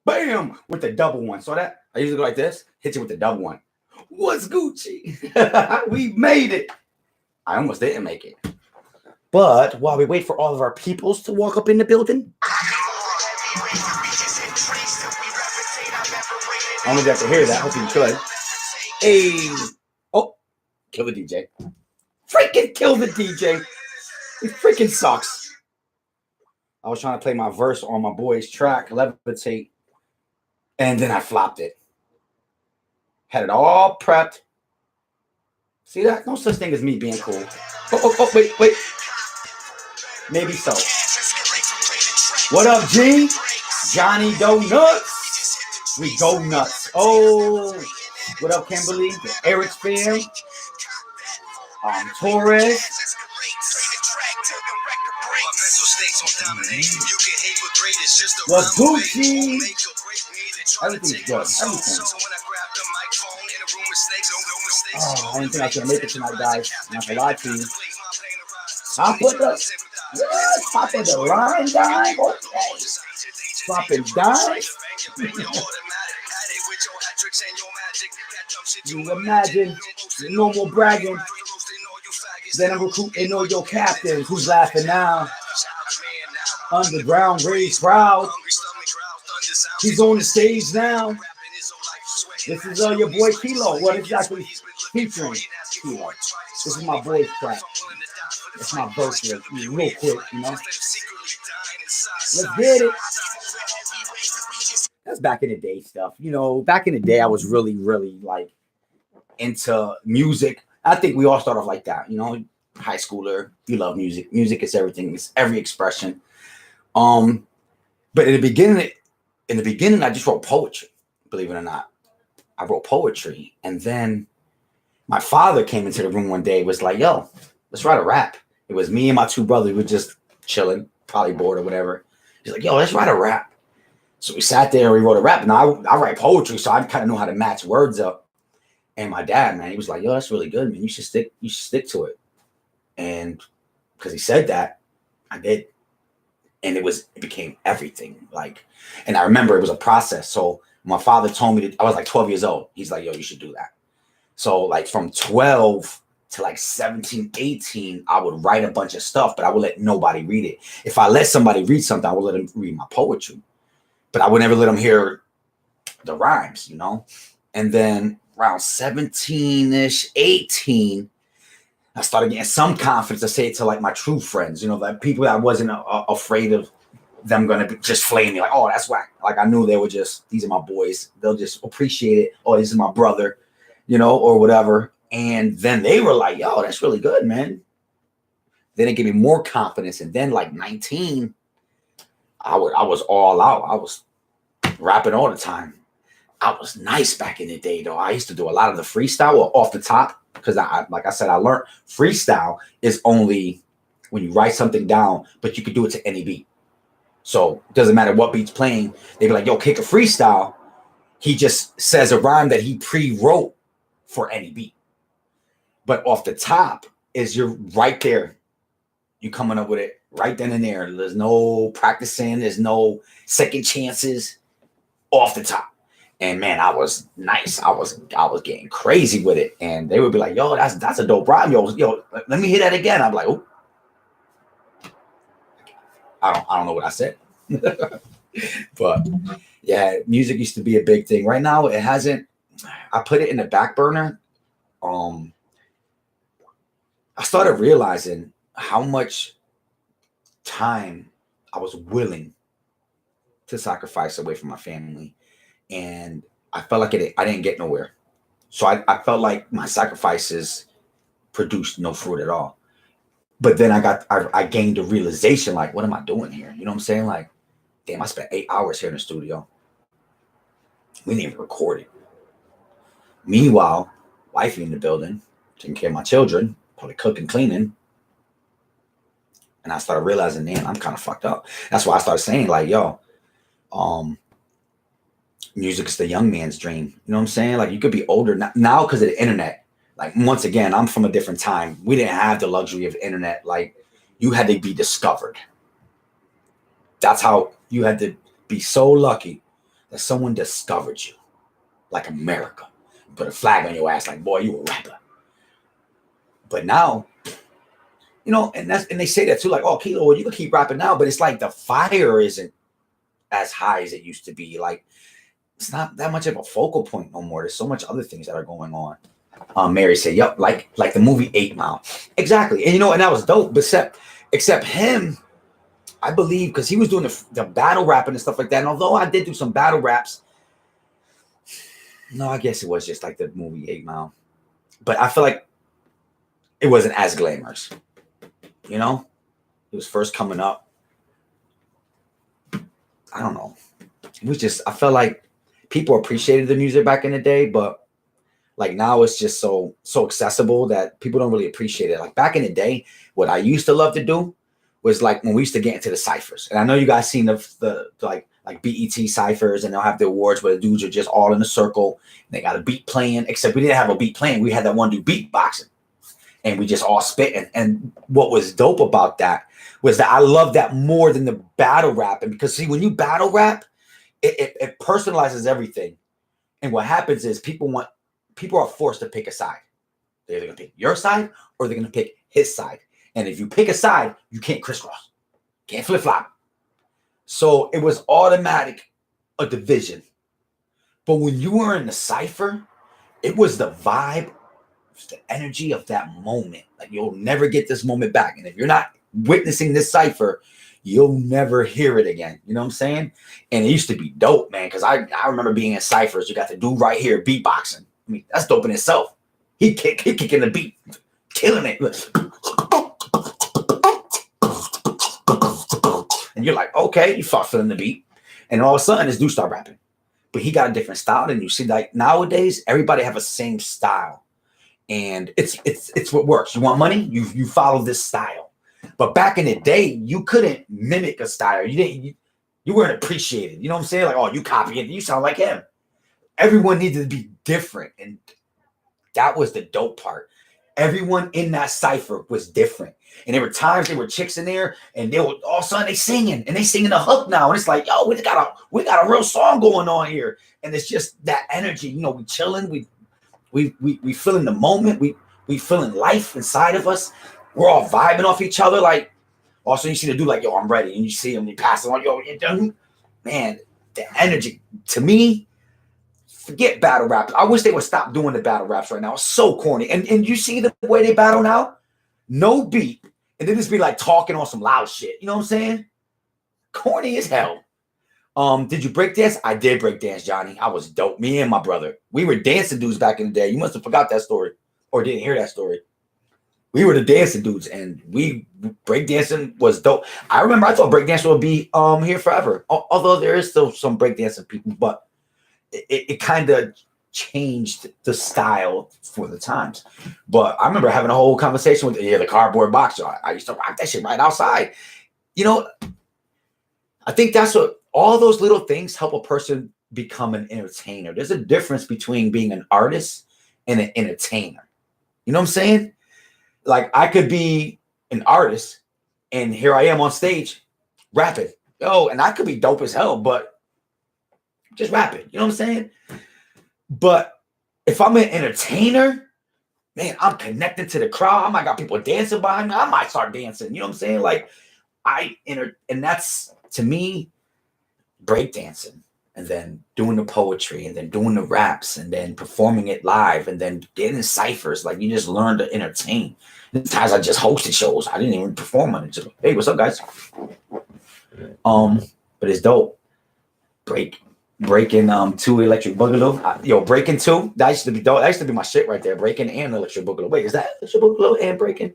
bam, with the double one. Saw that? I usually go like this, hit you with the double one. What's Gucci? We made it. I almost didn't make it. But while we wait for all of our peoples to walk up in the building, I don't know if you have to hear that. Hope you could. Hey. Oh, kill the DJ. Freaking kill the DJ. It freaking sucks. I was trying to play my verse on my boy's track, Levitate, and then I flopped it. Had it all prepped. See that? No such thing as me being cool. Oh, wait. Maybe so. What up, G? Johnny Donuts. We go nuts. Oh, what up, Kimberly? The Eric's fam. Torres. What's Gucci? Everything's good. Everything. Oh, I didn't think I was gonna make it tonight, guys. I'm not gonna lie to you. Top of the line, guys. Okay. Dropping dimes. You imagine no more bragging. Then I'm recruiting all your captains. Who's laughing now? Underground raised crowd. He's on the stage now. This is your boy Kilo. What exactly featuring Kilo? This is my boy's track. It's my birthday. Real quick, you know. Let's get it. That's back in the day stuff. You know, back in the day, I was really, really like into music. I think we all start off like that. You know, high schooler, you love music. Music is everything. It's every expression. But in the beginning, I just wrote poetry. Believe it or not, I wrote poetry, and then my father came into the room one day. Was like, "Yo, let's write a rap." It was me and my two brothers. We were just chilling, probably bored or whatever. He's like, "Yo, let's write a rap." So we sat there and we wrote a rap. Now I write poetry, so I kind of know how to match words up. And my dad, man, he was like, "Yo, that's really good, man. You should stick to it." And because he said that, I did. And it became everything. Like, and I remember it was a process. So my father told me I was like 12 years old. He's like, "Yo, you should do that." So like from 12 to like 17, 18, I would write a bunch of stuff, but I would let nobody read it. If I let somebody read something, I would let them read my poetry, but I would never let them hear the rhymes, you know? And then around 17-ish, 18, I started getting some confidence to say it to like my true friends, you know, like people that I wasn't afraid of them going to just flame me like, "Oh, that's whack." Like I knew they were these are my boys. They'll just appreciate it. "Oh, this is my brother," you know, or whatever. And then they were like, "Yo, that's really good, man." Then it gave me more confidence. And then like 19, I was all out. I was rapping all the time. I was nice back in the day, though. I used to do a lot of the freestyle or off the top because like I said, I learned freestyle is only when you write something down, but you can do it to any beat. So it doesn't matter what beat's playing. They be like, "Yo, kick a freestyle." He just says a rhyme that he pre-wrote for any beat. But off the top is you're right there. You coming up with it right then and there. There's no practicing. There's no second chances. Off the top. And man, I was nice. I was getting crazy with it. And they would be like, "Yo, that's a dope rhyme. Yo, let me hear that again." I'm like, "Oh, I don't know what I said." But yeah, music used to be a big thing. Right now, it hasn't. I put it in the back burner. I started realizing how much time I was willing to sacrifice away from my family. And I felt like I didn't get nowhere. So I felt like my sacrifices produced no fruit at all. But then I gained a realization, like, what am I doing here? You know what I'm saying? Like, damn, I spent 8 hours here in the studio. We didn't even record it. Meanwhile, wifey in the building, taking care of my children, probably cooking, cleaning. And I started realizing, man, I'm kind of fucked up. That's why I started saying, like, yo, music is the young man's dream. You know what I'm saying? Like, you could be older now because of the internet. Like, once again, I'm from a different time. We didn't have the luxury of internet. Like, you had to be discovered. That's how you had to be so lucky that someone discovered you, like America, put a flag on your ass, like, boy, you a rapper. But now, you know, and they say that too, like, oh, Kilo, well, you can keep rapping now, but it's like the fire isn't as high as it used to be. Like, it's not that much of a focal point no more. There's so much other things that are going on. Mary said, "Yep, like the movie 8 Mile, exactly." And you know, and that was dope. But except him, I believe, because he was doing the battle rapping and stuff like that. And although I did do some battle raps, no, I guess it was just like the movie 8 Mile. But I feel like it wasn't as glamorous. You know, it was first coming up. I don't know. It was just, I felt like people appreciated the music back in the day, but like now it's just so accessible that people don't really appreciate it. Like back in the day, what I used to love to do was like when we used to get into the ciphers. And I know you guys seen the like BET ciphers, and they'll have the awards where the dudes are just all in a circle. And they got a beat playing, except we didn't have a beat playing. We had that one dude beatboxing, and we just all spit. And what was dope about that was that I loved that more than the battle rapping, because see, when you battle rap, it personalizes everything. And what happens is people are forced to pick a side. They're either gonna pick your side or they're gonna pick his side. And if you pick a side, you can't crisscross, can't flip flop. So it was automatic a division. But when you were in the cipher, it was the vibe, the energy of that moment. Like you'll never get this moment back. And if you're not witnessing this cipher, you'll never hear it again. You know what I'm saying? And it used to be dope, man, because I remember being in ciphers. You got the dude right here beatboxing. I mean, that's dope in itself. He kicking the beat, killing it. And you're like, okay, you start feeling the beat. And all of a sudden, this dude start rapping. But he got a different style than you. See, like nowadays, everybody have a same style. And it's what works. You want money? You follow this style. But back in the day, you couldn't mimic a style. You weren't appreciated. You know what I'm saying? Like, oh, you copy it. You sound like him. Everyone needed to be different. And that was the dope part. Everyone in that cipher was different. And there were times there were chicks in there, and they were all of a sudden they singing the hook now. And it's like, yo, we got a real song going on here. And it's just that energy. You know, we chilling, we feeling the moment, we feeling life inside of us. We're all vibing off each other. Like, also you see the dude like, yo, I'm ready. And you see him, he passes on, yo, you done? Man, the energy, to me, forget battle rap. I wish they would stop doing the battle raps right now. It's so corny. And you see the way they battle now? No beat. And then just be like talking on some loud shit. You know what I'm saying? Corny as hell. Did you break dance? I did break dance, Johnny. I was dope. Me and my brother. We were dancing dudes back in the day. You must have forgot that story or didn't hear that story. We were the dancing dudes, and breakdancing was dope. I remember I thought breakdancing would be here forever. Although there is still some breakdancing people, but it kind of changed the style for the times. But I remember having a whole conversation with the cardboard box. I used to rock that shit right outside. You know, I think that's what all those little things help a person become an entertainer. There's a difference between being an artist and an entertainer. You know what I'm saying? Like I could be an artist and here I am on stage rapping. Yo, and I could be dope as hell, but just rapping. You know what I'm saying? But if I'm an entertainer, man, I'm connected to the crowd. I might got people dancing behind me. I might start dancing. You know what I'm saying? Like and that's to me breakdancing, and then doing the poetry, and then doing the raps, and then performing it live, and then getting ciphers. Like you just learn to entertain. There's times I just hosted shows. I didn't even perform on it. Just, hey, what's up, guys? But it's dope. Breaking 2 Electric Boogaloo. Breaking 2. That used to be dope. That used to be my shit right there. Breaking and Electric Boogaloo. Wait, is that Electric Boogaloo and Breaking?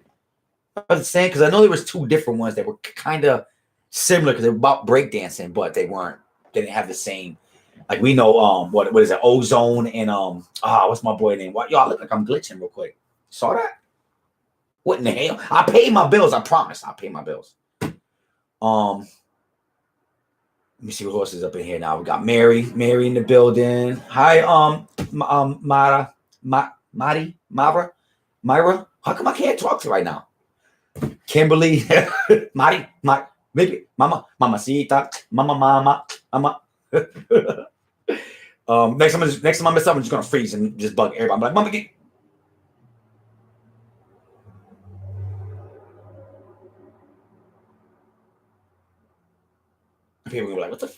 I was saying because I know there was 2 different ones that were kind of similar because they were about breakdancing, but they didn't have the same. Like we know what is it? Ozone and what's my boy name? What y'all look like I'm glitching real quick. Saw that? What in the hell? I paid my bills. I promise. I paid my bills. Let me see what else is up in here now. We got Mary in the building. Hi, Myra. How come I can't talk to you right now? Kimberly, maybe Mama, Mamacita, Mama. Next time I mess up, I'm just gonna freeze and just bug everybody. I'm like, Mama, get. People will be like, what the?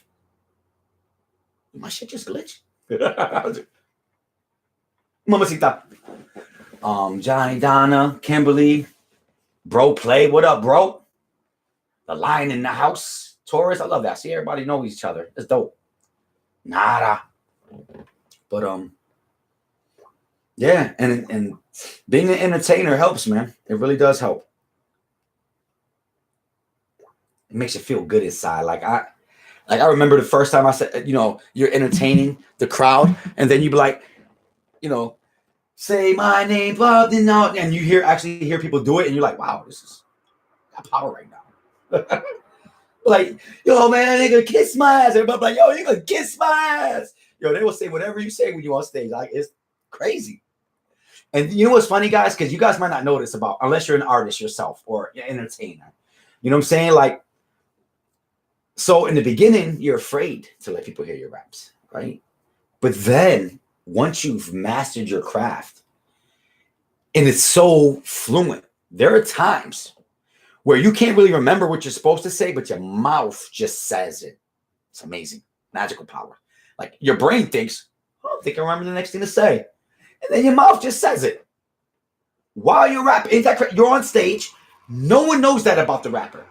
My shit just glitch. Mamacita. Johnny, Donna, Kimberly, bro, play. What up, bro? The Lion in the house. Taurus, I love that. See, everybody know each other. It's dope. Nada. But yeah, and being an entertainer helps, man. It really does help. It makes you feel good inside. Like I remember the first time I said, you're entertaining the crowd, and then you be like, say my name, Bob, and you actually hear people do it, and you're like, wow, this is got power right now. Like, yo, man, they gonna kiss my ass. Everybody like, yo, you gonna kiss my ass. Yo, they will say whatever you say when you're on stage. Like, it's crazy. And you know what's funny, guys? Because you guys might not know this unless you're an artist yourself or an entertainer. You know what I'm saying? Like, so in the beginning, you're afraid to let people hear your raps, right? But then once you've mastered your craft and it's so fluent, there are times where you can't really remember what you're supposed to say, but your mouth just says it. It's amazing. Magical power. Like your brain thinks, oh, I think I remember the next thing to say. And then your mouth just says it. While you're rapping, you're on stage. No one knows that about the rapper.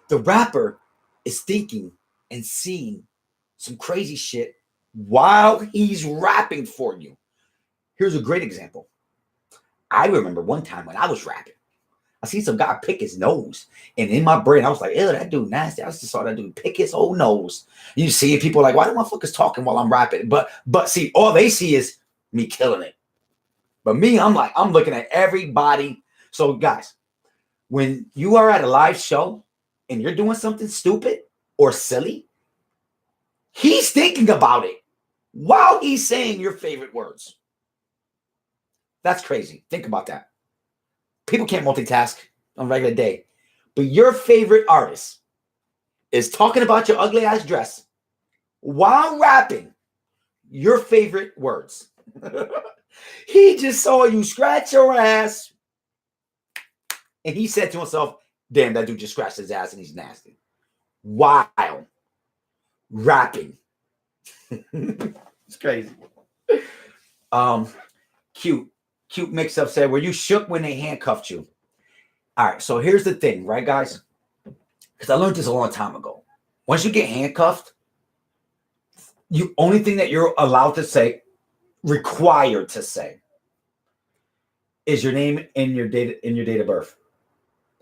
The rapper is thinking and seeing some crazy shit while he's rapping for you. Here's a great example. I remember one time when I was rapping, I seen some guy pick his nose. And in my brain, I was like, ew, that dude nasty. I just saw that dude pick his whole nose. You see people like, why the motherfuckers talking while I'm rapping? But see, all they see is me killing it. But me, I'm looking at everybody. So guys, when you are at a live show and you're doing something stupid or silly, he's thinking about it while he's saying your favorite words. That's crazy. Think about that. People can't multitask on a regular day. But your favorite artist is talking about your ugly ass dress while rapping your favorite words. He just saw you scratch your ass. And he said to himself, damn, that dude just scratched his ass and he's nasty. While rapping. It's crazy. Cute mix-up said, were you shook when they handcuffed you? All right, so here's the thing, right, guys? Because I learned this a long time ago. Once you get handcuffed, the only thing that you're allowed to say, required to say, is your name and your date of birth.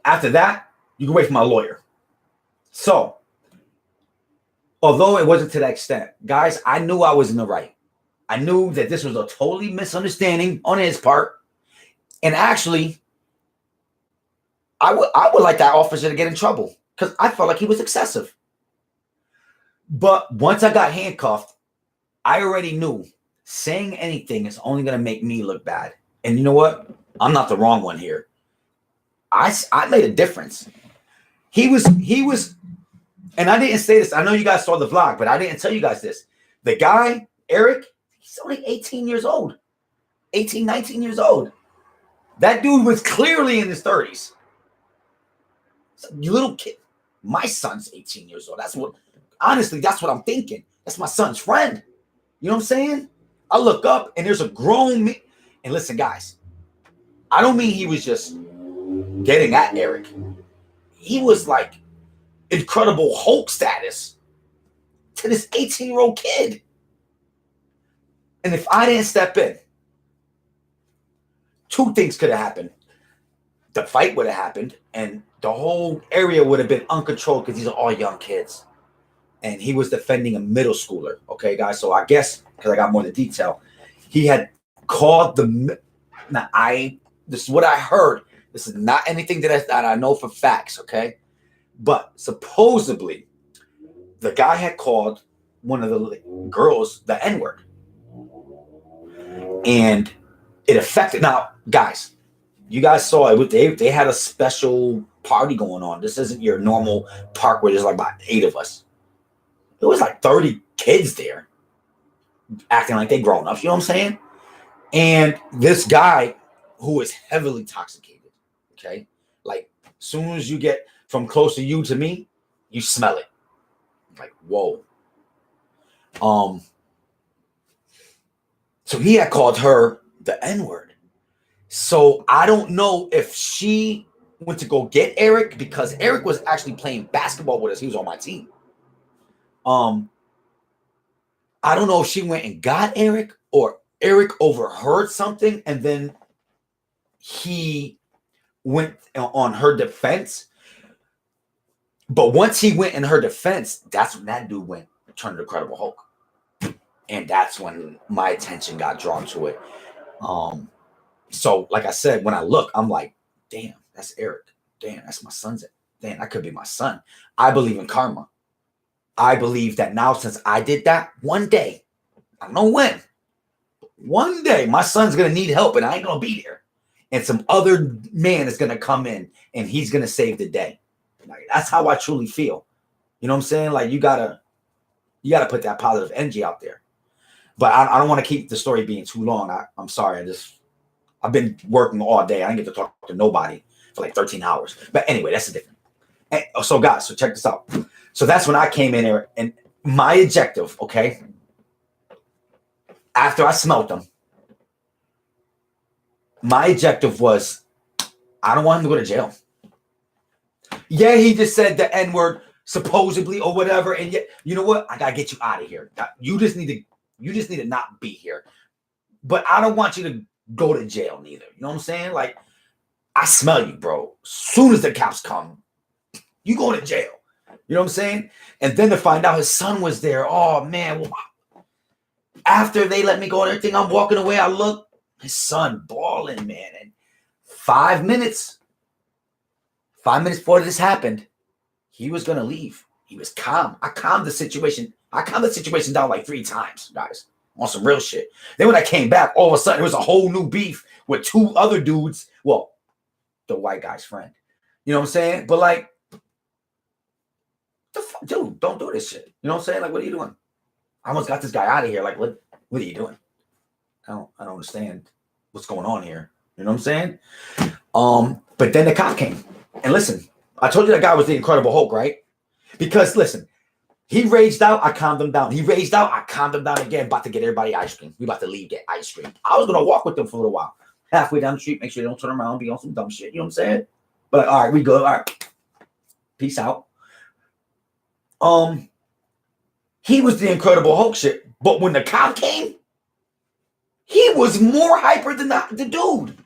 After that, you can wait for my lawyer. So, although it wasn't to that extent, guys, I knew I was in the right. I knew that this was a totally misunderstanding on his part. And actually, I would like that officer to get in trouble because I felt like he was excessive. But once I got handcuffed, I already knew saying anything is only going to make me look bad. And you know what? I'm not the wrong one here. I made a difference. He was, and I didn't say this. I know you guys saw the vlog, but I didn't tell you guys this. The guy, Eric, he's only 18 years old. 18, 19 years old. That dude was clearly in his 30s. You little kid. My son's 18 years old. Honestly, that's what I'm thinking. That's my son's friend. You know what I'm saying? I look up and there's a grown man. And listen, guys, I don't mean he was just getting at Eric. He was like Incredible Hulk status to this 18-year-old kid. And if I didn't step in, two things could have happened. The fight would have happened and the whole area would have been uncontrolled because these are all young kids. And he was defending a middle schooler. Okay, guys. So I guess, because I got more of the detail, he had called this is what I heard. This is not anything that I know for facts, okay? But supposedly, the guy had called one of the girls the N-word. And it affected. Now, guys, you guys saw it. They had a special party going on. This isn't your normal park where there's like about 8 of us. There was like 30 kids there. acting like they grown ups. You know what I'm saying? And this guy who is heavily intoxicated, okay, like soon as you get from close to you to me, you smell it. Like, whoa. So he had called her the N-word. So I don't know if she went to go get Eric, because Eric was actually playing basketball with us. He was on my team. I don't know if she went and got Eric, or Eric overheard something and then he went on her defense. But once he went in her defense, that's when that dude went and turned to Incredible Hulk. And that's when my attention got drawn to it. So like I said, when I look, I'm like, damn, that's Eric. Damn, that's my son's. Damn, that could be my son. I believe in karma. I believe that now, since I did that, one day, I don't know when, one day my son's going to need help and I ain't going to be there. And some other man is going to come in and he's going to save the day. Like, that's how I truly feel. You know what I'm saying? Like, you gotta put that positive energy out there. But I don't want to keep the story being too long. I'm sorry. I've been working all day. I didn't get to talk to nobody for like 13 hours. But anyway, that's a different. So guys, so check this out. So that's when I came in there, and my objective, okay, after I smelt them, my objective was, I don't want him to go to jail. Yeah, he just said the N-word supposedly or whatever, and yet, you know what? I gotta get you out of here. You just need to not be here. But I don't want you to go to jail neither. You know what I'm saying? Like, I smell you, bro. As soon as the cops come, you go to jail. You know what I'm saying? And then to find out his son was there. Oh man. Well, after they let me go and everything, I'm walking away. I look, his son bawling, man. And 5 minutes before this happened, he was gonna leave. He was calm. I calmed the situation down like 3 times, guys, on some real shit. Then when I came back, all of a sudden it was a whole new beef with 2 other dudes. Well, the white guy's friend. You know what I'm saying? But like, the fuck, dude, don't do this shit. You know what I'm saying? Like, what are you doing? I almost got this guy out of here. Like, what are you doing? I don't understand what's going on here. You know what I'm saying? But then the cop came. And listen, I told you that guy was the Incredible Hulk, right? Because listen, he raged out, I calmed him down. He raged out, I calmed him down again. About to get everybody ice cream. We about to leave, get ice cream. I was gonna walk with them for a little while. Halfway down the street, make sure they don't turn around, be on some dumb shit. You know what I'm saying? But like, all right, we good. All right. Peace out. He was the Incredible Hulk shit. But when the cop came, he was more hyper than the dude.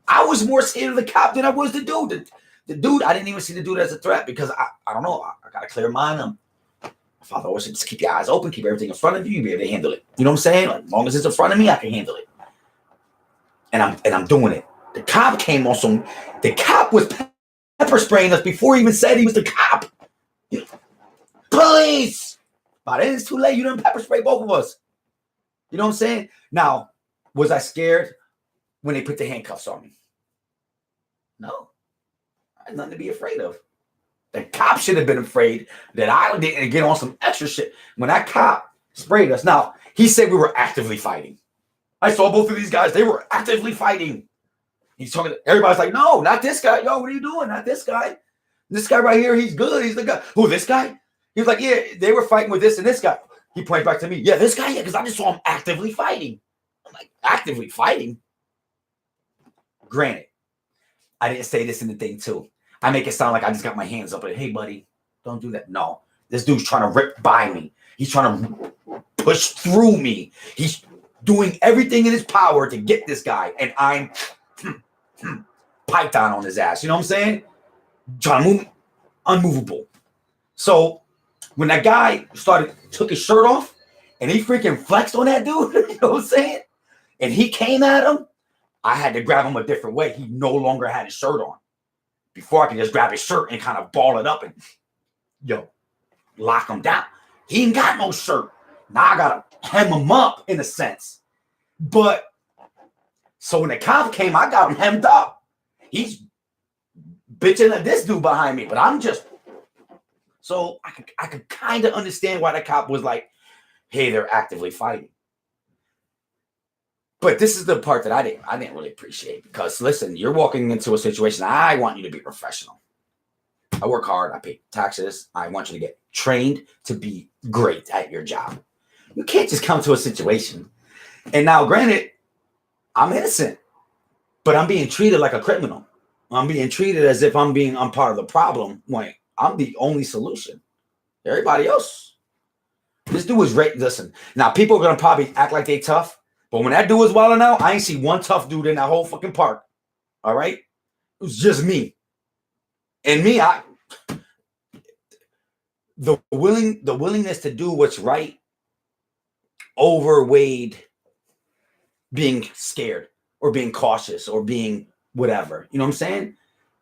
I was more scared of the cop than I was the dude. The dude, I didn't even see the dude as a threat because I don't know. I got a clear mind. My father always said, just keep your eyes open, keep everything in front of you, you'll be able to handle it. You know what I'm saying? Like, as long as it's in front of me, I can handle it. And I'm doing it. The cop came on some. The cop was pepper spraying us before he even said he was the cop. Police! By then it's too late. You done pepper spray both of us. You know what I'm saying? Now, was I scared when they put the handcuffs on me? No. I had nothing to be afraid of. The cop should have been afraid that I didn't get on some extra shit when that cop sprayed us. Now, he said we were actively fighting. I saw both of these guys. They were actively fighting. He's talking to everybody's like, no, not this guy. Yo, what are you doing? Not this guy. This guy right here, he's good. He's the guy. Who, this guy? He was like, yeah, they were fighting with this and this guy. He pointed back to me. Yeah, this guy, yeah, because I just saw him actively fighting. I'm like, actively fighting? Granted, I didn't say this in the thing too. I make it sound like I just got my hands up and, hey, buddy, don't do that. No, this dude's trying to rip by me. He's trying to push through me. He's doing everything in his power to get this guy. And I'm python on his ass. You know what I'm saying? Trying to move, unmovable. So when that guy took his shirt off and he freaking flexed on that dude, you know what I'm saying? And he came at him, I had to grab him a different way. He no longer had his shirt on. Before I could just grab his shirt and kind of ball it up and, lock him down. He ain't got no shirt. Now I got to hem him up in a sense. But, so when the cop came, I got him hemmed up. He's bitching at this dude behind me, but I'm just, so I could kind of understand why the cop was like, hey, they're actively fighting. But this is the part that I didn't really appreciate, because listen, you're walking into a situation. I want you to be professional. I work hard. I pay taxes. I want you to get trained to be great at your job. You can't just come to a situation. And now, granted, I'm innocent, but I'm being treated like a criminal. I'm being treated as if I'm part of the problem when I'm the only solution. Everybody else. This dude was right. Listen, now people are gonna probably act like they tough, but when that dude was wilding out, I ain't see one tough dude in that whole fucking park. All right, it was just me. And me, the willingness to do what's right overweighed being scared or being cautious or being whatever. You know what I'm saying?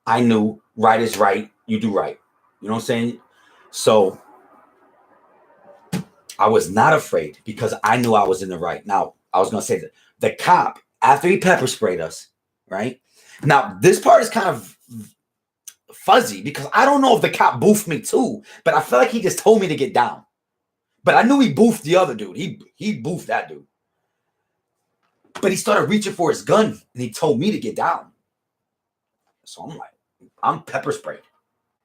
I knew right is right. You do right. You know what I'm saying? So I was not afraid because I knew I was in the right. Now, I was going to say that the cop, after he pepper sprayed us, right? Now, this part is kind of fuzzy because I don't know if the cop boofed me too, but I feel like he just told me to get down. But I knew he boofed the other dude. He boofed that dude. But he started reaching for his gun and he told me to get down. So I'm like, I'm pepper sprayed.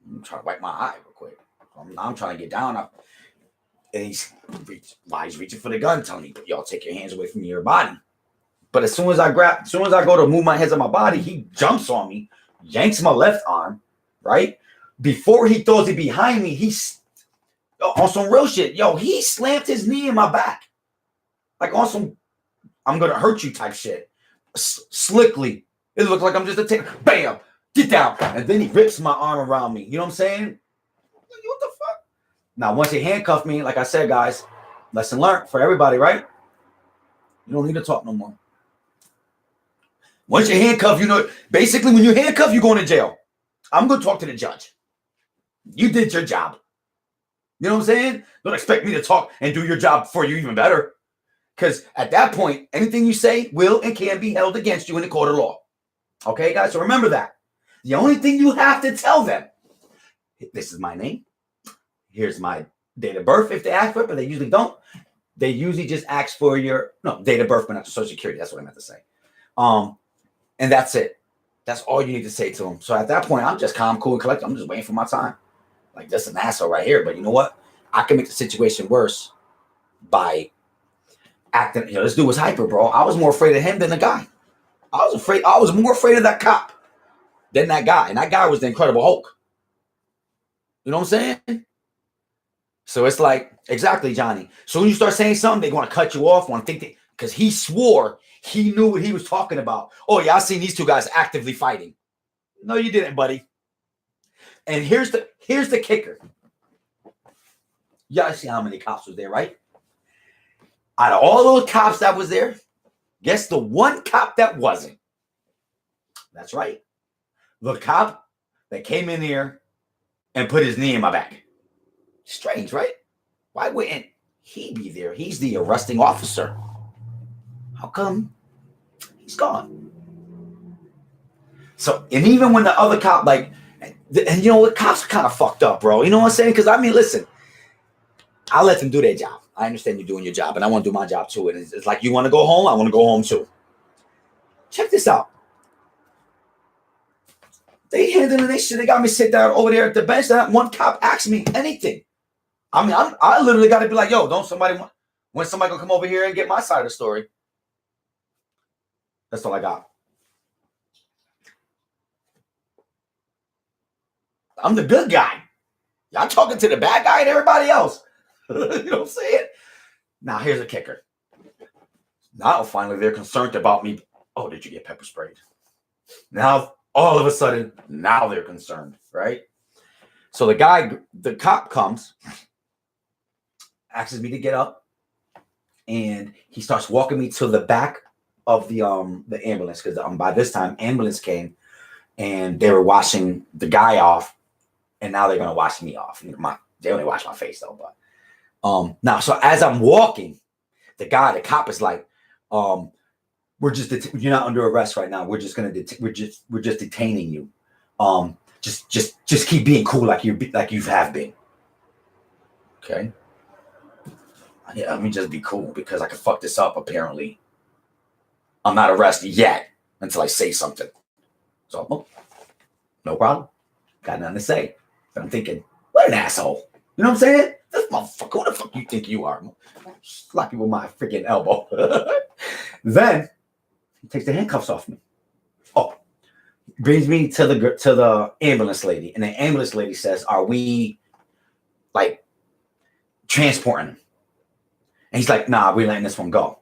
I'm trying to wipe my eye real quick. I'm trying to get down. And he's reaching for the gun, telling me, y'all take your hands away from your body. But as soon as I go to move my hands on my body, he jumps on me, yanks my left arm, right? Before he throws it behind me, he's on some real shit. Yo, he slammed his knee in my back. Like on some, I'm going to hurt you type shit. Slickly. It looked like I'm just a taker. Bam, get down. And then he rips my arm around me. You know what I'm saying? What the fuck? Now, once he handcuffed me, like I said, guys, lesson learned for everybody, right? You don't need to talk no more. Once you handcuff, basically when you handcuff, you're going to jail. I'm going to talk to the judge. You did your job. You know what I'm saying? Don't expect me to talk and do your job for you even better. Because at that point, anything you say will and can be held against you in the court of law. Okay, guys? So remember that. The only thing you have to tell them, this is my name. Here's my date of birth if they ask for it, but they usually don't. They usually just ask for your date of birth, but not Social Security. That's what I meant to say. And that's it. That's all you need to say to them. So at that point, I'm just calm, cool, and collected. I'm just waiting for my time. Like, that's an asshole right here. But you know what? I can make the situation worse by acting. This dude was hyper, bro. I was more afraid of him than the guy. I was more afraid of that cop than that guy. And that guy was the Incredible Hulk. You know what I'm saying? So it's like, exactly, Johnny. So when you start saying something, they want to cut you off, want to think that, because he swore he knew what he was talking about. Oh, yeah, I seen these two guys actively fighting. No, you didn't, buddy. And here's the kicker. Y'all see how many cops was there, right? Out of all those cops that was there, guess the one cop that wasn't. That's right. The cop that came in here and put his knee in my back. Strange, right? Why wouldn't he be there? He's the arresting officer. How come he's gone? So, and even when the other cop, and you know what, cops are kind of fucked up, bro. You know what I'm saying? Because I mean, listen, I'll let them do their job. I understand you're doing your job, and I want to do my job too. And it's like, you want to go home? I want to go home too. Check this out. They handling this shit. They got me sit down over there at the bench. That one cop asked me anything. I mean, I literally got to be like, yo, when somebody gonna come over here and get my side of the story? That's all I got. I'm the good guy. Y'all talking to the bad guy and everybody else. You know what I'm saying? Now, here's a kicker. Now, finally, they're concerned about me. Oh, did you get pepper sprayed? Now, all of a sudden, now they're concerned, right? So the cop comes, asks me to get up, and he starts walking me to the back of the ambulance, because by this time, ambulance came, and they were washing the guy off, and now they're going to wash me off. They only wash my face, though, but now, so as I'm walking, the cop is like, you're not under arrest right now. We're just detaining you. Just keep being cool like you have been. Okay. Yeah, let me just be cool because I can fuck this up apparently. I'm not arrested yet until I say something. So, oh, no problem. Got nothing to say. But I'm thinking, what an asshole. You know what I'm saying? This motherfucker, who the fuck you think you are? Slap you with my freaking elbow. Then he takes the handcuffs off me. Oh, brings me to the ambulance lady, and the ambulance lady says, "Are we like transporting him?" And he's like, "Nah, we're letting this one go."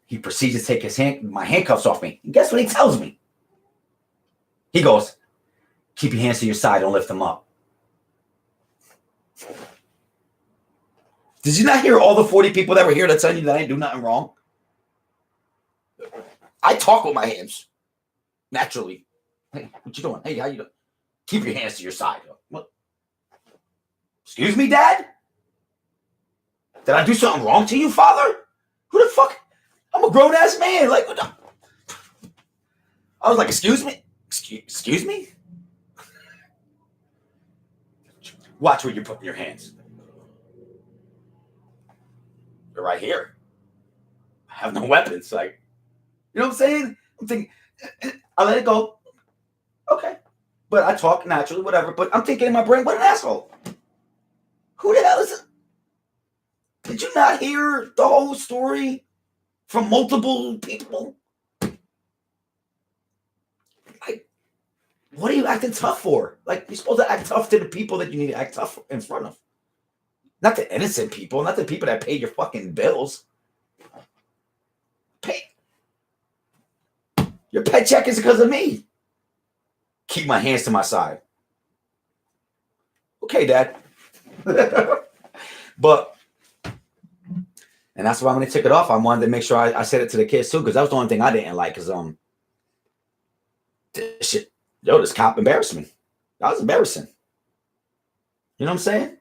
He proceeds to take my handcuffs off me. And guess what he tells me? He goes, "Keep your hands to your side, don't lift them up." Did you not hear all the 40 people that were here that tell you that I didn't do nothing wrong? I talk with my hands naturally. Hey, what you doing? Hey, how you doing? Keep your hands to your side. What? Excuse me, Dad? Did I do something wrong to you, Father? Who the fuck? I'm a grown-ass man. Like, what the? I was like, excuse me? Excuse me? Watch where you're putting your hands. They're right here. I have no weapons. Like, you know what I'm saying? I'm thinking, I let it go. Okay. But I talk naturally, whatever. But I'm thinking in my brain, what an asshole. Who the hell is it? Did you not hear the whole story from multiple people? Like, what are you acting tough for? Like, you're supposed to act tough to the people that you need to act tough in front of. Not the innocent people, not the people that pay your fucking bills. Your paycheck is because of me. Keep my hands to my side. Okay, Dad. But, and that's why when they took it off, I wanted to make sure I said it to the kids too, because that was the only thing I didn't like. Because this shit, this cop embarrassed me. That was embarrassing. You know what I'm saying?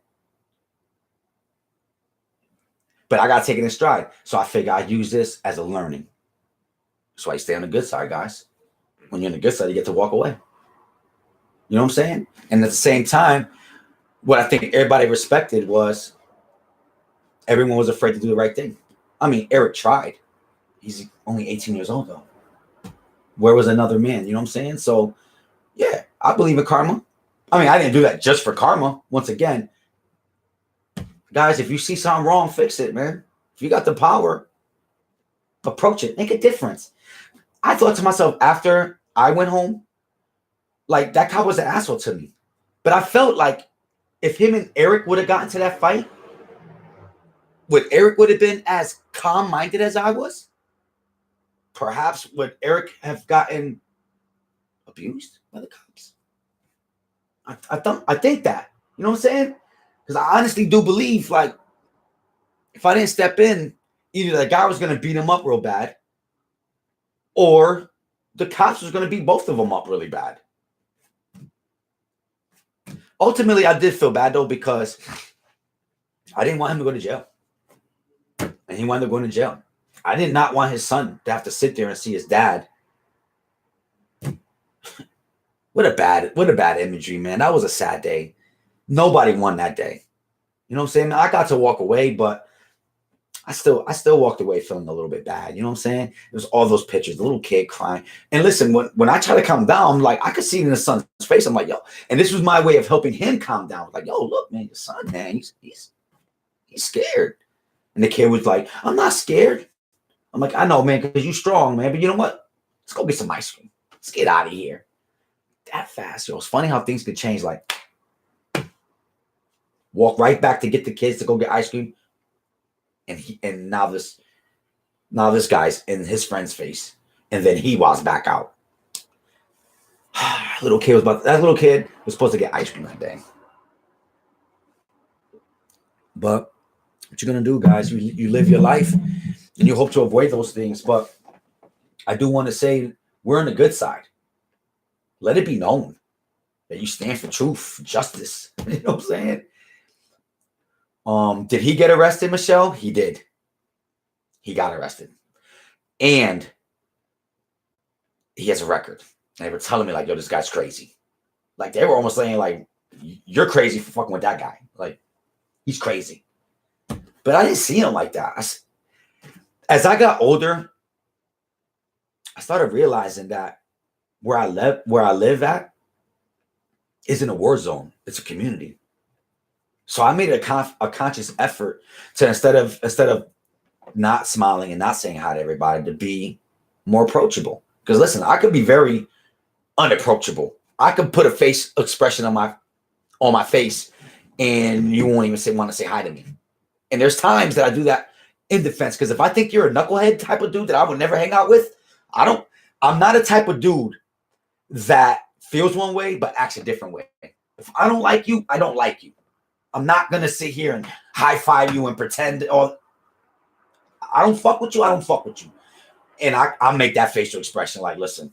But I gotta take it in stride. So I figure I use this as a learning. So I stay on the good side, guys. When you're on the good side, you get to walk away. You know what I'm saying? And at the same time, what I think everybody respected was everyone was afraid to do the right thing. I mean, Eric tried. He's only 18 years old, though. Where was another man? You know what I'm saying? So, yeah, I believe in karma. I mean, I didn't do that just for karma. Once again, guys, if you see something wrong, fix it, man. If you got the power, approach it. Make a difference. I thought to myself after I went home, like, that cop was an asshole to me. But I felt like if him and Eric would have gotten to that fight, would Eric would have been as calm-minded as I was? Perhaps would Eric have gotten abused by the cops? I think that. You know what I'm saying? Because I honestly do believe, like, if I didn't step in, either the guy was going to beat him up real bad, or the cops was going to beat both of them up really bad. Ultimately, I did feel bad, though, because I didn't want him to go to jail. And he wanted to go to jail. I did not want his son to have to sit there and see his dad. What a bad imagery, man. That was a sad day. Nobody won that day. You know what I'm saying? I got to walk away, but I still walked away feeling a little bit bad. You know what I'm saying? It was all those pictures, the little kid crying. And listen, when I try to calm down, I'm like, I could see it in the son's face. I'm like, yo, and this was my way of helping him calm down. Like, yo, look, man, your son, man, he's scared. And the kid was like, I'm not scared. I'm like, I know, man, because you're strong, man. But you know what? Let's go get some ice cream. Let's get out of here. That fast, yo. It's funny how things could change. Like, walk right back to get the kids to go get ice cream. And now this guy's in his friend's face. And then he walks back out. That little kid was supposed to get ice cream that day. But what you're gonna do, guys, you live your life and you hope to avoid those things. But I do want to say we're on the good side. Let it be known that you stand for truth, justice. You know what I'm saying? Did he get arrested, Michelle? He did. He got arrested. And he has a record. And they were telling me, like, yo, this guy's crazy. Like, they were almost saying, like, you're crazy for fucking with that guy. Like, he's crazy. But I didn't see him like that. As I got older, I started realizing that where I live at isn't a war zone. It's a community. So I made a conscious effort to instead of not smiling and not saying hi to everybody, to be more approachable. Because listen, I could be very unapproachable. I could put a face expression on my face, and you won't even want to say hi to me. And there's times that I do that in defense, because if I think you're a knucklehead type of dude that I would never hang out with, I'm not a type of dude that feels one way but acts a different way. If I don't like you, I don't like you. I'm not gonna sit here and high five you and pretend, or I don't fuck with you. I don't fuck with you, and I'll make that facial expression like, listen,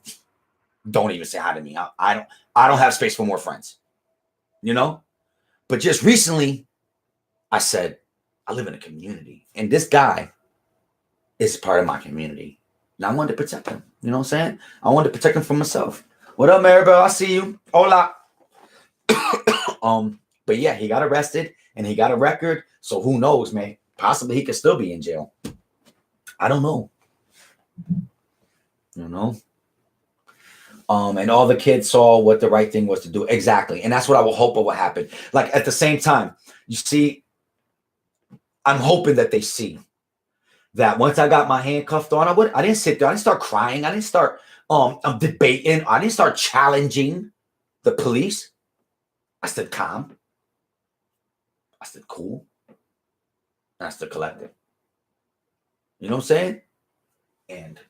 don't even say hi to me. I don't have space for more friends, you know. But just recently, I said, I live in a community, and this guy is part of my community, and I wanted to protect him. You know what I'm saying? I wanted to protect him from myself. What up, Maribel? I see you. Hola. But yeah, he got arrested and he got a record. So who knows, man? Possibly he could still be in jail. I don't know. You know. And all the kids saw what the right thing was to do. Exactly. And that's what I will hope will happen. Like at the same time, you see, I'm hoping that they see that once I got my handcuffed on, I didn't sit there. I didn't start crying. I didn't start debating. I didn't start challenging the police. I stood calm. I stood cool. And I stood collected. You know what I'm saying? And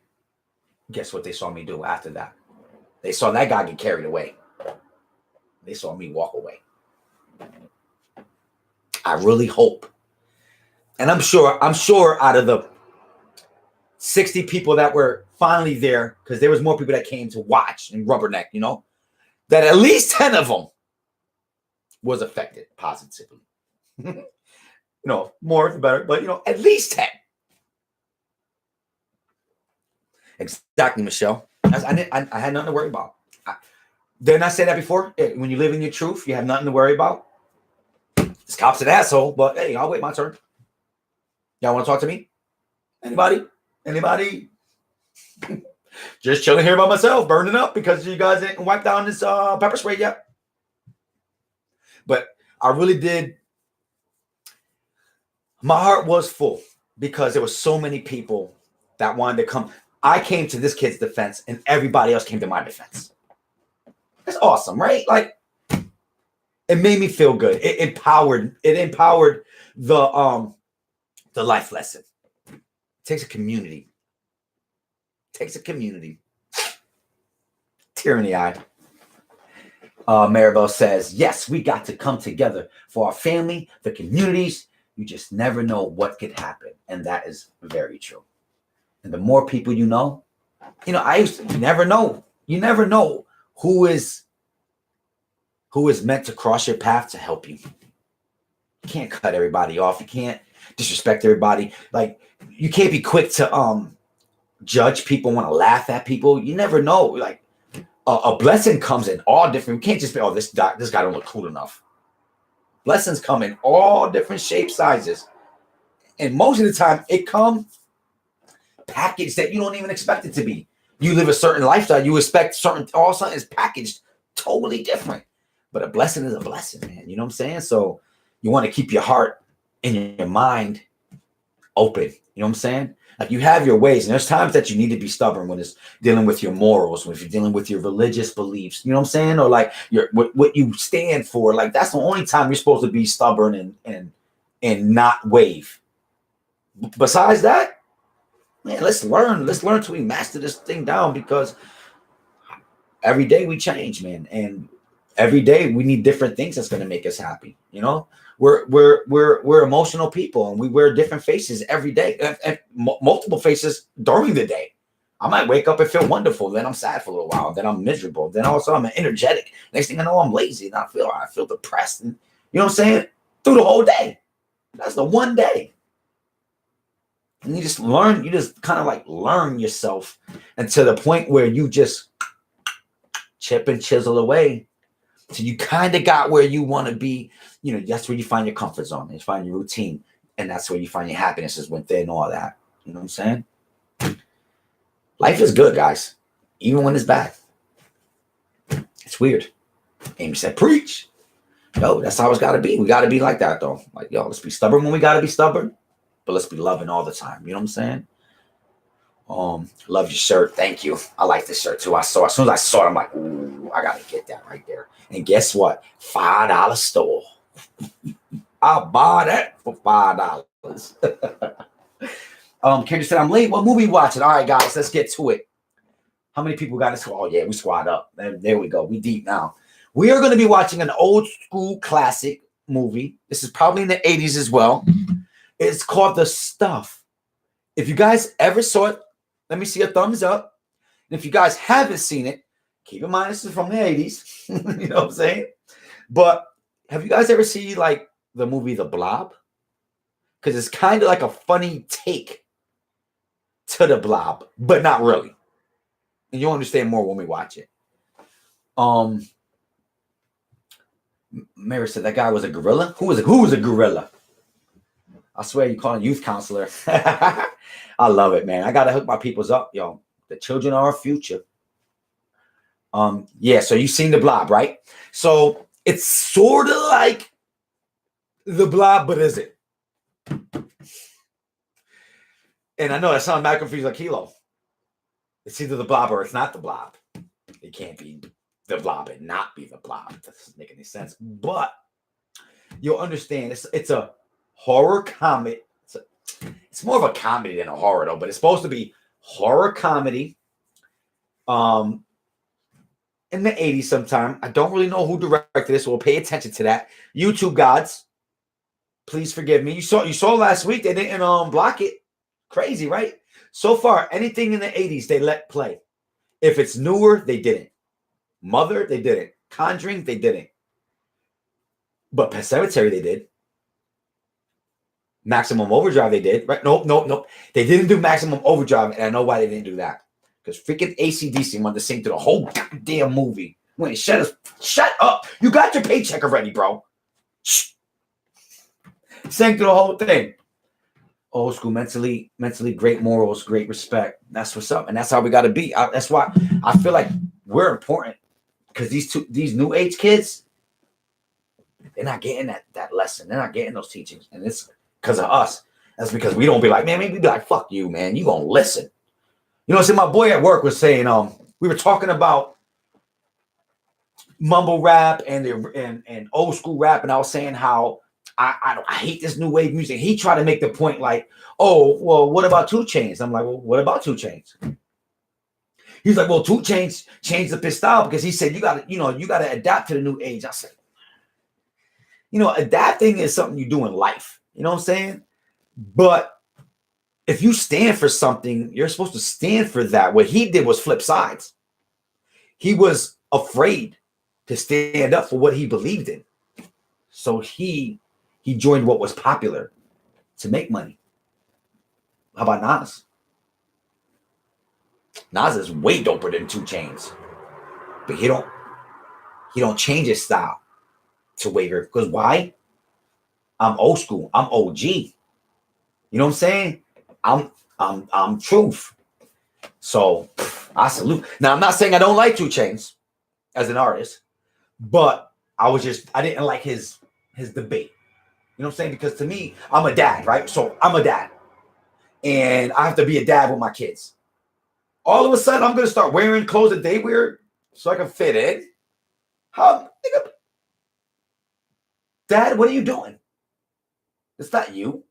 guess what they saw me do after that? They saw that guy get carried away. They saw me walk away. I really hope. And I'm sure out of the 60 people that were finally there, because there was more people that came to watch and rubberneck, you know, that at least 10 of them was affected positively. You know, more the better, but you know, at least 10. Exactly, Michelle. I had nothing to worry about. Didn't I say that before? When you live in your truth, you have nothing to worry about. This cop's an asshole, but hey, I'll wait my turn. Y'all want to talk to me? Anybody? Just chilling here by myself, burning up because you guys didn't wipe down this pepper spray yet. But I really did. My heart was full because there were so many people that wanted to come. I came to this kid's defense and everybody else came to my defense. That's awesome, right? Like, it made me feel good. It empowered the life lesson. It takes a community. Tear in the eye. Maribel says, yes, we got to come together for our family, the communities. You just never know what could happen. And that is very true. And the more people you know, you never know. You never know who is meant to cross your path to help you. You can't cut everybody off. You can't disrespect everybody. Like, you can't be quick to judge people, want to laugh at people. You never know. Like, a blessing comes in all different. You can't just be, oh, this guy don't look cool enough. Blessings come in all different shapes, sizes. And most of the time, it comes packaged that you don't even expect it to be. You live a certain lifestyle, you expect all of a sudden it's packaged totally different. But a blessing is a blessing, man. You know what I'm saying? So you want to keep your heart and your mind open. You know what I'm saying? Like, you have your ways, and there's times that you need to be stubborn when it's dealing with your morals, when you're dealing with your religious beliefs. You know what I'm saying? Or like what you stand for. Like, that's the only time you're supposed to be stubborn and not wave. Besides that, man, let's learn till we master this thing down, because every day we change, man, and every day we need different things that's going to make us happy. You know, we're emotional people, and we wear different faces every day, and multiple faces during the day. I might wake up and feel wonderful, then I'm sad for a little while, then I'm miserable, then also I'm energetic. Next thing I know, I'm lazy and I feel depressed, and you know what I'm saying, through the whole day. That's the one day. And you just kind of like learn yourself, and to the point where you just chip and chisel away. So you kind of got where you want to be. You know, that's where you find your comfort zone. You find your routine. And that's where you find your happiness, is within all that. You know what I'm saying? Life is good, guys, even when it's bad. It's weird. Amy said, preach. Yo, that's how it's got to be. We got to be like that, though. Like, yo, let's be stubborn when we got to be stubborn, but let's be loving all the time. You know what I'm saying? Love your shirt. Thank you. I like this shirt, too. As soon as I saw it, I'm like, ooh, I got to get that right there. And guess what? $5 store. I'll buy that for $5. Kendra said, I'm late. What movie watching? All right, guys, let's get to it. How many people got this? Oh, yeah, we squad up. There we go. We deep now. We are going to be watching an old school classic movie. This is probably in the 80s as well. It's called The Stuff. If you guys ever saw it, let me see a thumbs up. And if you guys haven't seen it, keep in mind this is from the 80s. You know what I'm saying? But have you guys ever seen like the movie The Blob? Because it's kind of like a funny take to The Blob, but not really. And you'll understand more when we watch it. Mary said that guy was a gorilla. Who was a gorilla? I swear you call a youth counselor. I love it, man. I gotta hook my peoples up, yo. The children are our future. Yeah, so you've seen The Blob, right? So it's sort of like The Blob, but is it? And I know that sounds mad confused like Kilo. It's either The Blob or it's not The Blob. It can't be The Blob and not be The Blob. That doesn't make any sense. But you'll understand it's a horror comedy. It's more of a comedy than a horror, though, but it's supposed to be horror comedy. In the 80s sometime. I don't really know who directed this, so we'll pay attention to that. YouTube gods, please forgive me. You saw last week they didn't block it. Crazy, right? So far, anything in the 80s they let play. If it's newer, they didn't. Mother, they didn't. Conjuring, they didn't. But Pet Sematary, they did. Maximum Overdrive, they did. Right? Nope. They didn't do Maximum Overdrive, and I know why they didn't do that. Because freaking AC/DC wanted to sing through the whole goddamn movie. Wait, shut up. You got your paycheck already, bro. Shh. Sang through the whole thing. Old school, mentally great morals, great respect. That's what's up. And that's how we got to be. That's why I feel like we're important. Because these new age kids, they're not getting that lesson. They're not getting those teachings. And it's because of us. That's because we don't be like, man, maybe be like, fuck you, man. You gonna listen. You know, so my boy at work was saying, we were talking about mumble rap and old school rap, and I was saying how I hate this new wave music. He tried to make the point like, oh, well, what about 2 Chainz? I'm like, well, what about 2 Chainz? He's like, well, 2 Chainz changed the style because he said you gotta adapt to the new age. I said, adapting is something you do in life. You know what I'm saying? But if you stand for something, you're supposed to stand for that. What he did was flip sides. He was afraid to stand up for what he believed in. So he joined what was popular to make money. How about Nas? Nas is way doper than 2 Chainz. But he don't change his style to waver. Because why? I'm old school. I'm OG. You know what I'm saying? I'm truth. So I salute. Now I'm not saying I don't like 2 Chainz as an artist, but I didn't like his debate. You know what I'm saying? Because to me, I'm a dad, right? So I'm a dad. And I have to be a dad with my kids. All of a sudden, I'm gonna start wearing clothes that they wear so I can fit in. Dad, what are you doing? It's not you.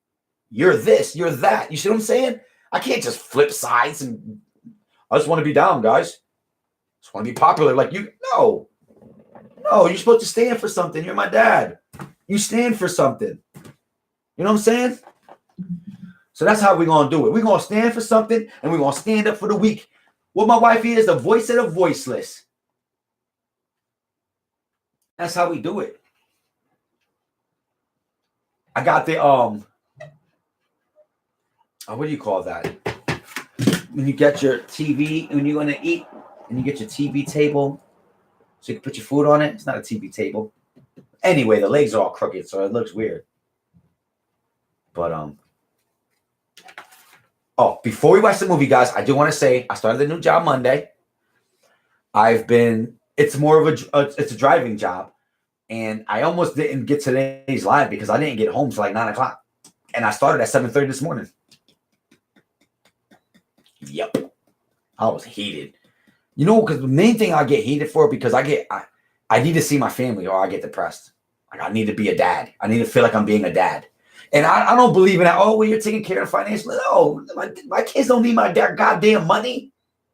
You're this, you're that. You see what I'm saying? I can't just flip sides and I just want to be down, guys. I just want to be popular like you. No, you're supposed to stand for something. You're my dad. You stand for something. You know what I'm saying? So that's how we're going to do it. We're going to stand for something and we're going to stand up for the weak. What my wife is, the voice of the voiceless. That's how we do it. I got the, what do you call that? When you get your TV, when you're going to eat, and you get your TV table so you can put your food on it. It's not a TV table. Anyway, the legs are all crooked, so it looks weird. But, Oh, before we watch the movie, guys, I do want to say I started a new job Monday. It's more of it's a driving job. And I almost didn't get today's live because I didn't get home till like 9 o'clock. And I started at 7:30 this morning. Yep. I was heated. You know, because the main thing I get heated for, because I need to see my family or I get depressed. Like, I need to be a dad. I need to feel like I'm being a dad. And I don't believe in that. Oh, well, you're taking care of financially. No, my kids don't need my goddamn money.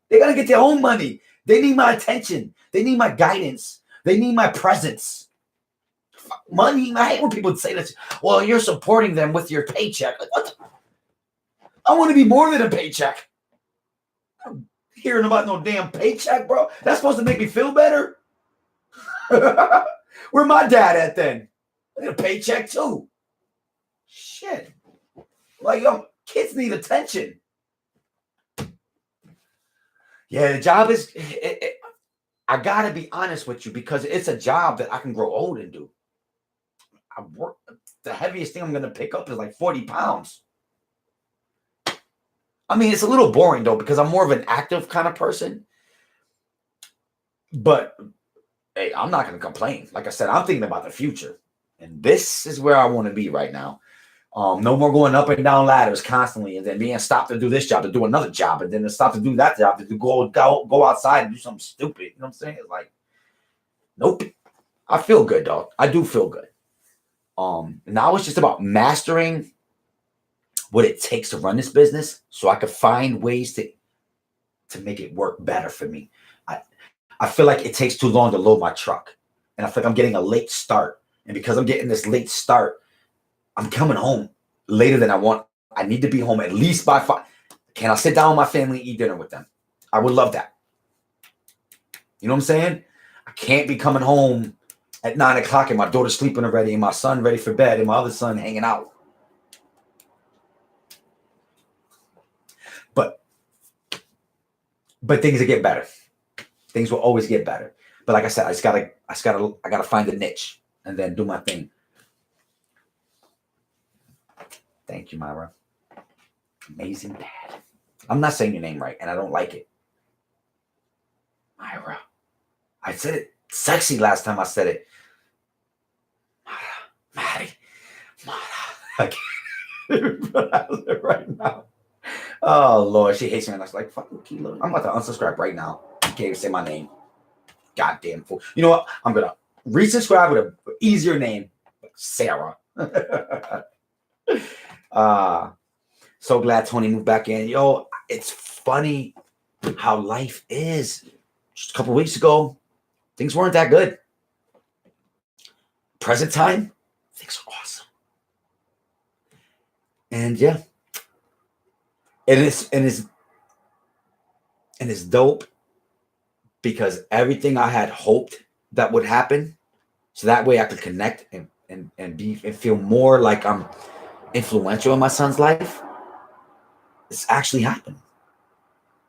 They got to get their own money. They need my attention. They need my guidance. They need my presence. Money. I hate when people say this. Well, you're supporting them with your paycheck. Like, what? I want to be more than a paycheck. I'm hearing about no damn paycheck, bro. That's supposed to make me feel better. Where my dad at then? I need a paycheck too. Shit. Like, yo, kids need attention. Yeah, the job is. I gotta be honest with you because it's a job that I can grow old and do. I work. The heaviest thing I'm gonna pick up is like 40 pounds. I mean, it's a little boring though because I'm more of an active kind of person. But hey, I'm not gonna complain. Like I said, I'm thinking about the future, and this is where I want to be right now. No more going up and down ladders constantly, and then being stopped to do this job, to do another job, and then to stop to do that job, to go outside and do something stupid. You know what I'm saying? It's like, nope. I feel good, dog. I do feel good. Now it's just about mastering what it takes to run this business, so I could find ways to make it work better for me. I feel like it takes too long to load my truck, and I feel like I'm getting a late start, and because I'm getting this late start, I'm coming home later than I want. I need to be home at least by 5. Can I sit down with my family and eat dinner with them? I would love that. You know what I'm saying? I can't be coming home at 9 o'clock and my daughter's sleeping already and my son ready for bed and my other son hanging out. But things will get better. Things will always get better. But like I said, I gotta find a niche and then do my thing. Thank you, Myra. Amazing dad. I'm not saying your name right, and I don't like it. Myra. I said it sexy last time I said it. Maddie. I can't pronounce it right now. Oh, Lord. She hates me. And I was like, fuck Kilo. I'm about to unsubscribe right now. I can't even say my name. Goddamn fool. You know what? I'm going to resubscribe with an easier name. Sarah. So glad Tony moved back in. Yo, it's funny how life is. Just a couple of weeks ago, things weren't that good. Present time, things are awesome. And yeah, it's dope because everything I had hoped that would happen, so that way I could connect and feel more like I'm influential in my son's life. It's actually happening.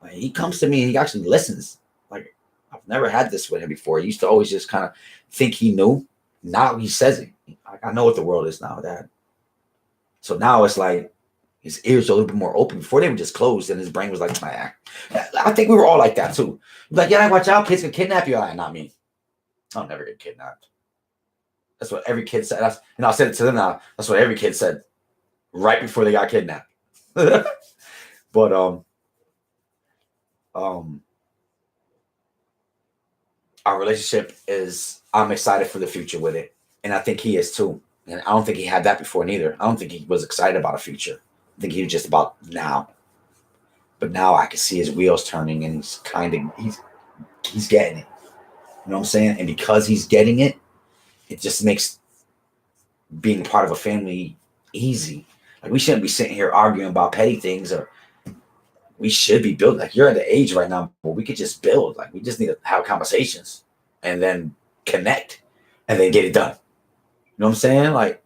Like, he comes to me and he actually listens. Like, I've never had this with him before. He used to always just kind of think he knew. Now he says it. I know what the world is now, Dad. So now it's like his ears are a little bit more open. Before they were just closed, and his brain was like, nah. I think we were all like that too. Like, yeah, watch out, kids can kidnap you. Not me. I'll never get kidnapped. That's what every kid said. And I said it to them now. That's what every kid said right before they got kidnapped. But our relationship is, I'm excited for the future with it. And I think he is too. And I don't think he had that before neither. I don't think he was excited about a future. I think he was just about now. But now I can see his wheels turning and he's getting it. You know what I'm saying? And because he's getting it, it just makes being part of a family easy. Like, we shouldn't be sitting here arguing about petty things, or we should be building. Like, you're at the age right now where we could just build. Like, we just need to have conversations and then connect and then get it done. You know what I'm saying? Like,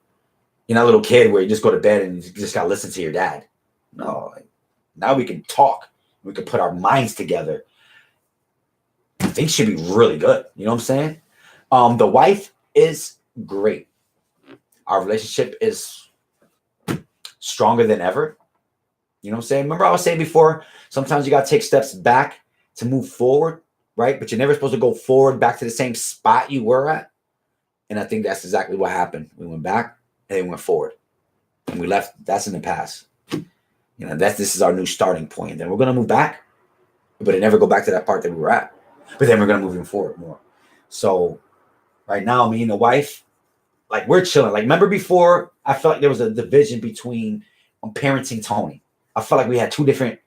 you're not a little kid where you just go to bed and you just got to listen to your dad. No, like, now we can talk. We can put our minds together. Things should be really good. You know what I'm saying? The wife is great. Our relationship is stronger than ever. You know what I'm saying? Remember I was saying before, sometimes you got to take steps back to move forward, right? But you're never supposed to go forward back to the same spot you were at. And I think that's exactly what happened. We went back and then went forward. And we left. That's in the past. You know, this is our new starting point. And then we're going to move back, but it never go back to that part that we were at. But then we're going to move forward more. So right now, me and the wife, like we're chilling. Like remember before, I felt like there was a division between parenting Tony. I felt like we had two different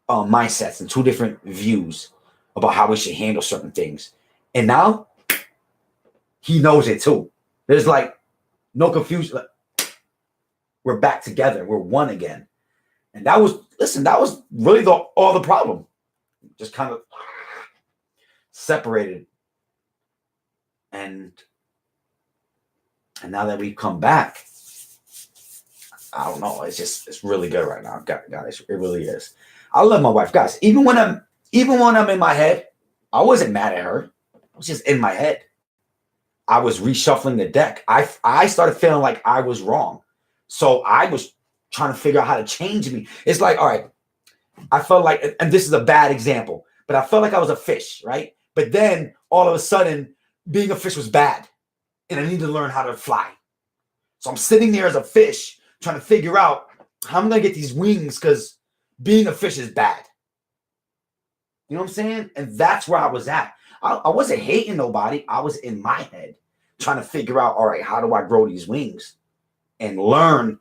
mindsets and two different views about how we should handle certain things. And now he knows it too. There's like no confusion. We're back together. We're one again. And that was really all the problem. Just kind of separated. And now that we've come back, I don't know. It's really good right now. Guys, it really is. I love my wife, guys. Even when I'm in my head, I wasn't mad at her. I was just in my head. I was reshuffling the deck. I started feeling like I was wrong. So I was trying to figure out how to change me. It's like, all right, I felt like, and this is a bad example, but I felt like I was a fish, right? But then all of a sudden, being a fish was bad. And I need to learn how to fly. So I'm sitting there as a fish trying to figure out how I'm going to get these wings because being a fish is bad. You know what I'm saying? And that's where I was at. I wasn't hating nobody. I was in my head trying to figure out, all right, how do I grow these wings and learn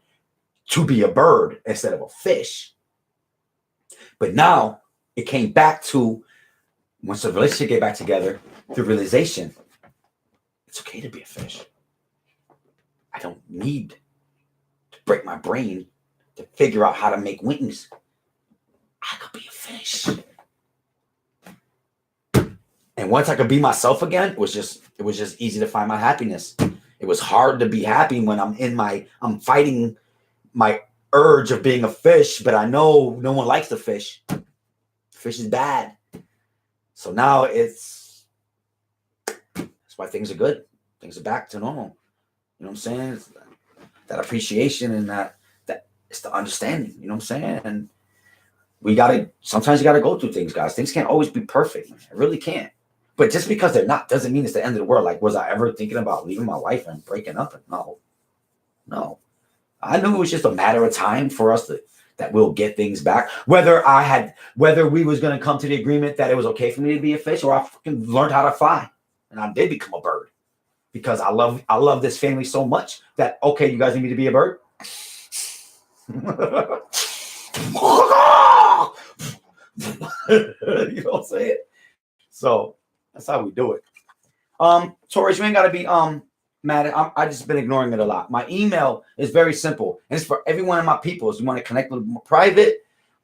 to be a bird instead of a fish? But now it came back to, once the relationship get back together, the realization, it's okay to be a fish. I don't need to break my brain to figure out how to make wings. I could be a fish. And once I could be myself again, it was just easy to find my happiness. It was hard to be happy when I'm fighting my urge of being a fish, but I know no one likes the fish. Fish is bad. So now that's why things are good. Things are back to normal. You know what I'm saying? It's that appreciation and that it's the understanding. You know what I'm saying? And sometimes you gotta go through things, guys. Things can't always be perfect. It really can't. But just because they're not doesn't mean it's the end of the world. Like, was I ever thinking about leaving my wife and breaking up? No. I knew it was just a matter of time for us that we'll get things back. Whether we was gonna come to the agreement that it was okay for me to be a fish, or I fucking learned how to fly, and I did become a bird because I love this family so much that okay, you guys need me to be a bird. You know what I'm saying? So that's how we do it. Torres, you ain't gotta be mad. I just been ignoring it a lot. My email is very simple, and it's for every one of my people. If you want to connect with me private,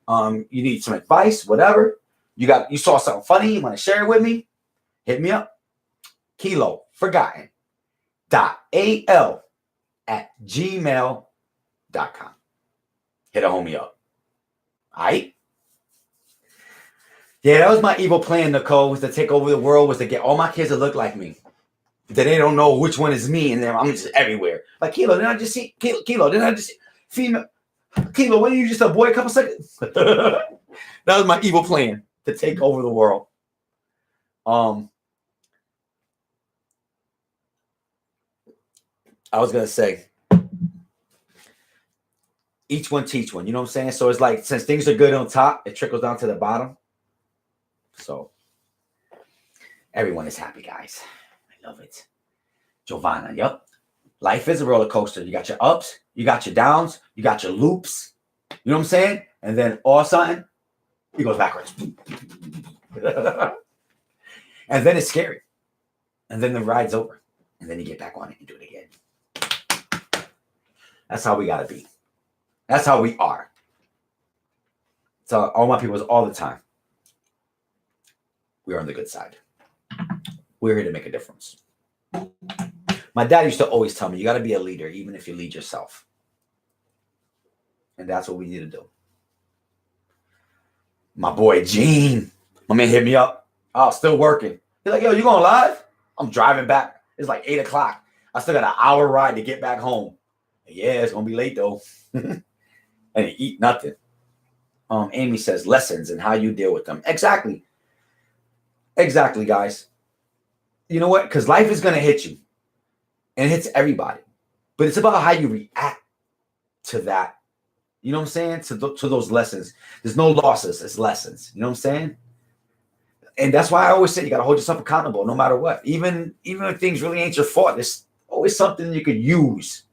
you need some advice, whatever. You saw something funny, you want to share it with me, hit me up. Kilo Forgotten .al@gmail.com. Hit a homie up. All right? Yeah, that was my evil plan, Nicole, was to take over the world, was to get all my kids to look like me. Then they don't know which one is me, and then I'm just everywhere. Like, Kilo, didn't I just see female? Kilo, wasn't you just a boy a couple seconds? That was my evil plan, to take over the world. I was going to say, each one teach one. You know what I'm saying? So it's like, since things are good on top, it trickles down to the bottom. So everyone is happy, guys. I love it. Giovanna, yep. Life is a roller coaster. You got your ups, you got your downs, you got your loops. You know what I'm saying? And then all of a sudden, it goes backwards. And then it's scary. And then the ride's over. And then you get back on it and do it again. That's how we got to be. That's how we are. So all my people is all the time. We are on the good side. We're here to make a difference. My dad used to always tell me, you got to be a leader, even if you lead yourself. And that's what we need to do. My boy, Gene, my man hit me up. Oh, still working. He's like, yo, you going live? I'm driving back. It's like 8 o'clock. I still got an hour ride to get back home. Yeah, it's going to be late, though. And eat nothing. Amy says lessons and how you deal with them. Exactly. Exactly, guys. You know what? Because life is going to hit you, and it hits everybody. But it's about how you react to that. You know what I'm saying? To those lessons. There's no losses. It's lessons. You know what I'm saying? And that's why I always say you got to hold yourself accountable no matter what. Even if things really ain't your fault, there's always something you could use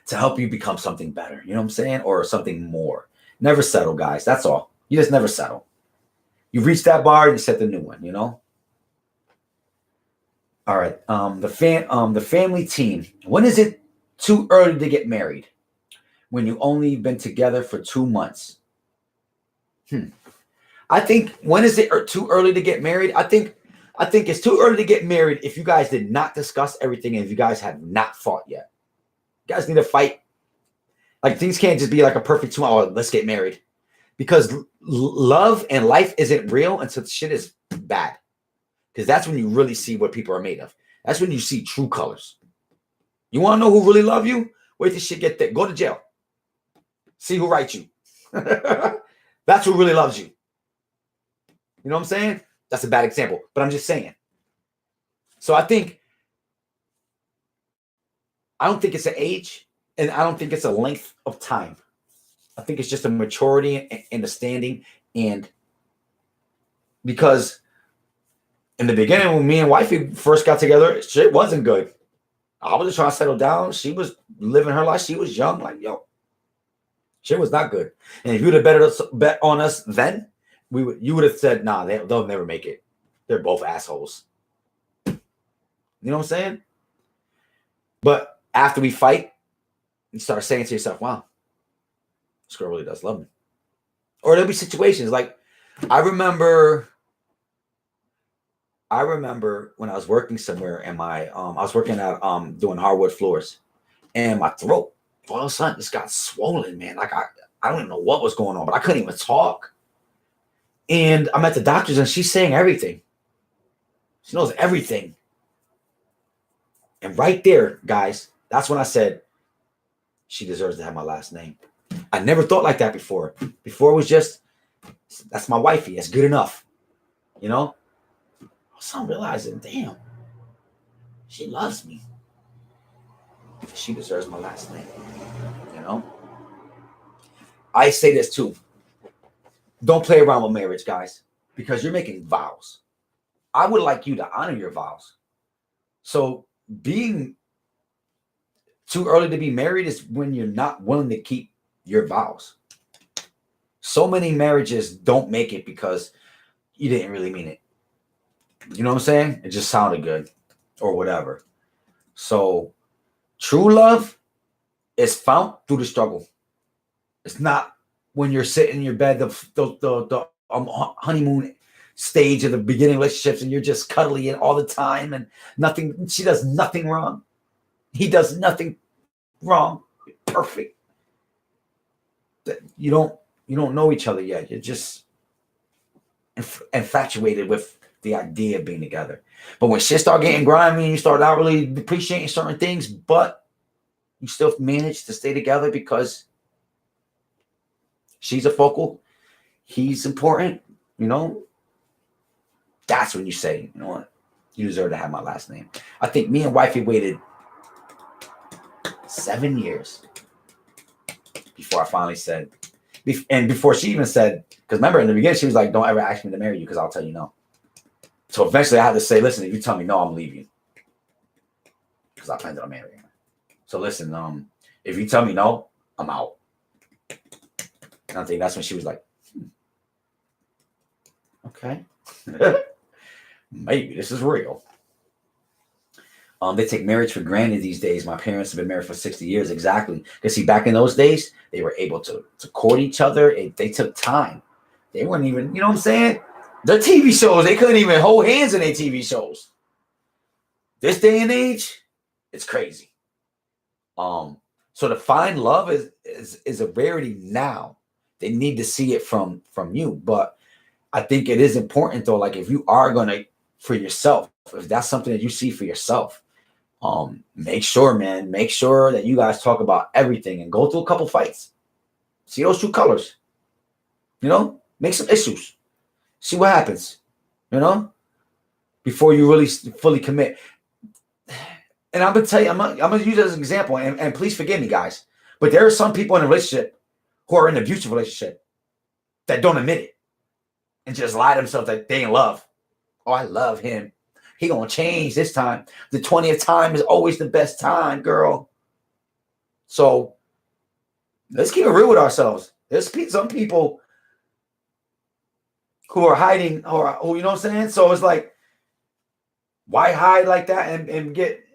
to help you become something better. You know what I'm saying? Or something more. Never settle, guys. That's all. You just never settle. You reach that bar and you set the new one, you know? All right. The family team. When is it too early to get married? When you only been together for 2 months? I think when is it too early to get married? I think it's too early to get married if you guys did not discuss everything and if you guys have not fought yet. You guys need to fight. Like things can't just be like a perfect 2 hour. Let's get married, because love and life isn't real until shit is bad. Because that's when you really see what people are made of. That's when you see true colors. You want to know who really love you? Wait till shit get thick. Go to jail. See who writes you. That's who really loves you. You know what I'm saying? That's a bad example, but I'm just saying. So I don't think it's an age, and I don't think it's a length of time. I think it's just a maturity and a standing. And because in the beginning, when me and wifey first got together, shit wasn't good. I was just trying to settle down. She was living her life. She was young. Like, yo, shit was not good. And if you would have bet on us then, you would have said, nah, they'll never make it. They're both assholes. You know what I'm saying? But after we fight, you start saying to yourself, wow, this girl really does love me. Or there'll be situations like I remember when I was working somewhere and I was working at doing hardwood floors, and my throat all of a sudden just got swollen, man. Like I don't even know what was going on, but I couldn't even talk. And I'm at the doctor's and she's saying everything. She knows everything. And right there, guys, that's when I said, she deserves to have my last name. I never thought like that before. Before it was just, that's my wifey. That's good enough. You know? So I'm realizing, damn, she loves me. She deserves my last name. You know? I say this too. Don't play around with marriage, guys, because you're making vows. I would like you to honor your vows. So being too early to be married is when you're not willing to keep your vows. So many marriages don't make it because you didn't really mean it. You know what I'm saying? It just sounded good or whatever. So true love is found through the struggle. It's not when you're sitting in your bed, the honeymoon stage of the beginning relationships, and you're just cuddly and all the time, and nothing. She does nothing wrong. He does nothing wrong. Perfect. You don't know each other yet. You're just infatuated with the idea of being together. But when shit start getting grimy and you start not really appreciating certain things, but you still manage to stay together because she's a focal, he's important, you know, that's when you say, you know what, you deserve to have my last name. I think me and wifey waited 7 years before I finally said, and before she even said, because remember in the beginning, she was like, don't ever ask me to marry you because I'll tell you no. So eventually I had to say, listen, if you tell me no, I'm leaving. Because I planned on marrying her. So listen, if you tell me no, I'm out. And I think that's when she was like, okay. Maybe this is real. They take marriage for granted these days. My parents have been married for 60 years. Exactly. Because see, back in those days, they were able to court each other. They took time. They weren't even, you know what I'm saying? Their TV shows, they couldn't even hold hands in their TV shows. This day and age, it's crazy. So to find love is a rarity now. They need to see it from you. But I think it is important though, like if you are gonna, for yourself, if that's something that you see for yourself, make sure that you guys talk about everything and go through a couple fights. See those true colors. You know, make some issues. See what happens. You know, before you really fully commit. And I'm gonna tell you, I'm gonna use it as an example, and please forgive me, guys. But there are some people in a relationship who are in an abusive relationship that don't admit it and just lie to themselves that they in love. Oh, I love him. He gonna change this time. The 20th time is always the best time, girl. So let's keep it real with ourselves. There's some people who are hiding, or who, you know what I'm saying? So it's like, why hide like that and get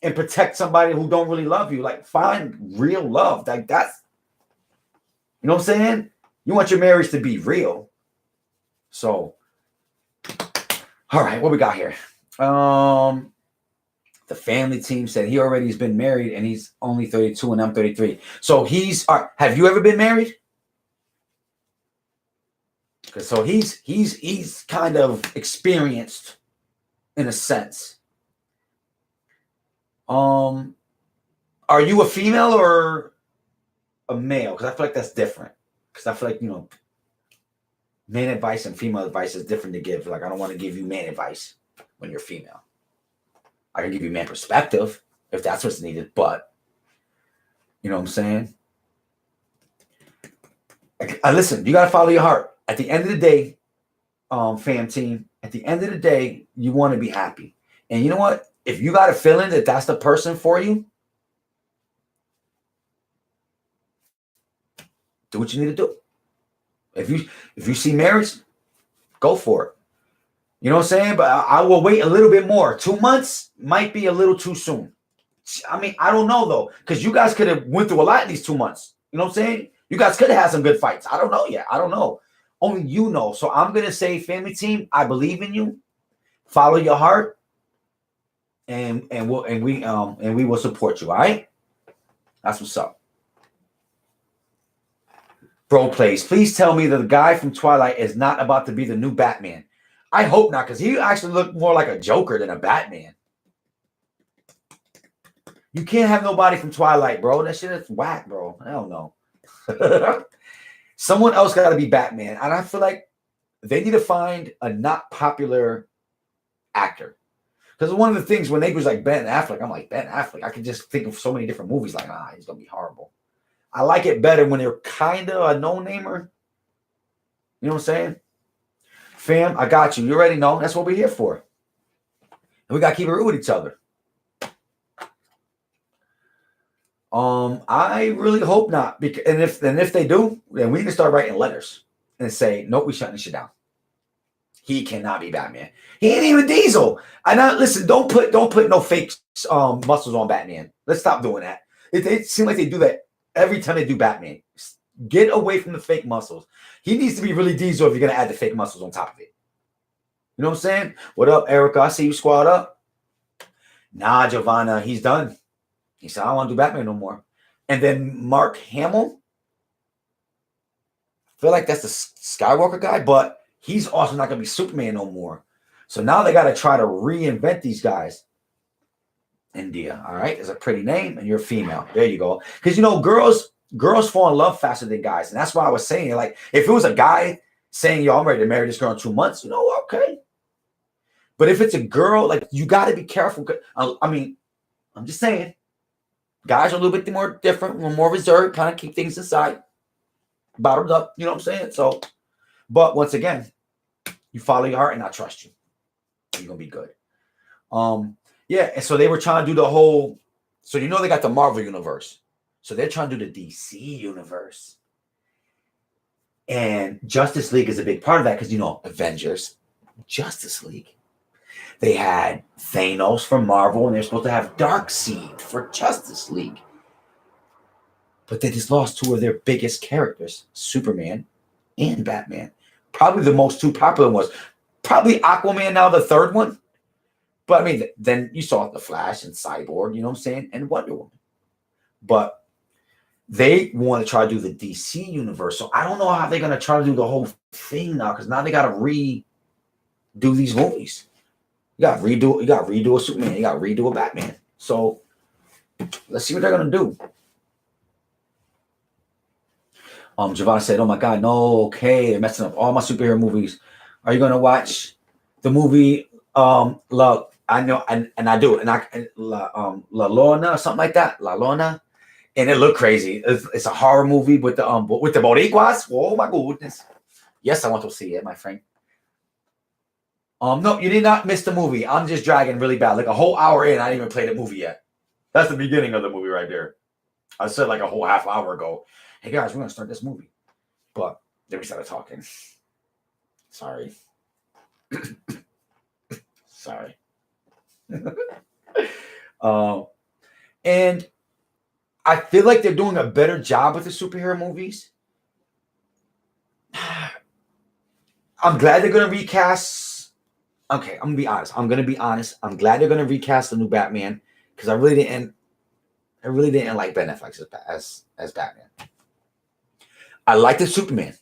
and protect somebody who don't really love you? Like, find real love. Like, that's, you know what I'm saying? You want your marriage to be real. So, all right, what we got here? The family team said he already has been married and he's only 32 and I'm 33. So have you ever been married? So he's kind of experienced in a sense. Are you a female or a male? Because I feel like that's different. Because I feel like, you know, man advice and female advice is different to give. Like, I don't want to give you man advice when you're female. I can give you man perspective if that's what's needed, but you know what I'm saying? Listen, you got to follow your heart. At the end of the day, fam team, at the end of the day, you want to be happy. And you know what? If you got a feeling that that's the person for you, do what you need to do. If you see marriage, go for it. You know what I'm saying? But I will wait a little bit more. 2 months might be a little too soon. I mean, I don't know though, because you guys could have went through a lot in these 2 months. You know what I'm saying? You guys could have had some good fights. I don't know yet. I don't know. Only you know. So I'm gonna say, family team, I believe in you. Follow your heart, and we will support you. All right? That's what's up. Bro plays. Please tell me that the guy from Twilight is not about to be the new Batman. I hope not, because he actually looked more like a Joker than a Batman. You can't have nobody from Twilight, bro. That shit is whack, bro. I don't know. Someone else got to be Batman. And I feel like they need to find a not popular actor. Because one of the things when they was like Ben Affleck, I'm like, Ben Affleck, I could just think of so many different movies like, he's going to be horrible. I like it better when they're kind of a no-namer. You know what I'm saying? Fam, I got you. You already know. That's what we're here for. And we got to keep it real with each other. I really hope not. And if they do, then we need to start writing letters and say, nope, we shutting this shit down. He cannot be Batman. He ain't even Diesel. Listen, don't put no fake muscles on Batman. Let's stop doing that. It seems like they do that every time they do Batman. Get away from the fake muscles. He needs to be really Diesel if you're gonna add the fake muscles on top of it. You know what I'm saying? What up, Erica? I see you squad up. Nah, Giovanna, he's done. He said, I don't want to do Batman no more. And then Mark Hamill. I feel like that's the Skywalker guy, but he's also not going to be Superman no more. So now they got to try to reinvent these guys. India, all right? It's a pretty name, and you're a female. There you go. Because, you know, girls fall in love faster than guys. And that's why I was saying, like, if it was a guy saying, yo, I'm ready to marry this girl in 2 months, you know, okay. But if it's a girl, like, you got to be careful. I mean, I'm just saying. Guys are a little bit more different, more reserved, kind of keep things inside, bottled up. You know what I'm saying? So, but once again, you follow your heart and I trust you. You're going to be good. Yeah, and so they were trying to do the whole, so you know they got the Marvel universe. So they're trying to do the DC universe. And Justice League is a big part of that because, you know, Avengers, Justice League. They had Thanos for Marvel, and they're supposed to have Darkseid for Justice League. But they just lost two of their biggest characters, Superman and Batman. Probably the most two popular ones. Probably Aquaman now, the third one. But, I mean, then you saw The Flash and Cyborg, you know what I'm saying, and Wonder Woman. But they want to try to do the DC universe. So I don't know how they're going to try to do the whole thing now, because now they got to redo these movies. You got to redo a Superman. You got to redo a Batman. So let's see what they're going to do. Giovanna said, "Oh my God, no, okay, they're messing up all my superhero movies. Are you gonna watch the movie? La, I know, and I do, and La Lorna or something like that, La Lorna, and it looked crazy. It's a horror movie with the Boricuas. Oh my goodness, yes, I want to see it, my friend. No, you did not miss the movie. I'm just dragging really bad, like a whole hour in. I didn't even play the movie yet. That's the beginning of the movie right there. I said like a whole half hour ago, hey guys, we're gonna start this movie. But then we started talking. Sorry. Sorry. And I feel like they're doing a better job with the superhero movies. I'm glad they're gonna recast. Okay, I'm gonna be honest. I'm glad they're gonna recast the new Batman because I really didn't like Ben Affleck as Batman. I like the Superman.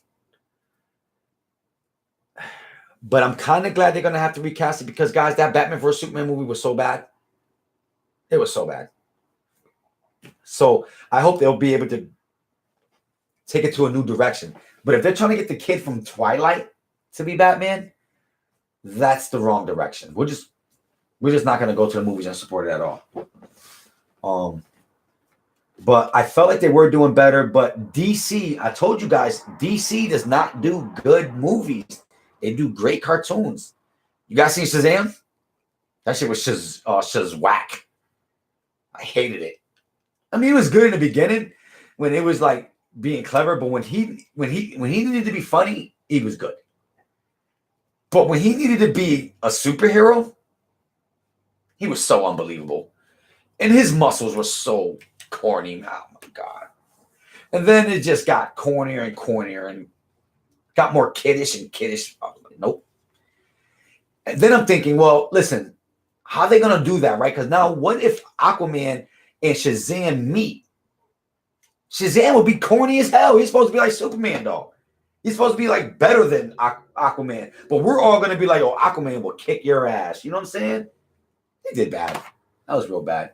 But I'm kind of glad they're going to have to recast it because, guys, that Batman vs. Superman movie was so bad. It was so bad. So I hope they'll be able to take it to a new direction. But if they're trying to get the kid from Twilight to be Batman, that's the wrong direction. We're just not going to go to the movies and support it at all. But I felt like they were doing better. But DC, I told you guys, DC does not do good movies. They do great cartoons. You guys seen Shazam? That shit was whack. I hated it. I mean, it was good in the beginning when it was like being clever, but when he needed to be funny, he was good. But when he needed to be a superhero, he was so unbelievable. And his muscles were so corny. Oh my God. And then it just got cornier and cornier and got more kiddish and kiddish. Nope. And then I'm thinking, well, listen, how are they going to do that, right? Because now what if Aquaman and Shazam meet? Shazam would be corny as hell. He's supposed to be like Superman, dog. He's supposed to be like better than Aquaman. But we're all going to be like, oh, Aquaman will kick your ass. You know what I'm saying? He did bad. That was real bad.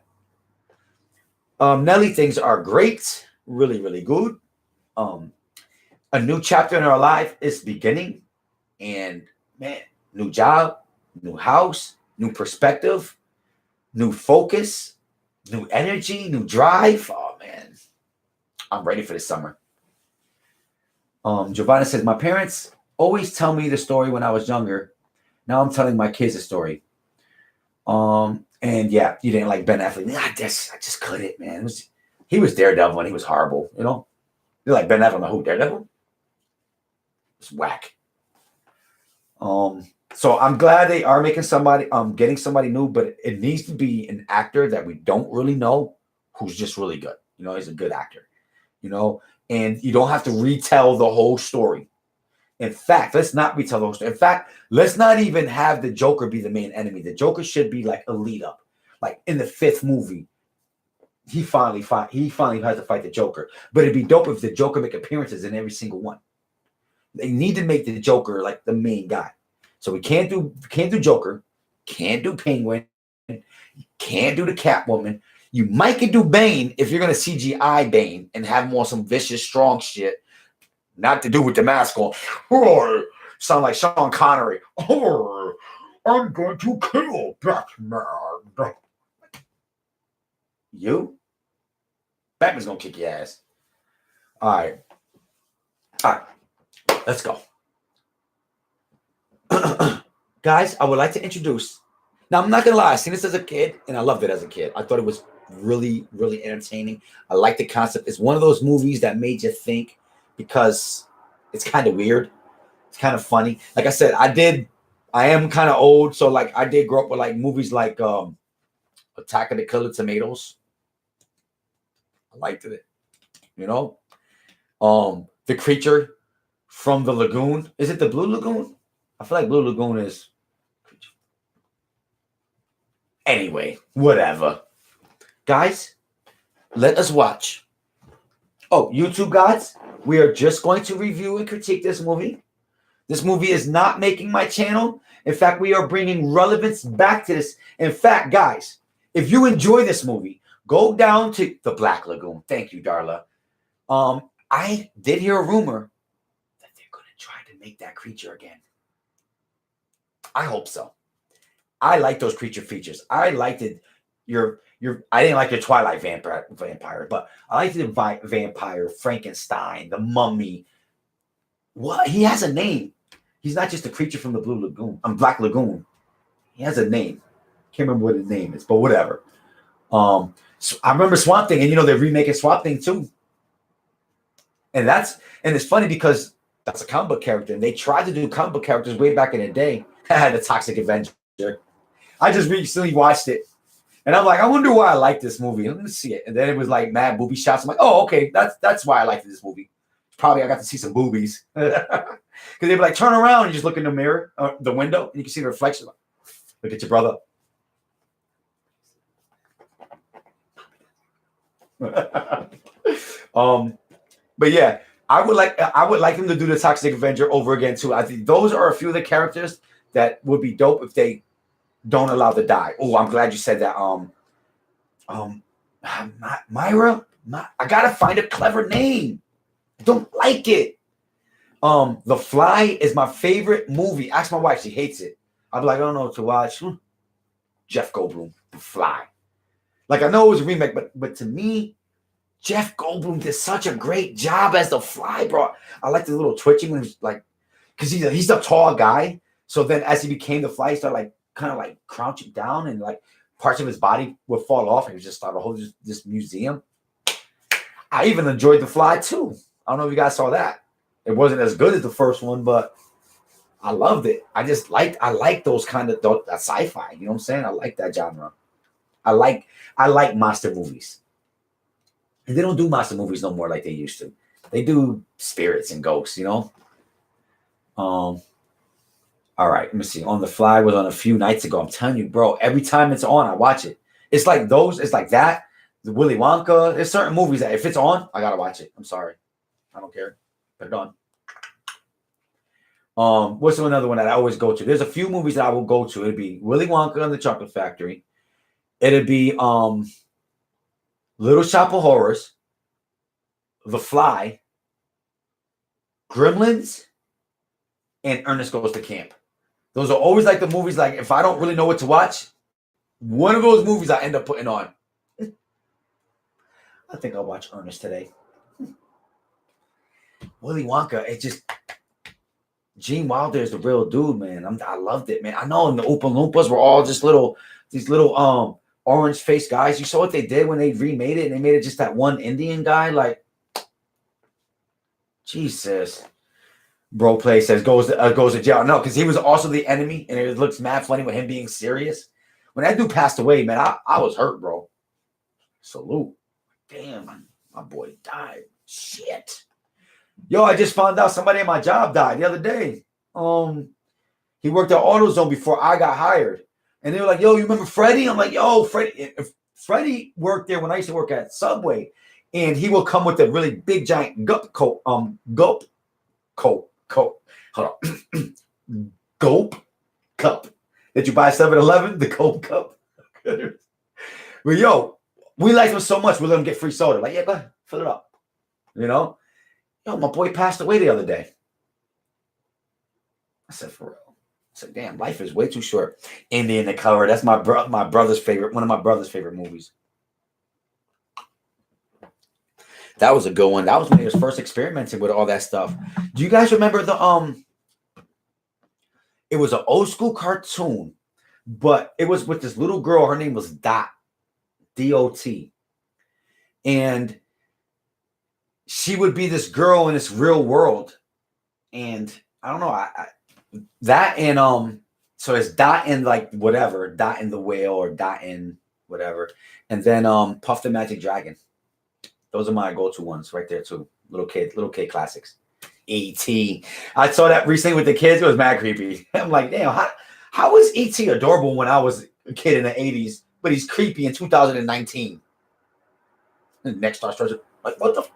Nelly, things are great. Really, really good. A new chapter in our life is beginning. And, man, new job, new house, new perspective, new focus, new energy, new drive. Oh, man. I'm ready for the summer. Giovanna says, my parents always tell me the story when I was younger. Now I'm telling my kids the story. And yeah, you didn't like Ben Affleck. I just couldn't, man. He was Daredevil and he was horrible, you know? You like Ben Affleck, who, Daredevil? It's whack. So I'm glad they are making getting somebody new, but it needs to be an actor that we don't really know who's just really good. You know, he's a good actor, you know, and you don't have to retell the whole story. In fact, let's not retell the whole story. In fact, let's not even have the Joker be the main enemy. The Joker should be like a lead up. Like in the 5th movie, he finally has to fight the Joker. But it'd be dope if the Joker make appearances in every single one. They need to make the Joker like the main guy. So we can't do Joker, can't do Penguin, can't do the Catwoman. You might can do Bane if you're gonna CGI Bane and have him on some vicious, strong shit. Not to do with the mask on. Oh, sound like Sean Connery. Oh, I'm going to kill Batman. You? Batman's gonna kick your ass. All right. Let's go. Guys, I would like to introduce. Now, I'm not gonna lie. I seen this as a kid, and I loved it as a kid. I thought it was really, really entertaining. I like the concept. It's one of those movies that made you think because it's kind of weird. It's kind of funny. Like I said, I am kind of old, so like I did grow up with like movies like Attack of the Killer Tomatoes. I liked it. You know? The Creature from the Lagoon. Is it the Blue Lagoon? I feel like Blue Lagoon is. Anyway, whatever. Guys, let us watch. Oh, YouTube guys, we are just going to review and critique this movie. This movie is not making my channel. In fact, we are bringing relevance back to this. In fact, guys, if you enjoy this movie, go down to the Black Lagoon. Thank you, Darla. I did hear a rumor that they're going to try to make that creature again. I hope so. I like those creature features. I liked it. I didn't like your Twilight vampire, but I liked the vampire, Frankenstein, the Mummy. What? He has a name. He's not just a creature from the Black Lagoon. He has a name. Can't remember what his name is, but whatever. So I remember Swamp Thing, and they're remaking Swamp Thing too. And it's funny because that's a comic book character, and they tried to do comic book characters way back in the day. The Toxic Avenger. I just recently watched it, and I'm like, I wonder why I like this movie. Let me see it. And then it was like mad booby shots. I'm like, oh, okay, that's why I liked this movie. Probably I got to see some boobies because they'd be like, turn around and just look in the mirror, the window, and you can see the reflection. Look at your brother. But yeah, I would like him to do the Toxic Avenger over again too. I think those are a few of the characters that would be dope if they don't allow to die. Oh, I'm glad you said that. Myra. I gotta find a clever name. I don't like it. The Fly is my favorite movie. Ask my wife; she hates it. I'd be like, I don't know what to watch. Jeff Goldblum, The Fly. Like I know it was a remake, but to me, Jeff Goldblum did such a great job as The Fly, bro. I like the little twitching when he's like, because he's a tall guy. So then as he became The Fly, he started like kind of like crouching down, and like parts of his body would fall off, and he just started a whole this museum. I even enjoyed The Fly too. I don't know if you guys saw that. It wasn't as good as the first one, but I loved it. I like those kind of that sci-fi. You know what I'm saying? I like that genre. I like monster movies. And they don't do monster movies no more like they used to. They do spirits and ghosts, you know? All right, let me see. On the Fly was on a few nights ago. I'm telling you, bro, every time it's on, I watch it. It's like that. The Willy Wonka. There's certain movies that if it's on, I gotta watch it. I'm sorry. I don't care. Put it on. What's another one that I always go to? There's a few movies that I will go to. It'd be Willy Wonka and the Chocolate Factory. It'd be Little Shop of Horrors, The Fly, Gremlins, and Ernest Goes to Camp. Those are always like the movies, like if I don't really know what to watch, one of those movies I end up putting on. I think I'll watch Ernest today. Willy Wonka, it just... Gene Wilder is the real dude, man. I loved it, man. I know, and the Oompa Loompas were all just these little orange-faced guys. You saw what they did when they remade it, and they made it just that one Indian guy. Like, Jesus. Bro Play says goes to jail. No, because he was also the enemy, and it looks mad funny with him being serious. When that dude passed away, man, I was hurt, bro. Salute. Damn, my boy died. Shit. Yo, I just found out somebody at my job died the other day. He worked at AutoZone before I got hired. And they were like, yo, you remember Freddie? I'm like, yo, Freddie worked there when I used to work at Subway. And he will come with a really big, giant gulp coat. Hold on. Gulp cup that you buy at 7-Eleven, the Gulp cup. But yo, we like him so much, we let him get free soda. Like, yeah, go ahead, fill it up. You know? Yo, my boy passed away the other day. I said, for real. I said, damn, life is way too short. Indian the Color. That's my brother's favorite, one of my brother's favorite movies. That was a good one. That was when he was first experimenting with all that stuff. Do you guys remember it was an old school cartoon, but it was with this little girl. Her name was Dot. D-O-T. And she would be this girl in this real world. And I don't know. So it's Dot and like whatever, Dot and the Whale or Dot and whatever. And then Puff the Magic Dragon. Those are my go-to ones right there too. Little kid classics. E.T. I saw that recently with the kids. It was mad creepy. I'm like, damn, how was E.T. adorable when I was a kid in the 80s, but he's creepy in 2019? And next starts like, what the?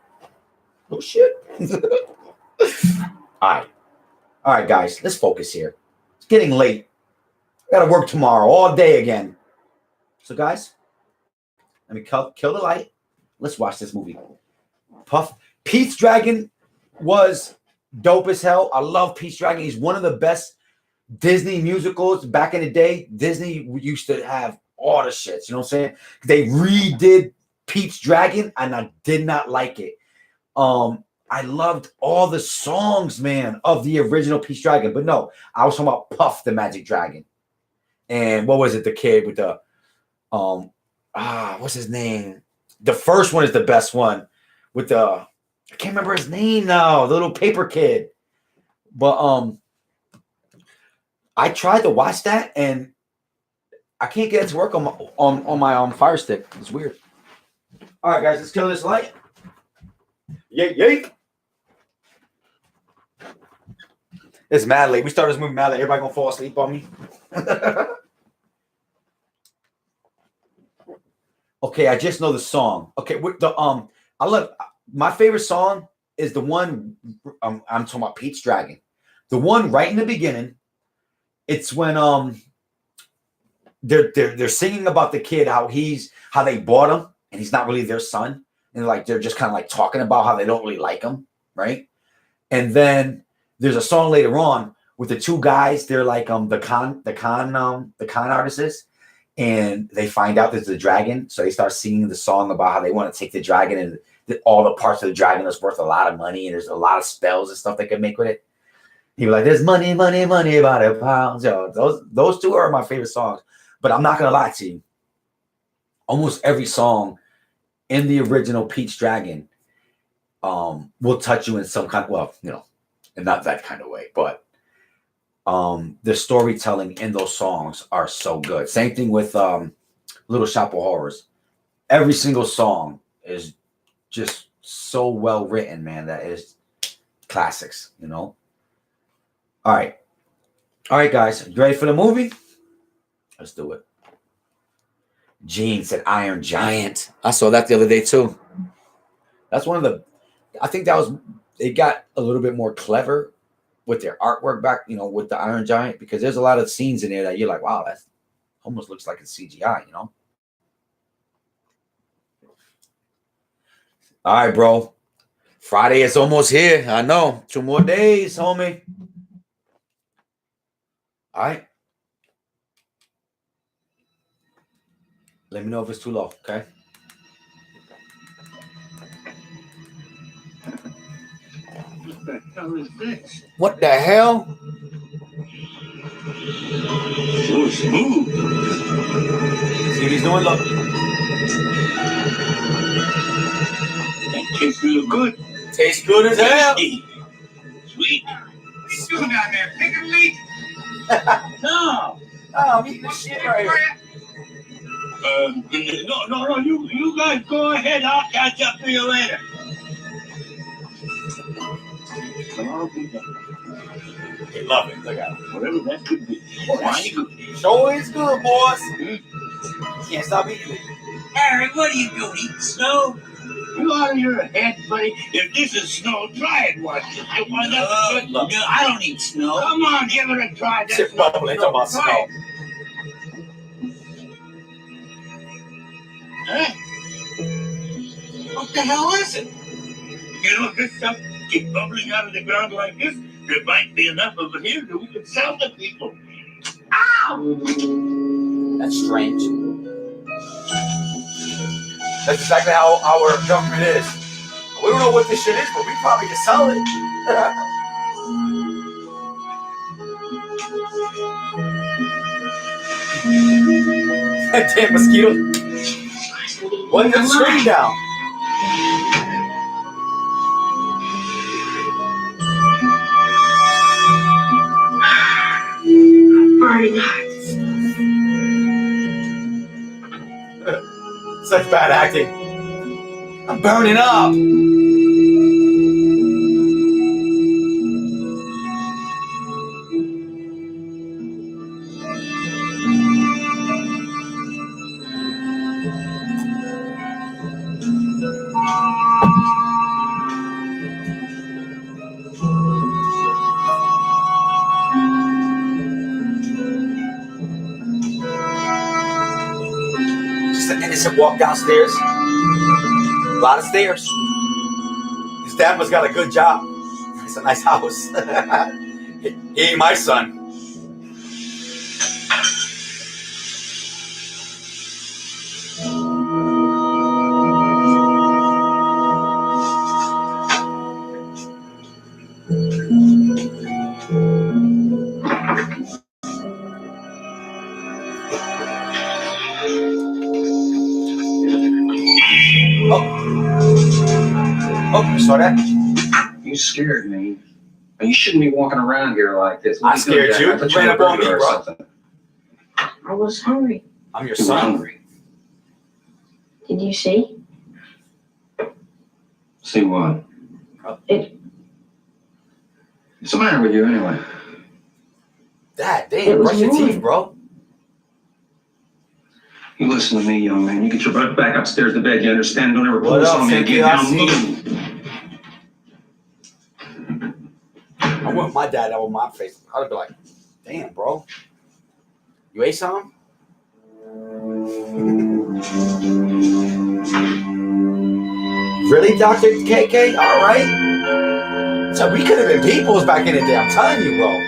Oh shit. All right, guys, let's focus here. It's getting late. I gotta work tomorrow all day again. So, guys, let me kill the light. Let's watch this movie. Puff. Pete's Dragon was dope as hell. I love Pete's Dragon. He's one of the best Disney musicals back in the day. Disney used to have all the shits. You know what I'm saying? They redid Pete's Dragon, and I did not like it. I loved all the songs, man, of the original Pete's Dragon. But no, I was talking about Puff the Magic Dragon. And what was it? The kid with the what's his name? The first one is the best one with the I can't remember his name now, the little paper kid. But I tried to watch that and I can't get it to work on my Fire Stick. It's weird. All right, guys, let's kill this light. Yay. It's mad late. We started this movie mad late. Everybody gonna fall asleep on me. Okay, I just know the song. Okay, with the I love my favorite song is the one I'm talking about Pete's Dragon. The one right in the beginning. It's when they're singing about the kid, how they bought him and he's not really their son. And they're just kind of like talking about how they don't really like him, right? And then there's a song later on with the two guys. They're like the con artists, and they find out there's a dragon. So they start singing the song about how they want to take the dragon and all the parts of the dragon is worth a lot of money, and there's a lot of spells and stuff they can make with it. He was like, "There's money by the pounds." Yo, those two are my favorite songs. But I'm not gonna lie to you. Almost every song in the original Pete's Dragon will touch you in some kind of, well, and not that kind of way, but the storytelling in those songs are so good. Same thing with Little Shop of Horrors. Every single song is just so well written, man. That is classics, All right, guys, you ready for the movie? Let's do it. Gene said Iron Giant. I saw that the other day too. That's one of the. I think that was. They got a little bit more clever with their artwork back, with the Iron Giant, because there's a lot of scenes in there that you're like, wow, that almost looks like it's CGI, All right, bro. Friday is almost here. I know. 2 more days, homie. All right. Let me know if it's too low, okay? What the hell is this? What the hell? So smooth. See what he's doing? Look. That tastes real good. Tastes good as hell. Sweet. What you doing down there? Picking a leak? No. Oh, I'm eating this shit right here. No. You guys go ahead. I'll catch up to you later. I'll be back. They love it. Look at it. Whatever that could be. Sure is good, boss. Can't stop eating it. Harry, what are you doing? Eating snow? You out of your head, buddy. If this is snow, try it once. No, I don't eat snow. Come on, give it a try. That's Chip not bubble, they talking about Try snow. it. Huh? What the hell is it? This stuff keeps bubbling out of the ground like this. There might be enough of it here that we can sell to people. Ow! That's strange. That's exactly how our government is. We don't know what this shit is, but we probably can sell it. Damn mosquito. What the screen down? Very nice. Such bad acting. I'm burning up. Just an innocent walk downstairs. A lot of stairs. He's His dad must got a good job. It's a nice house. He ain't my son. Oh, you saw that? You scared me. You shouldn't be walking around here like this. I scared you. You ran up on me, bro. I was hungry. I'm your You were son. hungry. Did you see? See what? It What's the matter with you anyway? Dad, It damn, was brush your moving. teeth, bro. You listen to me, young man. You get your butt back upstairs to bed. You understand? Don't ever pull What this up, on me Cynthia? again. I Now see move. I want my dad out with my face. I'd be like, damn, bro. You ate some? Really, Dr. KK? All right. So we could have been peoples back in the day. I'm telling you, bro.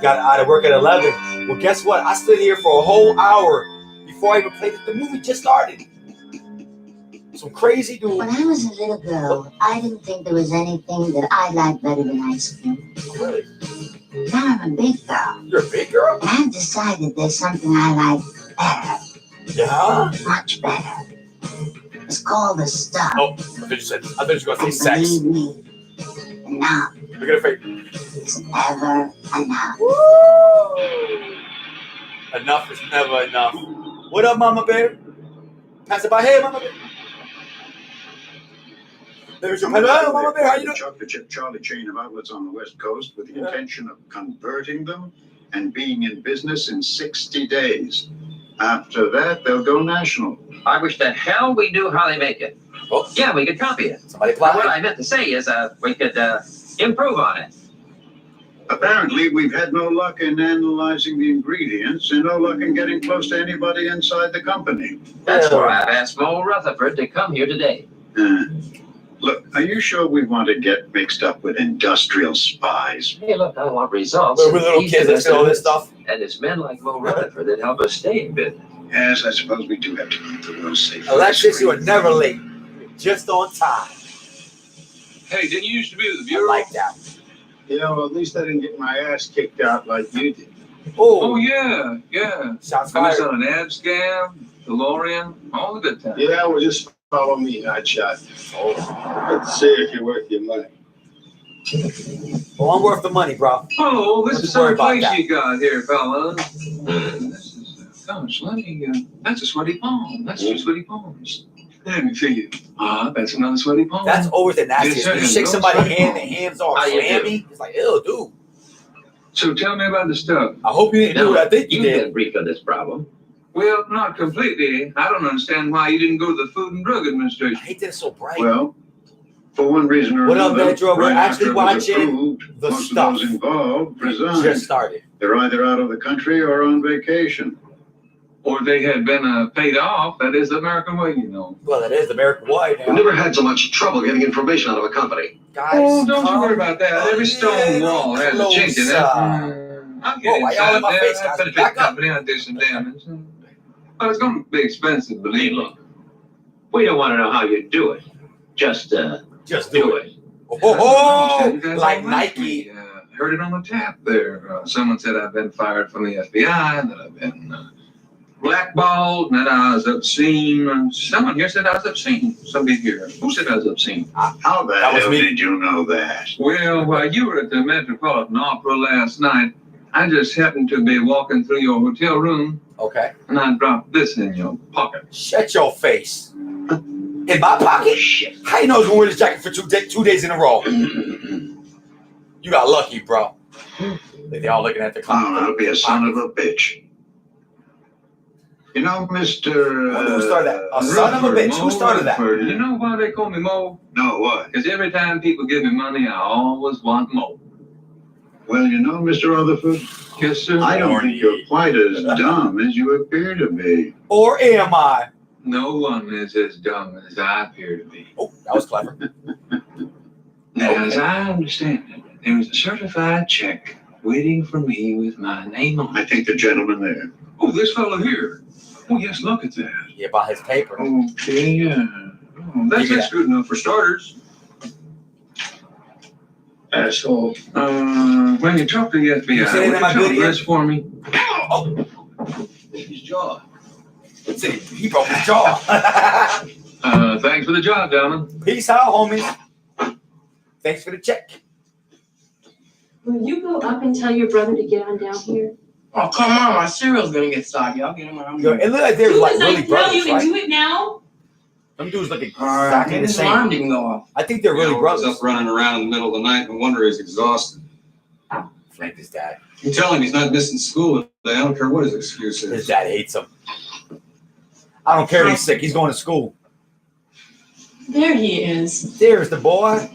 Got out of work at 11. Well, guess what? I stood here for a whole hour before I even played it. The movie just started. Some crazy dude. When I was a little girl, I didn't think there was anything that I liked better than ice cream. Really? Now I'm a big girl, You're a big girl? and I've decided there's something I like better, Yeah. much better. It's called the stuff. Oh, I thought you said. I thought you were gonna And say sex. believe me, enough Look at her face. is never enough. Enough is never enough. What up, Mama Bear? Pass it by. Hey, Mama Bear. There's your hello, Mama Bear. How you doing? Chocolate chip Charlie chain of outlets on the West Coast with the Yeah. intention of converting them and being in business in 60 days. After that, they'll go national. I wish the hell we knew how they make it. Oh, Yeah, we could copy it. somebody But what play. I meant to say is we could improve on it. Apparently, we've had no luck in analyzing the ingredients and no luck in getting close to anybody inside the company. That's why I've asked Mo Rutherford to come here today. Look, are you sure we want to get mixed up with industrial spies? Hey, look, I want results. We're little He's kids the that say all this best stuff. And it's men like Mo Rutherford that help us stay in business. Yes, I suppose we do have to keep the rules safe. Alexis, you are never late. You're just on time. Hey, didn't you used to be the I bureau? like that. You know, at least I didn't get my ass kicked out like you did. Oh, Oh, yeah. shots I was fired. on an ad scam, DeLorean, all the good times. Yeah, well, just follow me, hotshot. Oh. Let's see if you're worth your money. Well, I'm worth the money, bro. Oh, this Let's is worry some about place that. you got here, fellas. This is, gosh, let me, that's a sweaty palm. That's two sweaty palms. Let me see. That's another sweaty palm. That's always the nastiest. Yes, When you sir. shake Those somebody's sweaty hand, the palms. hands all How you clammy. It's like, ew, dude. So tell me about the stuff. I hope you didn't do what I think you You've did. been briefed on this problem. Well, not completely. I don't understand why you didn't go to the Food and Drug I Administration. hate that it's so bright. Well, for one reason or What up, another, Metro? We're right actually after it was watching approved, the most stuff. of those involved It resigned. just started. They're either out of the country or on vacation. Or they had been paid off. That is the American way, you know. Well, it is American White We've now. never had so much trouble getting information out of a company. Guys, Oh, don't you come worry about that. Every stone wall has a chink in it. I'll get Whoa, why y'all in my inside face, there. guys? I'll put a Back big up. company. I'll do some damage. But it's going to be expensive, believe me. Look, we don't want to know how you do it. Just Just do do it. Oh, You guys like all like Nike. me. Heard it on the tap there. Someone said I've been fired from the FBI, and that I've been blackballed, and that I was obscene. Someone here said I was obscene. Somebody here. Who said I was obscene? How the That was hell me. did you know that? Well, while you were at the Metropolitan Opera last night, I just happened to be walking through your hotel room, Okay. and I dropped this in your pocket. Shut your face. In my pocket? How you know I was gonna wear this jacket for 2 days in a row? You got lucky, bro. They all looking at the clock. Oh, I'll be a son of a bitch. You know, Mr. Who started that? A son of a bitch. Who started that? You know why they call me Mo? No, what? Because every time people give me money, I always want more. Well, you know, Mr. Rutherford, Yes, sir. I don't think you're quite as dumb as you appear to be. Or am I? No one is as dumb as I appear to be. Oh, that was clever. Now, as I understand it, there was a certified check waiting for me with my name on I it. think the gentleman there. Oh, this fellow here. Oh, yes, look at that. Yeah, about his paper. Okay, yeah. Oh, that's good enough for starters. Asshole. When you talk to the FBI, You say it in would my you tell video? this for me? Oh, His jaw. see, he broke his jaw. Thanks for the job, gentlemen. Peace out, homies. Thanks for the check. Will you go up and tell your brother to get on down here? Oh, come on, my cereal's gonna get soggy. I'll get him when I'm Yo, it looked like they were like really brothers, you can right? do it now? Them dudes looking Alright, exactly get the his alarm same. didn't go off. I think they're really brothers. He's up running around in the middle of the night. No wonder he's exhausted. Frank, his dad. You tell him he's not missing school today. I don't care what his excuse His is. dad hates him. I don't care if he's sick. He's going to school. There he is. There's the boy.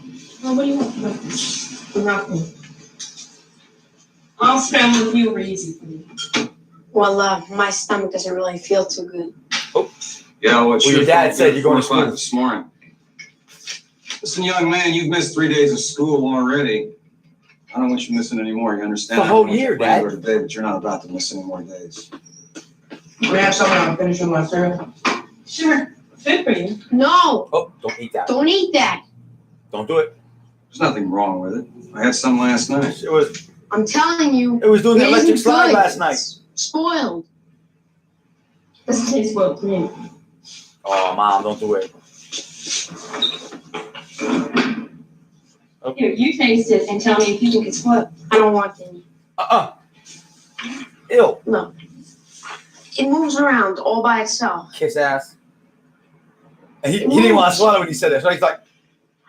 Oh, what do you want? Nothing. I'll spend with you easy for me. Well, my stomach doesn't really feel too good. Yeah, what Well, your dad said you're going to school. this morning. Listen, young man, you've missed 3 days of school already. I don't want you missing any more. You understand? The whole I want you year, to play Dad. here today, but you're not about to miss any more days. Can I have someone I'll finish with my cereal? Sure. Good for you. No, Oh, don't eat that. don't eat that. Don't do it. There's nothing wrong with it. I had some last night. It was I'm telling you, doing the it electric isn't slide good. last night. It's spoiled. Doesn't taste well to me. Oh, Mom, don't do it. Here, you taste it and tell me if you think it's what. I don't want any. Ew. No. It moves around all by itself. Kiss ass. And he didn't want to swallow when he said that. So he's like,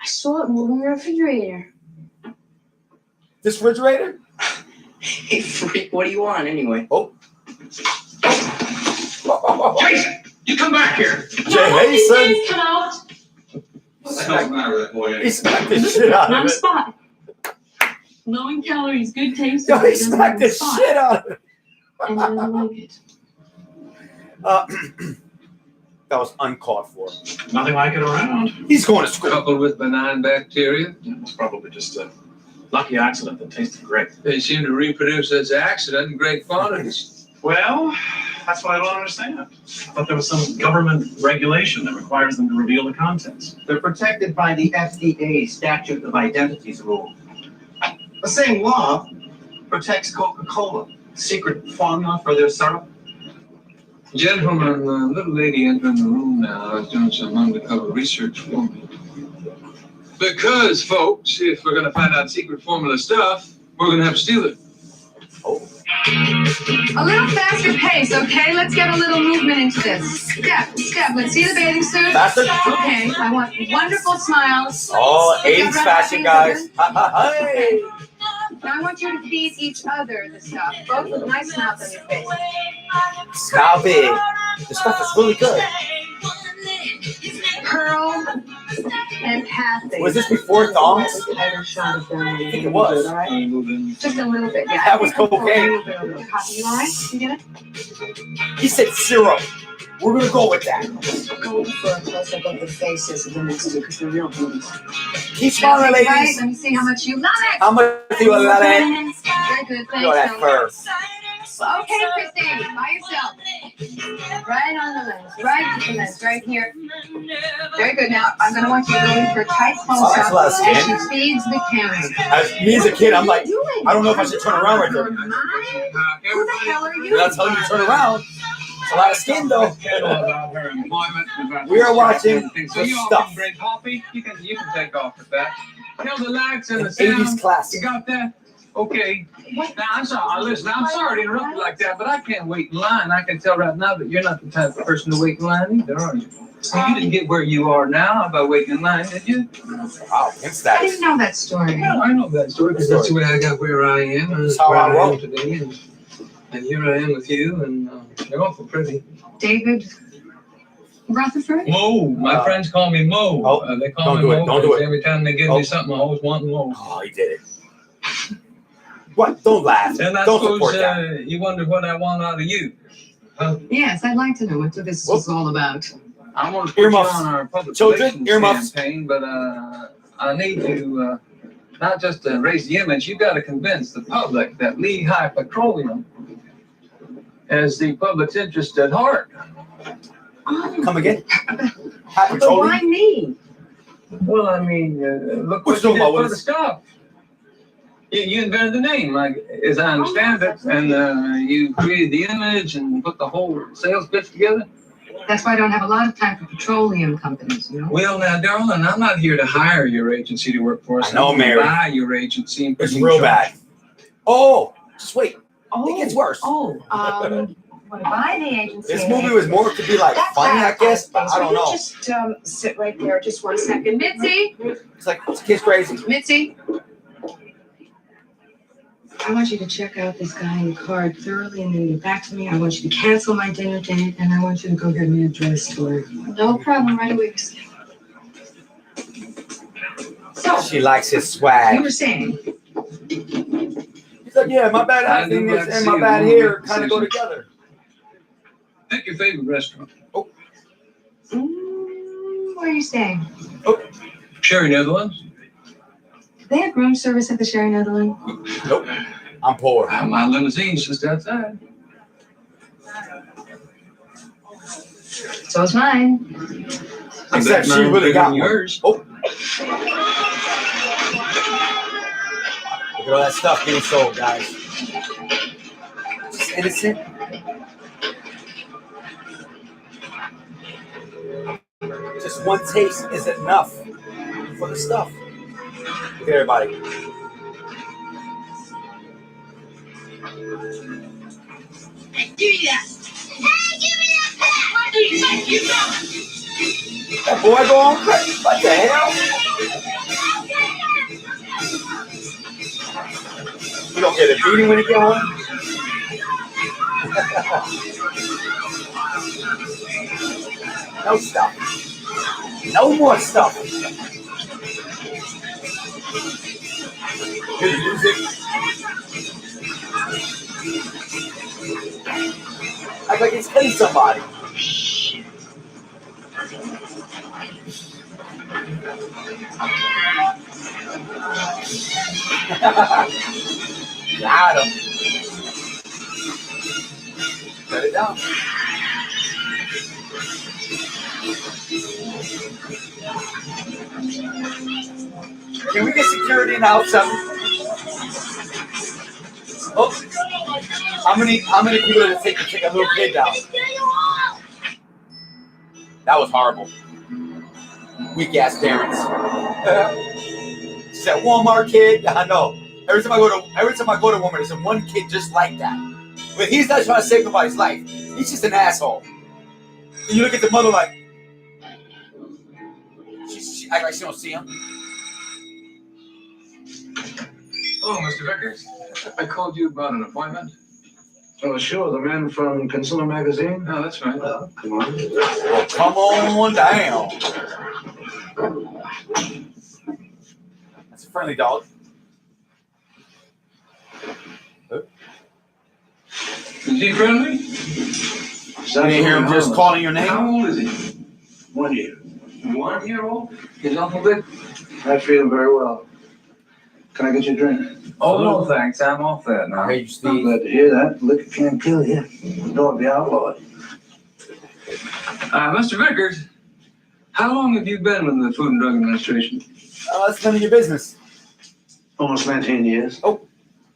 I saw it moving in the refrigerator. this refrigerator? Hey, freak, what do you want anyway? Jason, you come back here. Jason. Come out. What the hell's the matter with that boy? He smacked the shit out of Not it. spot. Low in calories, good taste. Yo, he doesn't smacked the have spot, shit out of it. And doesn't like it. That was uncalled for. Nothing like it around. He's going to school. Coupled with benign bacteria, It's probably just a lucky accident that tasted great. they seem to reproduce as accident in great quantities. Well, that's what I don't understand. I thought there was some government regulation that requires them to reveal the contents. They're protected by the FDA Statute of Identities rule. The same law protects Coca-Cola, secret formula for their syrup. Gentlemen, the little lady entering the room now is doing some undercover research for me. Because, folks, if we're going to find out secret formula stuff, we're going to have to steal it. A little faster pace, okay? Let's get a little movement into this. Step. Let's see the bathing suit. Faster? Okay, I want wonderful smiles. Oh, Look 80s at fashion, Red guys. Hey. Now I want you to feed each other the stuff. Both with nice smiles on your face. Smile big. The stuff is really good. Pearl and Kathy. Was this before thongs? I think it was. Just a little bit, yeah. That was cocaine. You all right? You get it? He said syrup. We're going to go with that. Go for a close-up of the faces of the next two because they're real beauties. Keep smiling, Right, ladies. let me see how much you love it. How much do you love it? Very good, Look at that thanks. fur. Okay, Christine, by yourself. Right on the lens, right to the lens, right here. Very good. Now, I'm going to want you to go in for a tight Oh, that's a lot of close-up as skin. she feeds the camera. As me as a kid, I'm like, I don't know if I should turn around right there. Who the hell are you? They're not telling you to turn around. It's a lot of skin, though. About her employment. about We are watching So the you all stuff. can drink coffee. You can take off with that. Tell the lights and An the sound. 80s classic. You got that? Okay. Now I'm sorry. Listen, I'm sorry to interrupt you like that, but I can't wait in line. I can tell right now that you're not the type of person to wait in line either, are you? You didn't get where you are now by waiting in line, did you? Wow, pimp I status. didn't know that story. Yeah, I know that story because that's the way I got where I am. And That's how where I roll. am today. And here I am with you, and you're awful pretty. David Rutherford? Mo. My friends call me Mo. Oh, they call don't me do it, Mo don't do because it. every time they give Oh. me something, I always want Mo. Oh, he did it. What? Don't laugh. And I Don't suppose support that. you wonder what I want out of you. Huh? Yes, I'd like to know what this Whoop. is all about. I want to put you Earmuffs. on our public Children, relations earmuffs. campaign, but I need to not just to raise the image. You got to convince the public that Lehigh Petroleum has the public's interest at heart. Come again? But why me? Well, I mean, look What's what you talking about did for with the stuff. You invented the name, like as I understand it, and you created the image and put the whole sales pitch together. That's why I don't have a lot of time for petroleum companies, you know? Well, now, darling, I'm not here to hire your agency to work for us. I know, I'm here to Mary. buy your agency and put It's you in real charge. bad. Oh, just wait. Oh, It gets worse. Oh, what to buy the agency? This movie was more to be like funny, I guess, but I don't know. Just sit right there, just 1 second. Mitzi, It's like this kid's crazy. Mitzi. I want you to check out this guy in the card thoroughly and then get back to me. I want you to cancel my dinner date and I want you to go get me a dress store. No problem, right away. So, She likes his You swag. were saying, He's like, yeah, my bad I do acting like and to my see bad a hair woman kind of go decision. together. Pick your favorite restaurant. where are you staying? Sherry Netherlands. Do they have room service at the Sherry Netherlands? Nope. I'm poor. My limousine's just outside. So is mine. I Except bet she mine's really bigger got than one. yours. Oh. Look at all that stuff being sold, guys. Just innocent. Just one taste is enough for the stuff. Look at everybody. That boy go on crazy. What the hell? You don't get a beating when you get home? No stuff. No more stuff. Good music. Act like he's hitting somebody. Got him. Set it down. Can we get security in the house 7? Oh, how many people did it take to take a little kid down? That was horrible. Weak ass parents. She said Walmart kid. I know. Every time I go to Walmart, there's one kid just like that. But he's not trying to save nobody's life. He's just an asshole. And you look at the mother like, she act like she don't see him. Oh, Mr. Vickers, I called you about an appointment. Oh, sure, the man from Consumer Magazine? Oh, that's right. Come on. Well, come on down. That's a friendly dog. Is he friendly? You didn't hear him just calling your name? How old is he? 1 year. 1 year old? His Uncle Vic? Not feeling very well. Can I get you a drink? Oh, no, thanks. I'm off that now. Hey, I'm Steve. glad to hear that. Liquor can't kill you. Don't be outlawed. Mr. Vickers, how long have you been with the Food and Drug Administration? That's none of your business. Almost 19 years.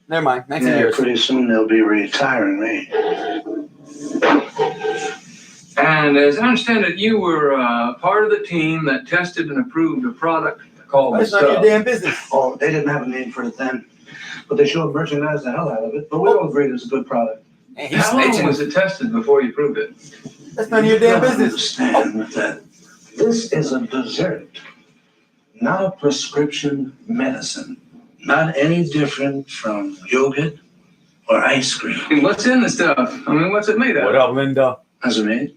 Never mind. 19 Yeah, years. pretty soon they'll be retiring me. And as I understand it, you were part of the team that tested and approved a product called the That's none of your Stuff. damn business. Oh, they didn't have a name for it then, but they sure merchandised the hell out of it. But we all agreed it's a good product. And he's How long snitching. was it tested before you proved it? That's none of your damn You gotta business. understand that this is a dessert, not a prescription medicine. Not any different from yogurt or ice cream. And what's in the stuff? I mean, what's it made What of? up, Linda? How's it made?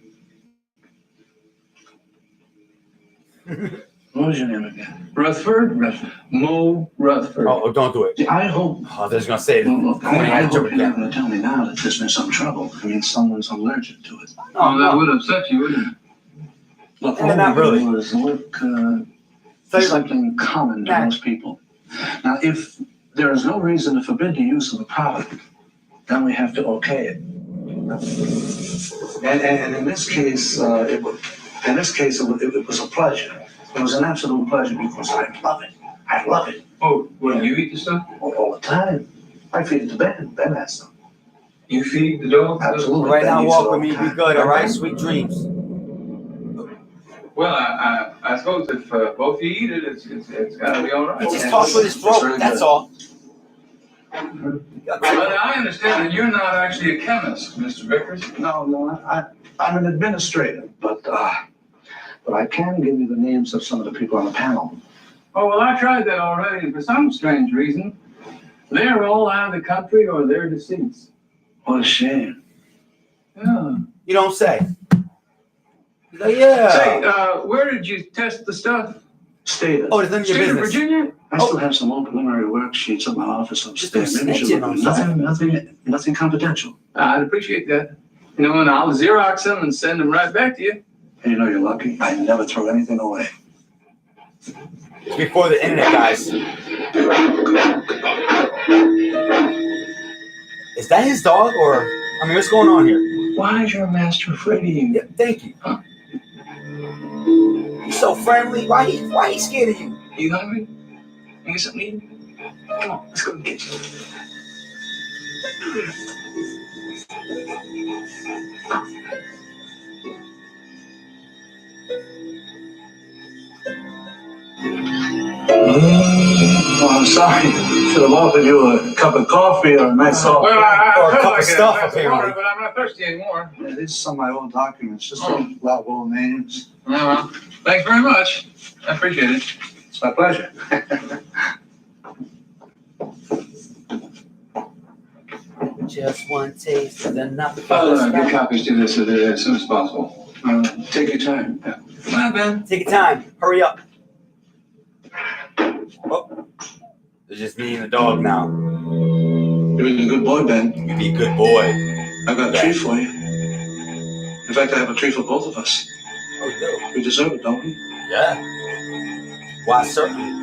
What was your name again? Rutherford? Mo Rutherford. Oh, don't do it. I hope. Oh, they're just gonna say it. Look, I I had to hope jump you're not again. going to tell me now that there's been some trouble. I mean, someone's allergic to it. Oh, that would upset you, wouldn't it? Look, Yeah, not really. was look So you're like, something common to Nah. most people. Now, if there is no reason to forbid the use of the product, then we have to okay it. And in this case, it was a pleasure. It was an absolute pleasure because I love it. I love it. Oh, well, you eat the stuff? All the time. I feed it to Ben. Ben has some. You feed the dog? Absolutely. right Ben now, eats walk it with all me. the Be time. good, all right? Sweet dreams. Well, I suppose if both of you eat it, it's got to be all right. He just talks with his throat. really That's good. all. But I understand that you're not actually a chemist, Mr. Vickers. No, I'm an administrator, but I can give you the names of some of the people on the panel. Oh, well, I tried that already, and for some strange reason, they're all out of the country or they're deceased. What a shame. Yeah. You don't say. He's like, yeah. Say, where did you test the stuff? State it. Oh, it's none of your State of business. Virginia? I still have some old preliminary worksheets at my office upstairs. Just Maybe you should snitching look at on them. Nothing confidential. I'd appreciate that. You know, and I'll Xerox them and send them right back to you. And you know you're lucky. I never throw anything away. Before the internet, guys. Is that his dog, or I mean, what's going on here? Why is your master afraid of you? Yeah, thank you. Huh? He's so friendly. Why he scared of you? Are you hungry? You get something to eat? Come on, let's go to the kitchen. Oh, I'm sorry. Should have offered you a cup of coffee or a nice soft Well, I Or a could cup of like stuff, glass apparently. water, but I'm not thirsty anymore. Yeah, these are some of my old documents, just a lot of old names. Oh, well, thanks very much. I appreciate it. It's my pleasure. Just one taste of the nothing. I'll get copies to this as soon as possible. Take your time. Yeah. Come on, Ben. Take your time. Hurry up. Oh, it's just me and the dog now. You're being a good boy, Ben. You be a good boy. I've got a treat for you. In fact, I have a treat for both of us. Oh, We deserve it, don't we? no. Yeah. Why, certainly.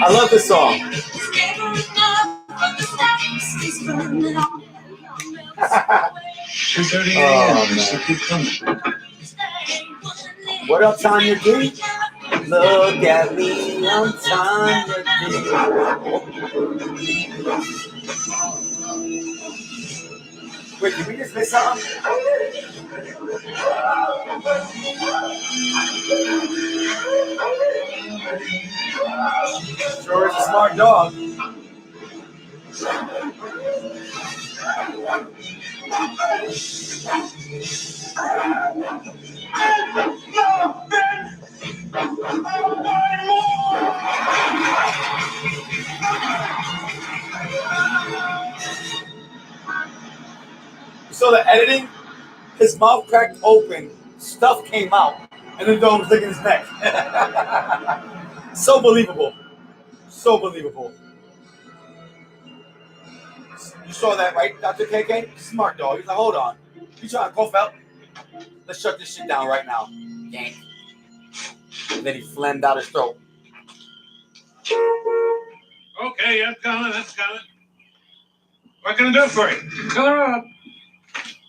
I love this song. What up, Tanya D? Look at me, I'm Tanya D. Wait, did we just miss something? Sure is a smart dog. You saw the editing? His mouth cracked open, stuff came out, and the dog was licking his neck. So believable. So believable. You saw that, right, Dr. KK? Smart dog. He's like, hold on. You trying to cough out? Let's shut this shit down right now. Yank. And then he flamed out his throat. Okay, that's coming. What can I do for you? Fill her up.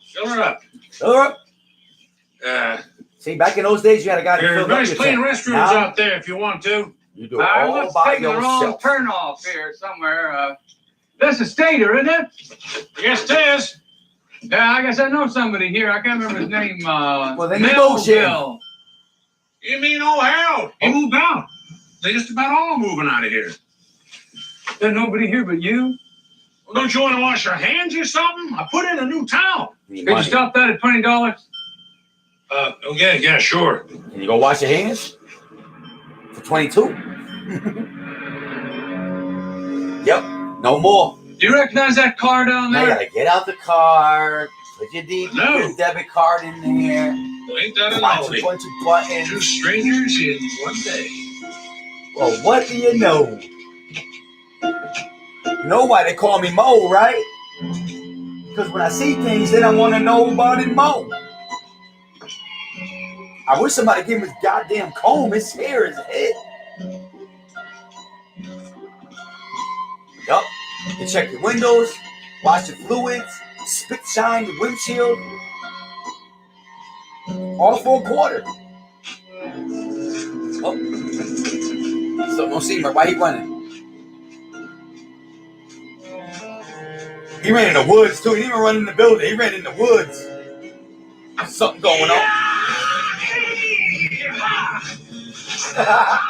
Fill her up. Fill her up. See, back in those days, you had a guy to There's fill up nice your clean tank. restrooms Now, out there if you want to. you do it I all was by taking the wrong yourself. turn off here somewhere. This is Stater, isn't it? Yes, it is. Yeah, I guess I know somebody here. I can't remember his name. Well, then you Melville. bullshit. You mean old Harold? He moved out. They just about all moving out of here. There's nobody here but you. Well, don't you want to wash your hands or something? I put in a new towel. Need Could you money. stop that at $20? Oh, yeah, sure. Can you go wash your hands? For 22. Yep, no more. Do you recognize that car down Now you there? gotta get out the car, put your No. your debit card in there, Well, ain't that a punch novelty? a bunch of buttons. Two strangers in one day. Well, what do you know? You know why they call me Mo, right? Because when I see things, then I want to know about it more. I wish somebody give him his goddamn comb. His hair is it. Yup. You check your windows, wash your fluids, spit shine your windshield. All for a quarter. Oh. So don't see me. Why he running? He ran in the woods too. He didn't even run in the building. He ran in the woods. Something going on.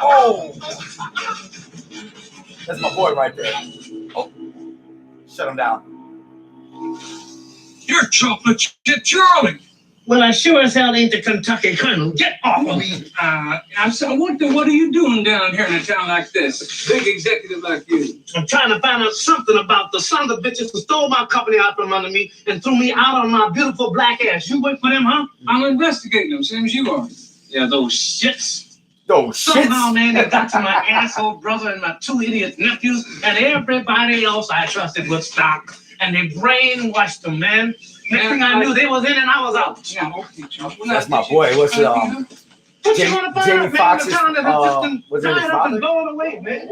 Oh, that's my boy right there. Oh, shut him down. You're chocolate chip Charlie. Well, I sure as hell ain't the Kentucky Colonel. Get off of me. What are you doing down here in a town like this? Big executive like you. I'm trying to find out something about the son of bitches who stole my company out from under me and threw me out on my beautiful black ass. You wait for them, huh? I'm investigating them, same as you are. Yeah, those shits. Those shits. Somehow, man, they got to my asshole brother and my 2 idiot nephews and everybody else I trusted with stock. And they brainwashed them, man. Next thing I knew, they was in and I was out. Yeah, okay, Charlie. That's my boy. What's it? What you want to find Jamie out, man? Foxx's, The town that was just it his tied up and father? blown away, man.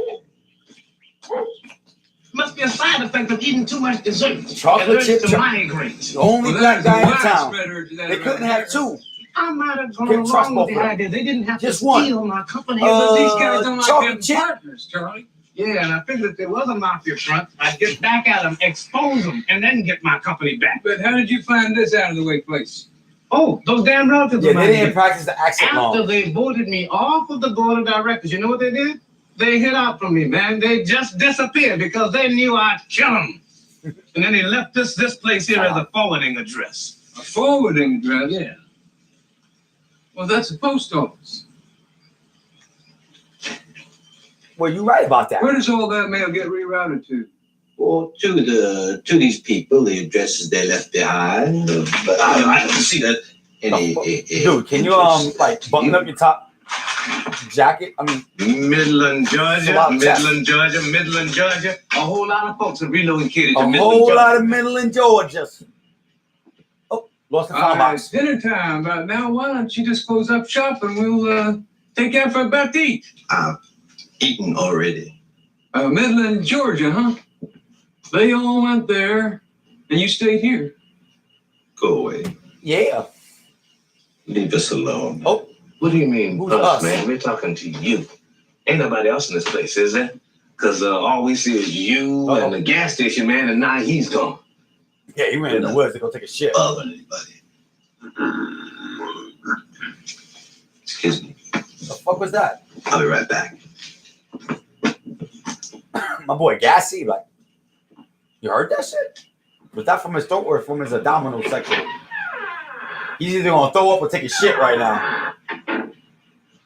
Must be a side effect of eating too much dessert. Chocolate chip. Migraines. The only black guy in town. They They couldn't have two. I might have gone Can't trust along both with of the them. idea. They didn't have Just to one. steal my company. But these guys don't like chocolate having chip. partners, Charlie. Yeah, and I figured if there was a mafia front, I'd get back at them, expose them, and then get my company back. But how did you find this out of the way place? Oh, those damn relatives Yeah, of they mine. didn't practice the accent After long. they voted me off of the board of directors, you know what they did? They hid out from me, man. They just disappeared because they knew I'd kill them. And then they left this place here as a forwarding address. A forwarding address? Yeah. Well, that's a post office. Well, you're right about that. Where does all that mail get rerouted to? Or to these people, the addresses they left behind. But I don't see that Dude, can you like button up your top jacket? I mean, Midland, It's a Georgia, lot of Midland, Georgia, Midland, Georgia. A whole lot of folks have relocated to a Midland, whole Georgia. lot of Midland, Georgia. Oh, lost the phone box. It's dinner time. Now, why don't you just close up shop and we'll take out for a bite to eat? I've eaten already. Midland, Georgia, huh? They all went there, and you stayed here. Go away. Yeah. Leave us alone. Oh, What do you mean, Who's us, us? man? We're talking to you. Ain't nobody else in this place, is there? Because all we see is you Uh-oh. and the gas station, man, and now he's gone. yeah, he ran in the woods to go take a shit. Other anybody. Excuse me. The fuck was that? I'll be right back. My boy Gassy, like, you heard that shit? Was that from his throat or from his abdominal section? He's either gonna throw up or take a shit right now.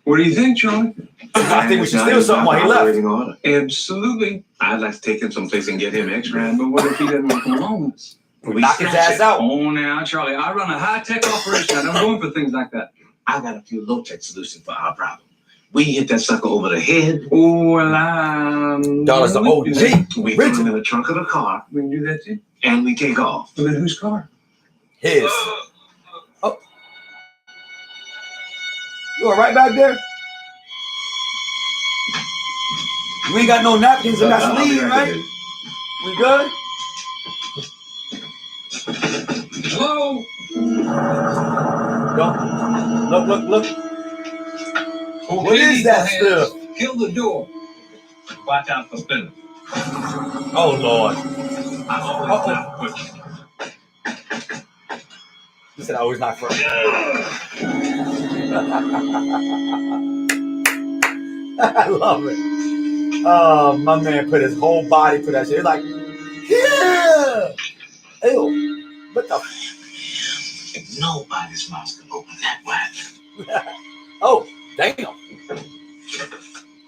What do you think, Charlie? I think we should steal something while he left. Order. Absolutely. I'd like to take him someplace and get him X-ray. But what if he doesn't want to come along with us? We knock his ass out. Oh, now, Charlie, I run a high-tech operation. I don't go in for things like that. I got a few low-tech solutions for our problem. We hit that sucker over the head. Oh, well, Dollars the OG. We put him in the trunk of the car, We can do that, too. and we take off. But then whose car? His. Oh. You all right back there? You ain't got no napkins and Vaseline, right? We good? Hello? Don't. Look. What is that stuff? Kill the door. Watch out for spinning. Oh, Lord. He said I always not first. I love it. Oh, my man put his whole body for that shit. He's like, yeah. Ew. What the? Nobody's mouth can open that wide. Oh, damn.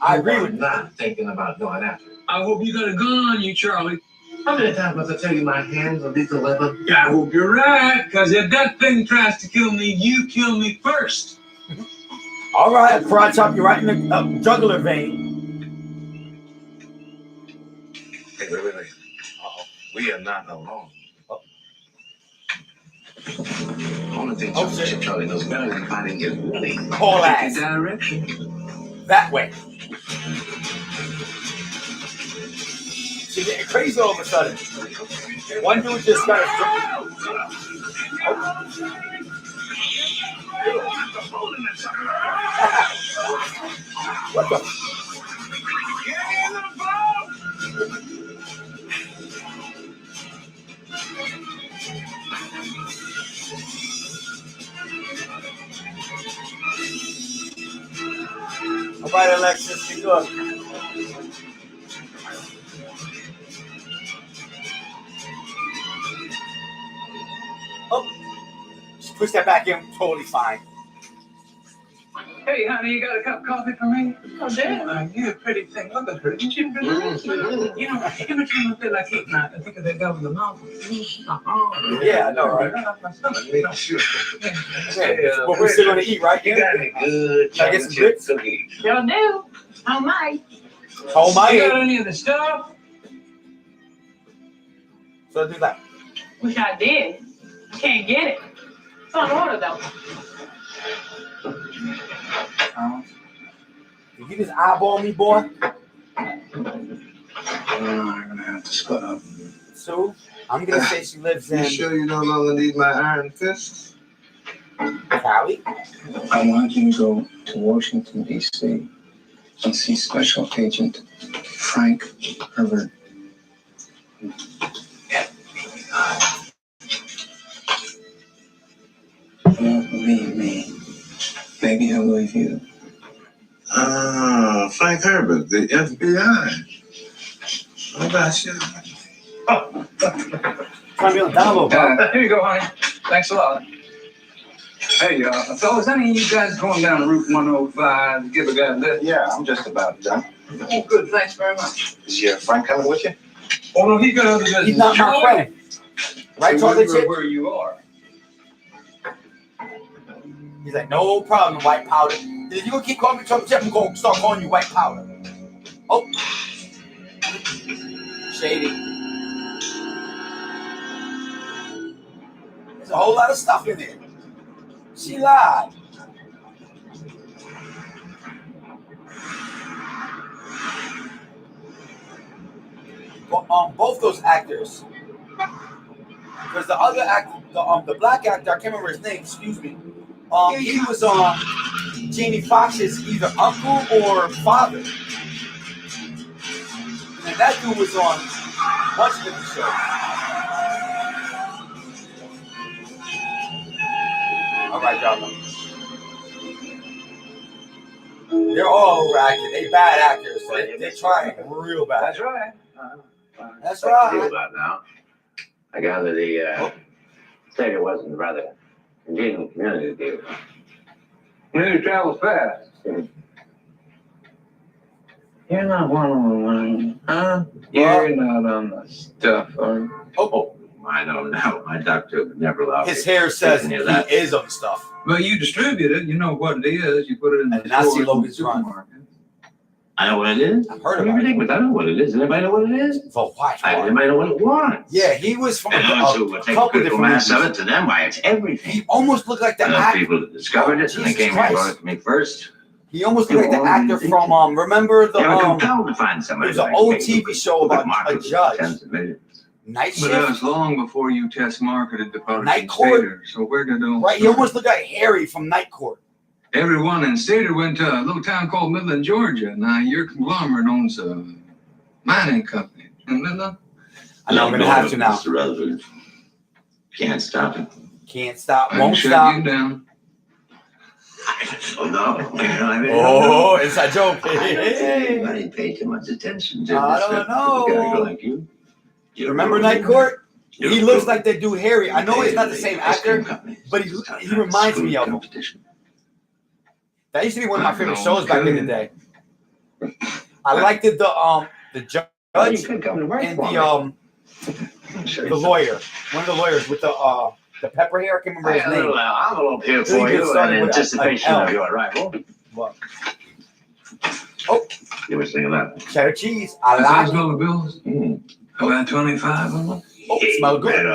I agree with you. you. Not thinking about going after it. I hope you got a gun on you, Charlie. How many times must I tell you my hands are lethal weapon? I hope you're right, because if that thing tries to kill me, you kill me first. All right, karate chop you right in the jugular vein. We are not alone. Only thing Charlie knows better than fighting is really Call ass. direction. That way. She's getting crazy all of a sudden. One dude just got a. What the? All right, Alexis, be good. Oh, just push that back in. Totally fine. Hey, honey, you got a cup of coffee for me? Oh, Dad. You're a pretty thing. Look at her. Didn't you relax? You know, every time I feel like eating, I think of that guy with the mouth. Yeah, I know, right? Well, we're still gonna eat, right? You got any good Can I get some chocolate grits? chip cookies? Sure do. Oh, my. Oh my! You got any of the stuff? So do that. Wish I did. Can't get it. It's on order, though. Did you just eyeball me, boy? I'm gonna have to split up. Sue, I'm gonna say she lives in You sure you no longer need my iron fist? Cali. I want you to go to Washington, D.C. and see Special Agent Frank Herbert. You don't believe me. Maybe he'll believe you. Ah, Frank Herbert, the FBI. What about you? Trying to be on download, bro. Here you go, honey. Thanks a lot. Hey, fellas, any of you guys going down to Route 105 to give a guy a lift? Yeah, I'm just about done. Oh, good. Thanks very much. Is your friend coming with you? Oh, no, he's got other business. He's not my friend. Right, So chocolate chip? where you are. He's like, no problem, white powder. If you gonna keep calling me chocolate chip, I'm gonna start calling you white powder. Oh. Shady. There's a whole lot of stuff in there. She lied. Well, both those actors, because the other actor, the black actor, I can't remember his name. Excuse me. He was on Jamie Foxx's either uncle or father, and that dude was on much different shows. All right, y'all. They're all overacting. They bad actors. So they're trying real bad. That's right. That's What right. to do about now? I gather the state wasn't rather congenial community deal. Community travels fast. You're not one on one, huh? You're not on the stuff, are you? Oh, I don't know. My doctor would never allow His me hair to says take he any of that. is on stuff. Well, you distribute it. You know what it is. You put it in the And I see stores and Logan's Run. supermarkets. I know what it is. I've heard What do about you it. think? I know what it is. Anybody know what it is? For white Anybody know what it wants? Yeah, he was from a And those who would take couple critical different mass of movies. it, to them, why, it's everything. He almost looked like the And those actor. people that discovered it, and they Jesus came and brought Christ. it to me first. He almost looked like the actor from remember the They were compelled to find somebody. there's an like old me who TV could show about market a it for judge. Tens of millions. Night But that Shift. was long before you test marketed the product Night in Court. Stater. So where did it all Right, he start? almost looked like Harry from Night Court. Everyone in Stater went to a little town called Midland, Georgia. Now your conglomerate owns a mining company in Midland. I know I'm gonna have to now. Mr. Rutherford. Can't stop it. Can't stop, I won't shut stop. you down. Oh, no. Oh, it's a joke. Anybody pay too much attention to I this don't stuff. A guy know. like you. Remember Night Court? He looks like that dude Harry. I know he's not the same actor, but he reminds me of him. That used to be one of my favorite shows back in the day. I liked it, the judge You could come to work and for me. the lawyer. One of the lawyers with the pepper hair. I can't remember his I'm a name. little here Really for good you starting in with anticipation an L. of your arrival. What? Oh, You were thinking that. cheddar cheese. I Is like those it. dollar bills? About 25 of them. Oh, smell good.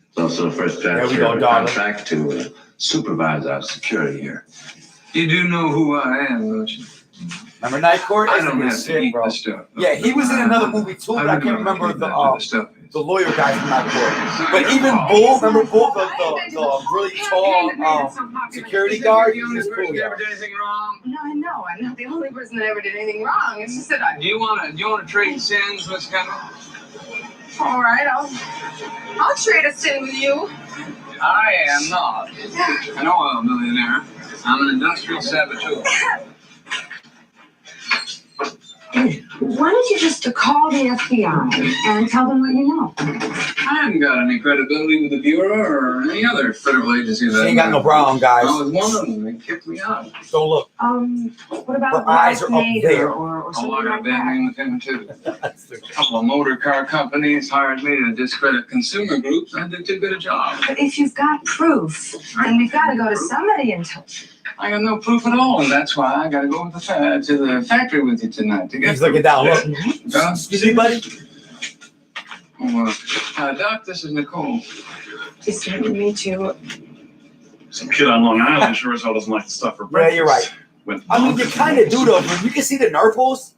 It's also the first There we transfer go, of a darling. contract to supervise our security here. You do know who I am, don't you? Remember Night Court? I That's don't good have to shit, eat bro. this stuff. Yeah, he was in another movie too, but I can't remember the lawyer guy from Night Court. But even Bull, remember Bull, the really tall security guard? He was cool, You yeah. ever did anything wrong? No, I know. I'm not the only person that ever did anything wrong. It's just that Do you wanna trade sins, Miss Kendall? all right, I'll trade a sin with you. I am not an oil millionaire. I'm an industrial saboteur. Why don't you just call the FBI and tell them what you know? I haven't got any credibility with the Bureau or any other federal agency. She ain't got no problem, guys. I was one of them. They kicked me out. Don't look. What about Her eyes are up Nader there. or Oh, something I got a like bad that? name with him, too. A couple of motor car companies hired me to discredit consumer groups. I did too good a job. But if you've got proof, then we've got to go to somebody and tell. I got no proof at all, and that's why I got to go to the factory with you tonight to get. He's looking down. Look. Excuse me, buddy. Doc, this is Nicole. Just me too. Some kid on Long Island sure as hell doesn't like the stuff for Yeah, breakfast. you're right. With I mean, you kind of do though. When you can see the nurples,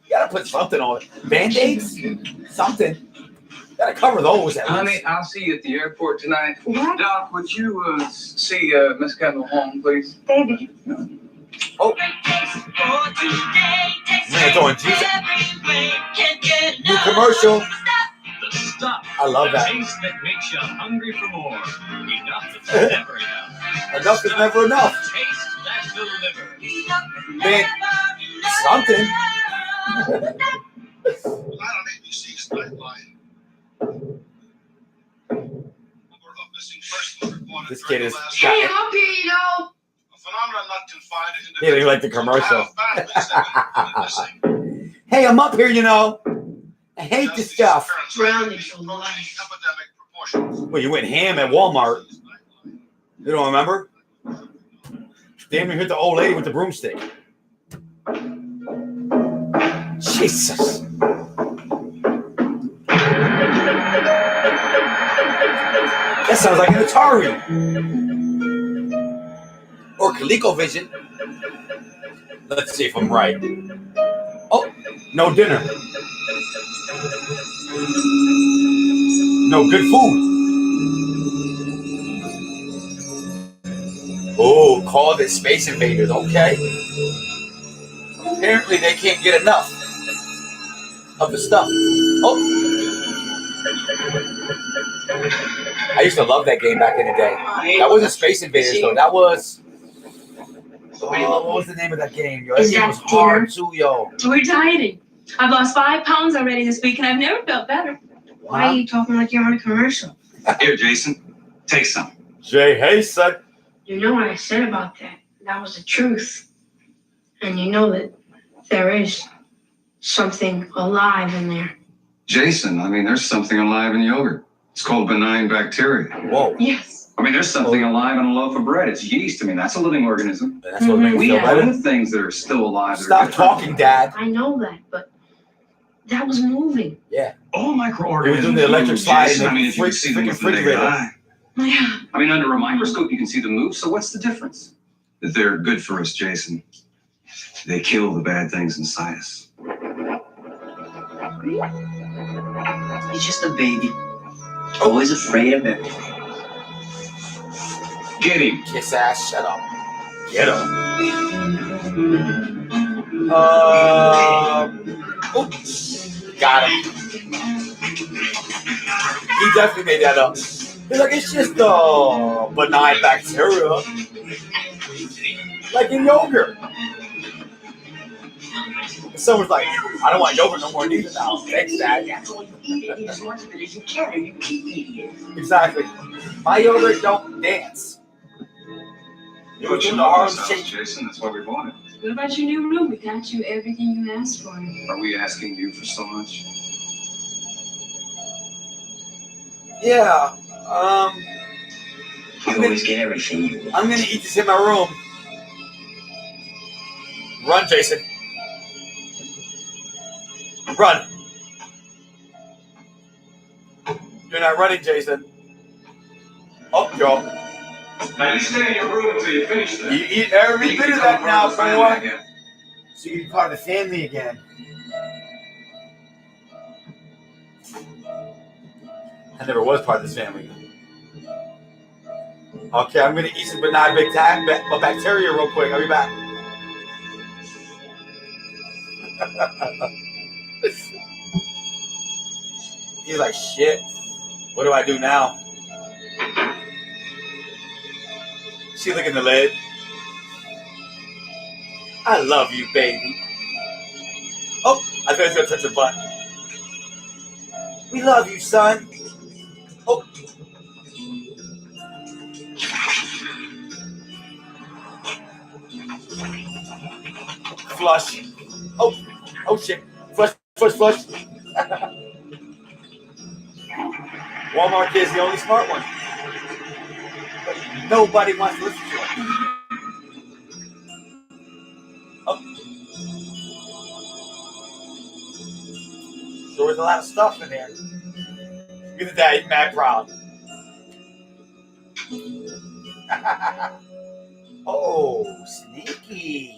you gotta put something on it. Band-aids, something. You gotta cover those. At Honey, least. I'll see you at the airport tonight. What? Doc, would you see Miss Kendall home, please? Baby. Oh. Man, throwing Jesus. New commercial. The stuff. I love that. Taste that makes you hungry for more. Enough is never enough. Enough is never enough. Taste that deliver. Man, something. This kid is. Hey, I'm up here, you know. He didn't like the commercial. Hey, I'm up here, you know. I hate this stuff. Drowning for life. Well, you went ham at Walmart. You don't remember? Damn near hit the old lady with the broomstick. Jesus. That sounds like an Atari. Or ColecoVision. Let's see if I'm right. Oh, no dinner. No good food. Oh, call it Space Invaders. Okay. Apparently they can't get enough of the stuff. Oh. I used to love that game back in the day. That wasn't Space Invaders though. That was. Oh, what was the name of that game? Yo, that Is game that was hard too, yo. We're dieting. I've lost 5 pounds already this week, and I've never felt better. Why are you talking like you're on a commercial? Here, Jason, take some. Jay, hey, son. You know what I said about that. That was the truth. And you know that there is something alive in there. Jason, I mean, there's something alive in yogurt. It's called benign bacteria. Whoa. Yes. I mean, there's something alive in a loaf of bread. It's yeast. I mean, that's a living organism. That's what makes me We feel have better. other things that are still alive. that are Stop different. talking, Dad. I know that, but that was moving. Yeah. All It microorganisms. was doing the electric move, slide Jason. in I mean, the if you could see them with the naked refrigerator. eye. Yeah. I mean, under a microscope, you can see them move. So what's the difference? That they're good for us, Jason. They kill the bad things inside us. He's just a baby. Always afraid of everything. Get him. Kiss ass, shut up. Get him. Oops. Got him. He definitely made that up. He's like, it's just benign bacteria. Like in yogurt. Someone's like, I don't want yogurt no more neither now. Thanks, Dad. That's all you eat it, as much of it as you can, and you keep eating it. Exactly. My yogurt don't dance. It was doing the Harlem Shake. Jason, that's why we want it. What about your new room? We got you everything you asked for. Are we asking you for so much? Yeah. You always get everything you want. I'm gonna eat this in my room. Run, Jason. Run. You're not running, Jason. Oh, yo. Now you stay in your room until you finish that. You eat every bit of that now, boy. Again. So you can be part of the family again. I never was part of this family. Okay, I'm gonna eat some benign bacteria real quick. I'll be back. He's like, shit. What do I do now? She licking the lid. I love you, baby. Oh, I thought I was gonna touch a button. We love you, son. Oh. Flush. Oh, oh shit. Flush, flush, flush. Walmart is the only smart one. But nobody wants to listen to it. Oh. There was a lot of stuff in there. Look at that, he's mad proud. Oh, sneaky.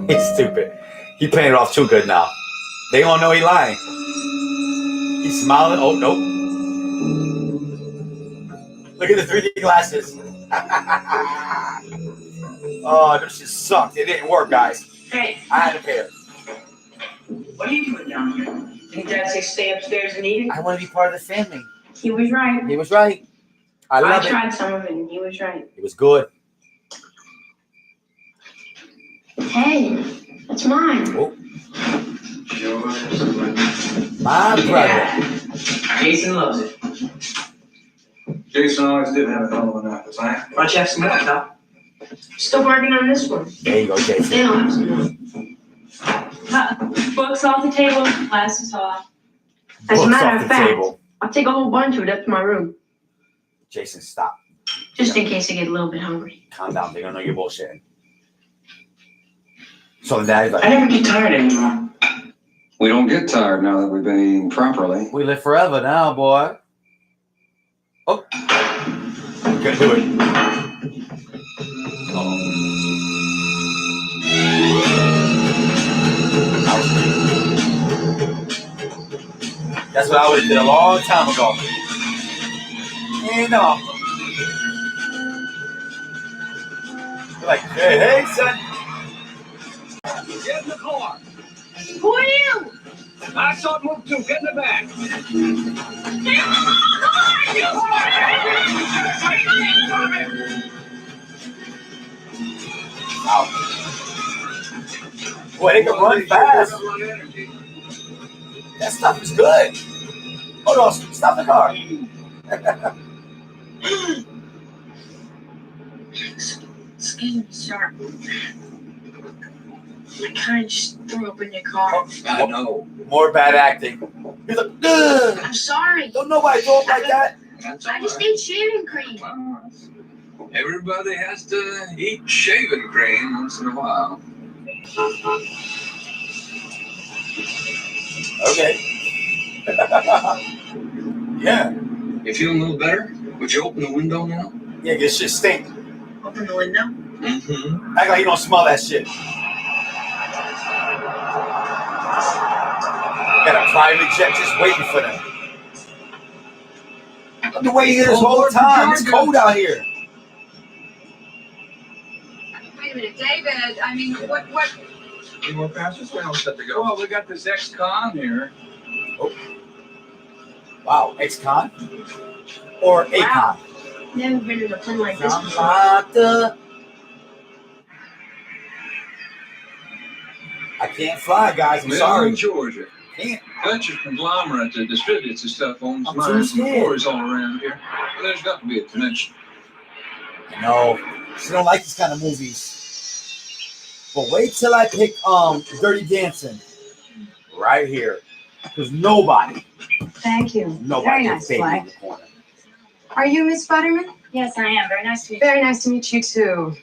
He's stupid. He playing it off too good now. They don't know he lying. He's smiling. Oh, nope. Look at the 3D glasses. Oh, this shit sucked. It didn't work, guys. Hey. I had a pair. What are you doing down here? Did Dad say stay upstairs and eat it? I want to be part of the family. He was right. He was right. I love it. tried some of it and he was right. It was good. Hey, that's mine. Oh. My brother. Jason loves it. Jason always did have a hell of an appetite. Why don't you have some more, pal? Still working on this one. There you go, Jason. They don't have some more. Books off the table, glasses off. As a Books matter off of the fact, table. I'll take a whole bunch of it up to my room. Jason, stop. Just in case I get a little bit hungry. Calm down. They don't know you're bullshitting. So Dad's like, I never get tired anymore. We don't get tired now that we've been eating properly. we live forever now, boy. Oh. Couldn't do it. That's what I would have did a long time ago. And You're like, hey, son. Get in the car. Who are you? I saw it move too. Get in the back. Wow. Boy, they can run fast. That stuff is good. Hold on, stop the car. Excuse me, sir. I kind of just threw up in your car. I know. More bad acting. He's like, ugh. I'm sorry. Don't know why I throw up like that. I just ate shaving cream. Everybody has to eat shaving cream once in a while. Okay. Yeah. You feeling a little better? Would you open the window now? Yeah, this shit stink. Open the window. Mm-hmm. Act like you don't smell that shit. Got a private jet just waiting for them. I've been waiting here this whole time. It's cold out here. Wait a minute, David. I mean, what? Any more passes? We're all set to go. Well, we got this ex-con here. Oh. Wow, ex-con? Or a-con? Never been in a plane like this before. I can't fly, guys. I'm Middle sorry. of Georgia. Can't. Dutch's conglomerate that distributes the stuff owns I'm mines too and scared. quarries all around here. Well, there's got to be a connection. No, she don't like these kind of movies. But wait till I pick Dirty Dancing right here, because nobody Thank you. Very can nice, baby Fly. in the corner. Are you Miss Butterman? Yes, I am. Very nice to meet you. Very nice to meet you too.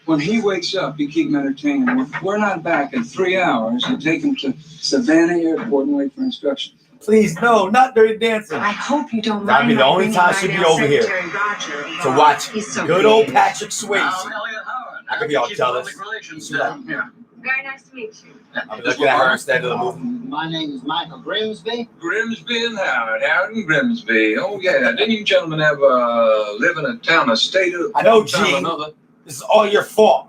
When he wakes up, you keep him entertained. If we're not back in 3 hours, you take him to Savannah Airport and wait for instructions. Please, no, not Dirty Dancing. I hope you don't That'd mind. be the my only bringing time by she'd be now over here Secretary Roger to along. watch He's so good old big. Patrick Swayze. Elliot Howard. I could be all Chief jealous. Public Relations Yeah. down here. Very nice to meet you. I'm looking at her instead of the movie. My name is Michael Grimsby. Grimsby and Howard. Howard and Grimsby. Oh, yeah. Didn't you gentlemen ever live in a town, a state of I know, one time or Gene. another? This is all your fault.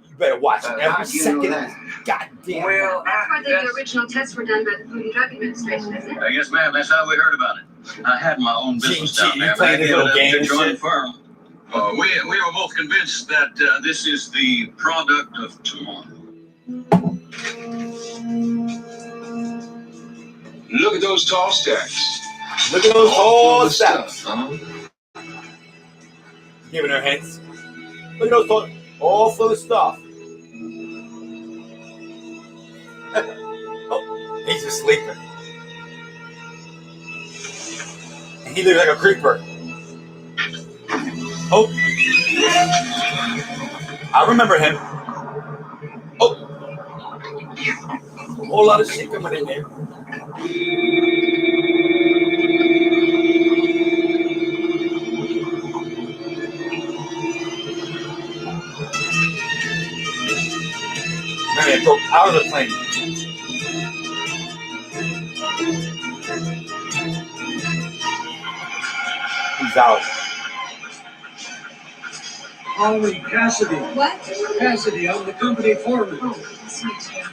You better watch How every do you second know of this goddamn. Well, That's why the original tests were done by the Food and Drug Administration, isn't it? Yes, ma'am. That's how we heard about it. I had my own business Gene, down you there. playing but I this gave little it up game to and join shit? the firm. We were both convinced that this is the product of tomorrow. Look at those tall stacks. Look at those All whole full of steps. stuff, huh? Giving her hints. Look at those whole, all full of stuff. Oh, he's just sleeping. And he looks like a creeper. Oh. I remember him. Oh. A whole lot of shit coming in there. Man, it broke out of the plane. He's out. Holly Cassidy. What? Cassidy, I'm the company foreman. Oh, nice to meet you.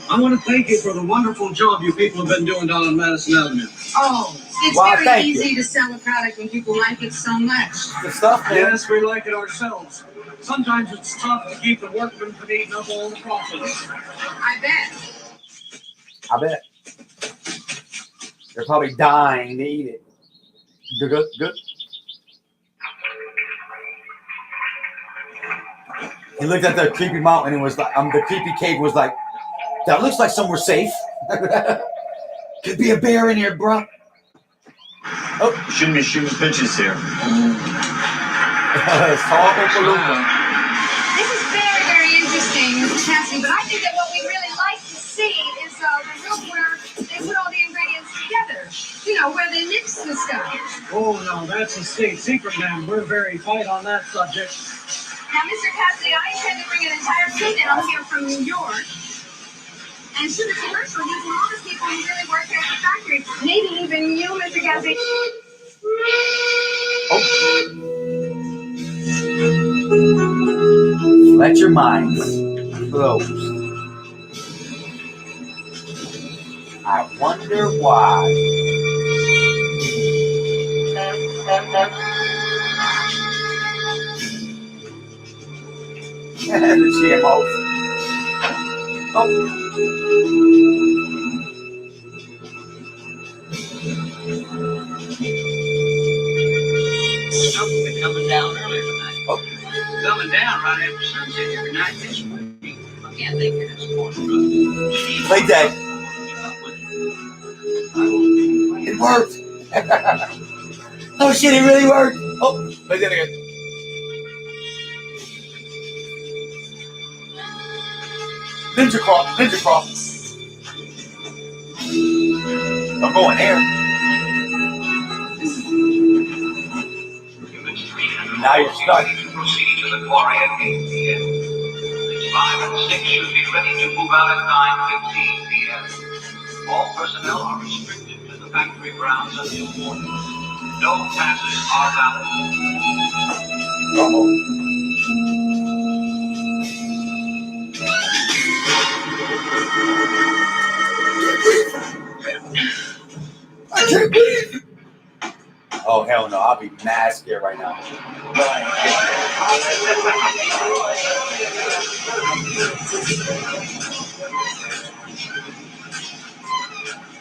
I want to thank you for the wonderful job you people have been doing down on Madison Avenue. Oh, it's Wow, very thank easy you. to sell a product when people like it so much. The stuff, man. Yes, we like it ourselves. Sometimes it's tough to keep the workmen from eating up all the profits. I bet. I bet. They're probably dying to eat it. Good, good, good. He looked at the creepy mountain and was like, the creepy cave was like, that looks like somewhere safe. Could be a bear in here, bro. Oh, Shouldn't be shooting pitches here. it's all Okaloosa. This is very, very interesting, Mr. Cassidy, but I think that what we really like to see is the room where they put all the ingredients together. You know, where they mix the stuff. Oh, no, that's a state secret, ma'am. We're very tight on that subject. Now, Mr. Cassidy, I intend to bring an entire team down here from New York and shoot a commercial using all the people who really work here at the factory. Maybe even you, Mr. Cassidy. Let your minds close. I wonder why. The GMOs. Stuff been coming down earlier tonight. Coming down right after sunset every night this week. I can't think of this morning. Play dead. It worked. Oh shit, it really worked. Oh, play dead again. Ninja crawl, ninja crawl. Don't go in there. Now you're stuck. Proceed to the quarry at 8 p.m. It's 5 and 6 should be ready to move out at 9:15 p.m. All personnel are restricted to the factory grounds until morning. No passes are valid. I can't breathe. Oh hell no! I'll be mad scared right now.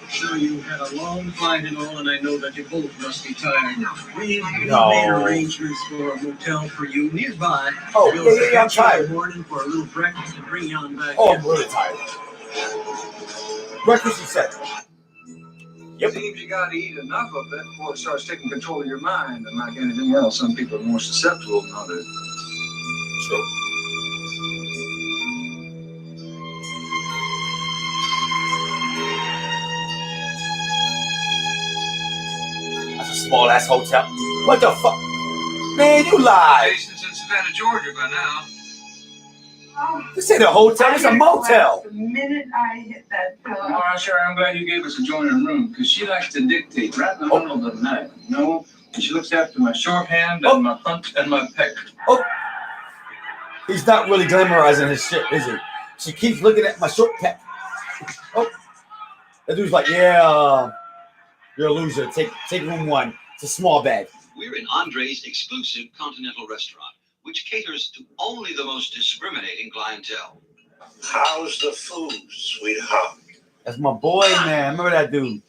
Sure, you had a long flight and all, and I know that you both must be tired. We No. made arrangements for a hotel for you nearby. Oh, We'll yeah, I'm catch you in tired. the morning for a little breakfast and bring you on back. Oh, here. I'm really tired. Breakfast you said. Yep. Seems you got to eat enough of it before it starts taking control of your mind. And like anything else, some people are more susceptible than others. true. That's a small ass hotel. What the fuck? Man, you lied. Jason's in Savannah, Georgia by now. This ain't a hotel, it's a motel. The minute I hit that pillow. Oh, sure, I'm glad you gave us a joining room, because she likes to dictate right in the middle of the night, you know? And she looks after my shorthand and my front and my pec. Oh, he's not really glamorizing his shit, is he? She keeps looking at my short pec. Oh, that dude's like, yeah, you're a loser. Take room 1. It's a small bed. We're in Andre's exclusive continental restaurant, which caters to only the most discriminating clientele. How's the food, sweetheart? That's my boy, man. Remember that dude?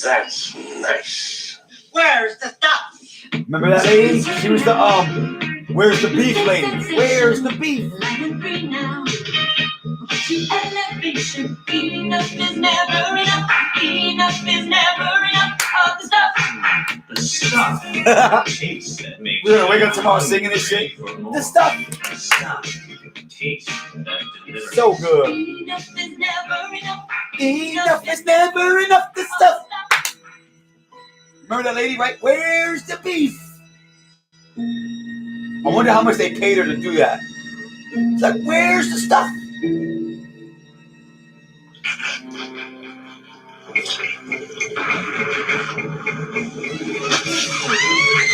That's nice. Where's the stuff? Remember that lady? She was the where's the beef lady? Where's the beef? Enough is never enough. Enough is never enough of the stuff. The stuff. Taste that makes We're gonna wake up tomorrow singing this shit. The stuff. The stuff. Taste that delivers. So good. Enough is never enough. Enough is never enough. The stuff. Remember that lady, right? Where's the beef? I wonder how much they paid her to do that. It's like, where's the stuff?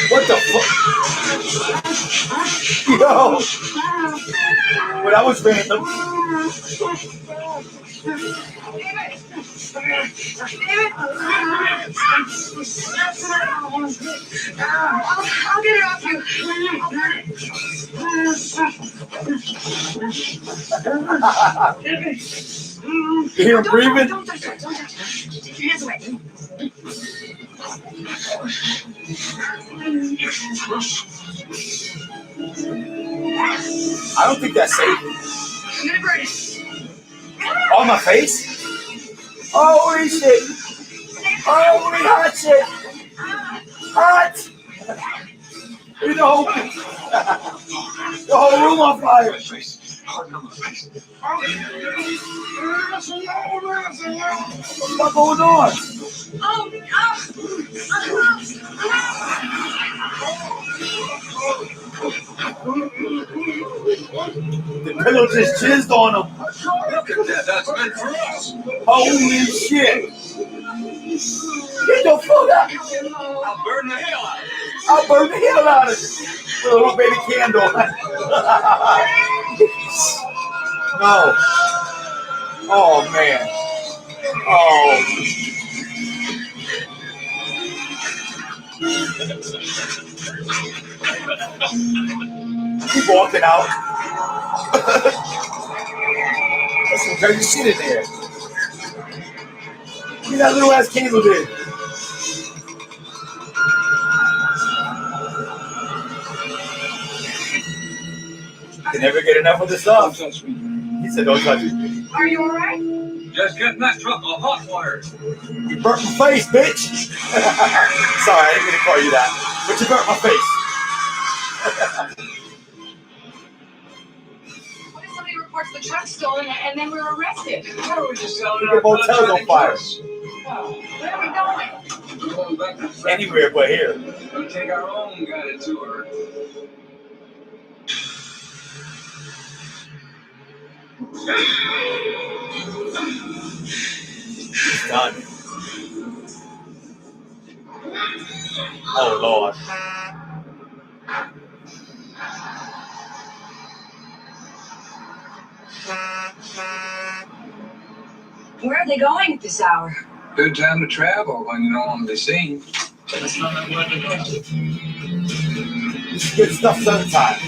What the fuck? Yo! Well, that was random. I'll get it off you. You hear him breathing? Don't touch it. Don't touch it. Your hands away. I don't think that's safe. I'm gonna burn it. On my face? Holy shit! Holy hot shit! Hot! Look at the whole room on fire! What's going on? The pillow just jizzed on him. Look at that, that's meant for us. Holy shit! Get your foot out! I'll burn the hell out of it. I'll burn the hell out of it with a little baby candle. No. Oh man. Oh. Keep walking out. That's some crazy shit in there. Look at that little ass candle there. Can never get enough of the stuff. He said, don't touch me. Are you alright? Just getting that truck on hot wire. You burnt my face, bitch. Sorry, I didn't mean to call you that. But you burnt my face. What if somebody reports the truck stolen and then we're arrested? Why don't we just tell The motel's on fire. Where are we going? We're going back to Anywhere but here. We'll take our own guided tour. He's done. Oh, Lord. Where are they going at this hour? Good time to travel when you don't want to be seen. That's not that word to go. This good stuff sometime.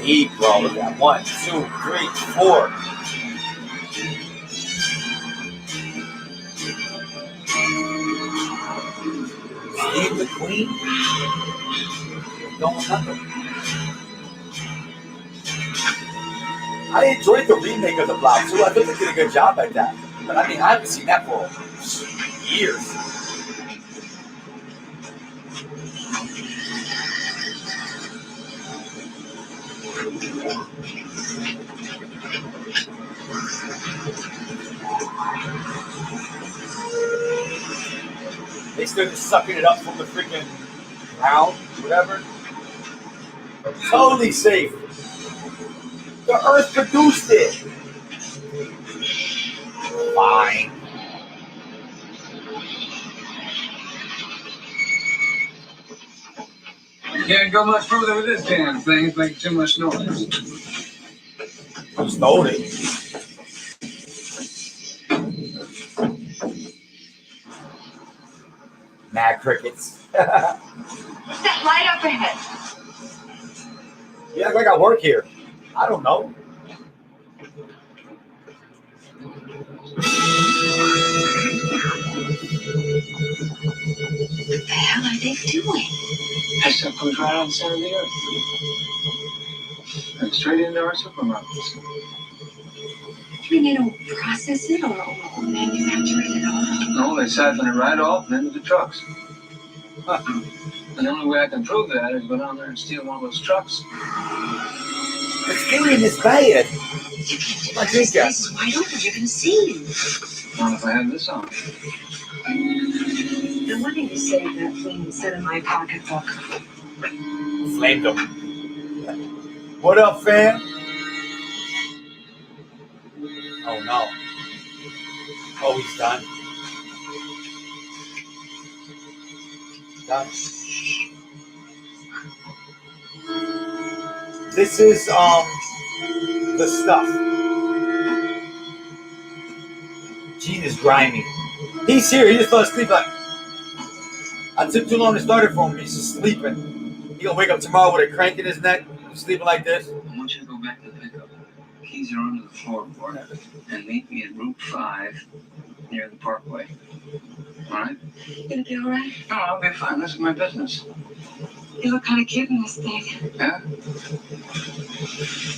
Deep, bro. Look at 1, 2, 3, 4. Steve the Queen. Going under. I enjoyed the remake of The Blob too. I think they did a good job at that. But I mean, I haven't seen that for years. They still just sucking it up from the freaking ground, whatever. Totally safe. The earth produced it. Fine. You can't go much further with this damn thing. It's making too much noise. Who stole it? Mad crickets. What's that light up ahead? Yeah, I got work here. I don't know. What the hell are they doing? That stuff comes right out the center of the earth. And straight into our supermarkets. You mean they don't process it or manufacture it at all? No, they siphon it right off and into the trucks. Huh. And the only way I can prove that is go down there and steal one of those trucks. The stealing is bad. You can't do that. This place is wide open. You're going to see him. Not if I have this on. No wonder you saved that thing instead of my pocketbook. Flamed them. What up, fam? Oh no. Oh, he's done. Done. This is the stuff. Gene is grimy. He's here. He just fell asleep. I took too long to start it for him. He's just sleeping. He gonna wake up tomorrow with a crank in his neck, sleeping like this. I want you to go back to the pickup. Keys are under the floorboard. And meet me at Route 5 near the Parkway. All right? You gonna be all right? No, I'll be fine. This is my business. You look kind of cute in this thing. Yeah?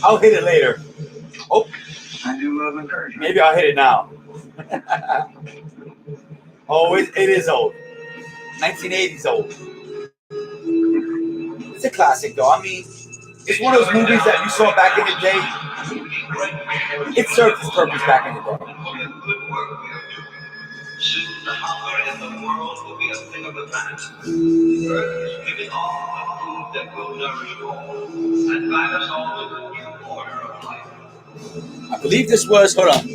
I'll hit it later. Oh, I do love encouragement. maybe I'll hit it now. Oh, it is old. 1980s old. It's a classic, though. I mean, it's one of those movies that you saw back in the day. It served its purpose back in the day. Soon the hunger in the world will be a thing of the past. Earth is giving off the food that will nourish all and guide us all to the new order of life. I believe this was, hold on.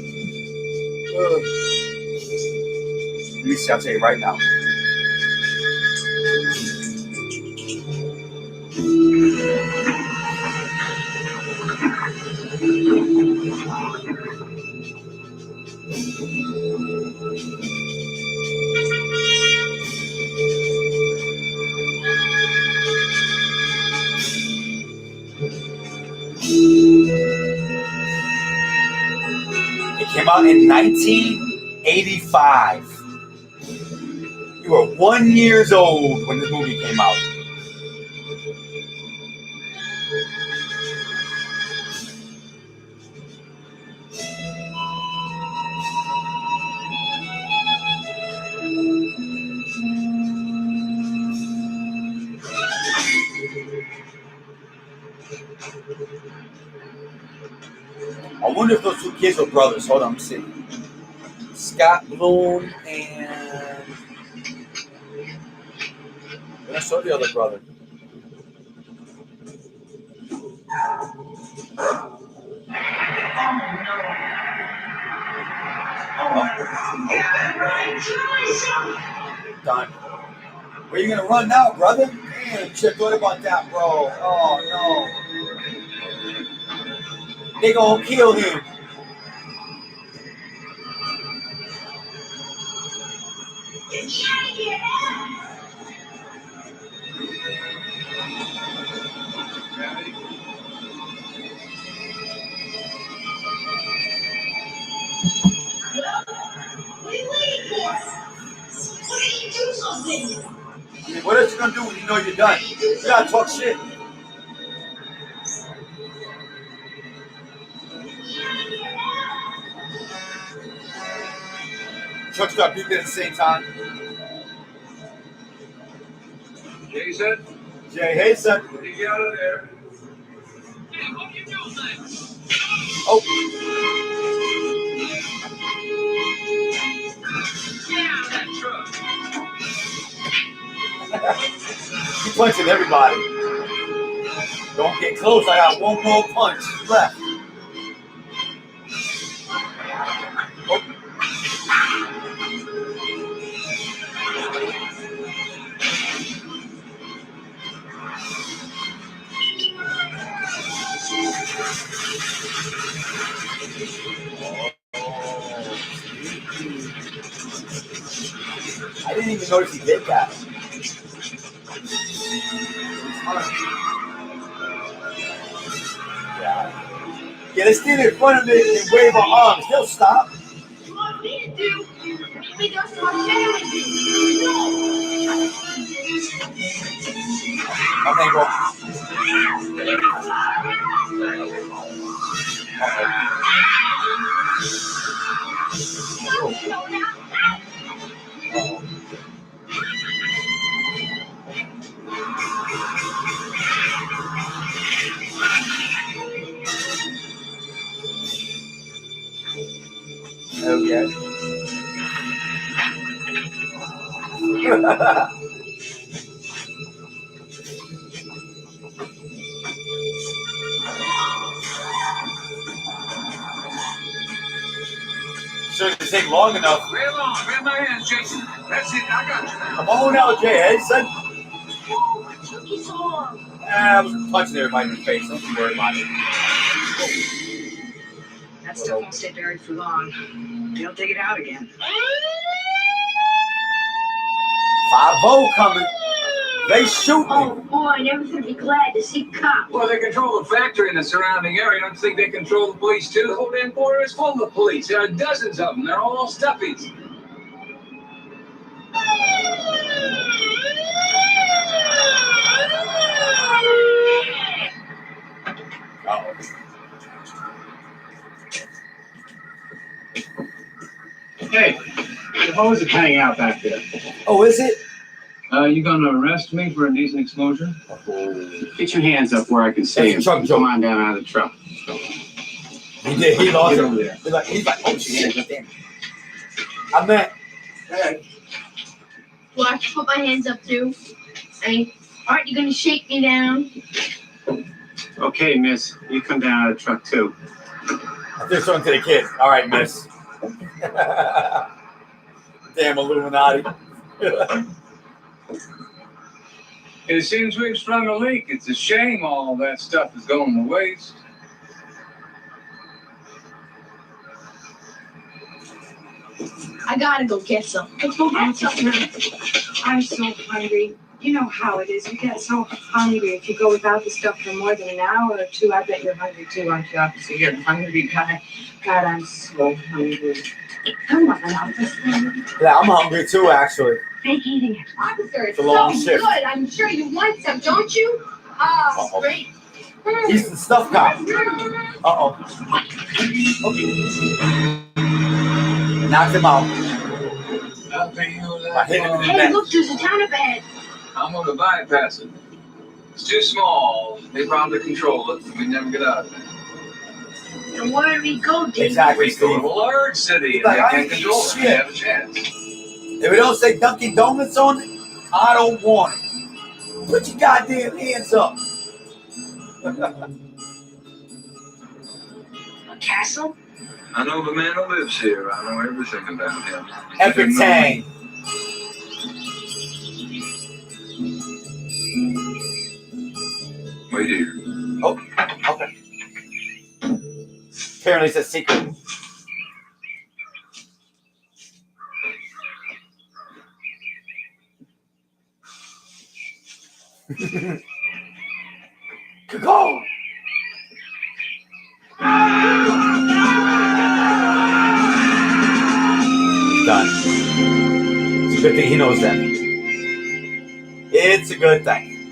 Let me see, I'll tell you right now. It came out in 1985. You were 1 year old when this movie came out. I wonder if those two kids were brothers. Hold on, let me see. Scott Bloom and I saw the other brother. Done. Where you gonna run now, brother? Damn, Chip, what about that, bro? Oh no. They gonna kill him. What else you gonna do when you know you're done? You gotta talk shit. trucks start beeping at the same time. Jason, Jay, hey, son. what do you got in there? Oh. He's punching everybody. Don't get close. I got one more punch left. Oh. I didn't even notice he did that. Yeah, they stand in front of me and wave our arms. They'll stop. You want me to do? Maybe that's what my family do. My man go. Oh, yeah. Sure, it take long enough. Grab on, grab my hands, Jason. That's it, I got you now. Come on now, Jay. Hey, son. Oh, it took you so long. I was punching everybody in the face. Don't you worry about it. That stuff won't stay buried for long. They'll dig it out again. 5-0 coming. They shoot me. Oh boy, I never would be glad to see cops. Well, they control the factory and the surrounding area. Don't you think they control the police too? The whole damn border is full of police. There are dozens of them. They're all stuffies. Uh-oh. Hey, the hose is hanging out back there. Oh, is it? You gonna arrest me for indecent exposure? Get your hands up where I can see That's him. the truck, Joe. Come on down out of the truck. He did. He lost Get it. over there. He's like, oh shit. Damn. I meant. Hey. Well, I can put my hands up too. Aren't you gonna shake me down? Okay, miss, you come down out of the truck too. I did something to the kids. All right, miss. Damn Illuminati. It seems we've sprung a leak. It's a shame all that stuff is going to waste. I gotta go get some. Let's go get some. I'm so hungry. You know how it is. You get so hungry. If you go without the stuff for more than an hour or two, I bet you're hungry too, aren't you, officer? You're a hungry guy. God, I'm so hungry. Come on, officer. Yeah, I'm hungry too, actually. Fake eating. Officer, it's a long so shift. good. I'm sure you want some, don't you? Ah, Uh-oh. great. He's the stuff cop. Uh-oh. Okay. Knocked him out. I hit him in the Hey, neck. look, there's a town up ahead. I'm going to bypass it. It's too small. They probably control it. We never get out of it. And where do we go, Dave? Exactly, We go to Steve. a large city and Like, they I can't ain't control it. shit. They have a chance. If it don't say Dunkin' Donuts on it, I don't want it. Put your goddamn hands up. A castle? I know the man who lives here. I know everything about him. Epic Tang. Wait here. Oh, okay. Apparently it's a secret. Go! Done. It's a good thing he knows that. It's a good thing.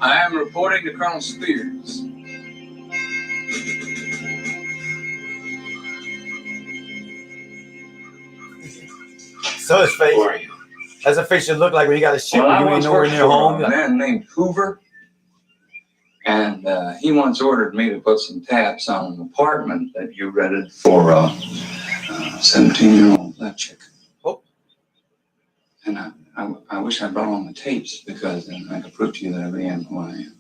I am reporting to Colonel Spears. So his face. Who are you? That's a face should look like when you got a shit Well, I when you ain't once nowhere worked near for home. a man named Hoover, and he once ordered me to put some taps on an apartment that you rented for a 17-year-old black chick. Oh. And I wish I brought on the tapes because then I could prove to you that I really am who I am.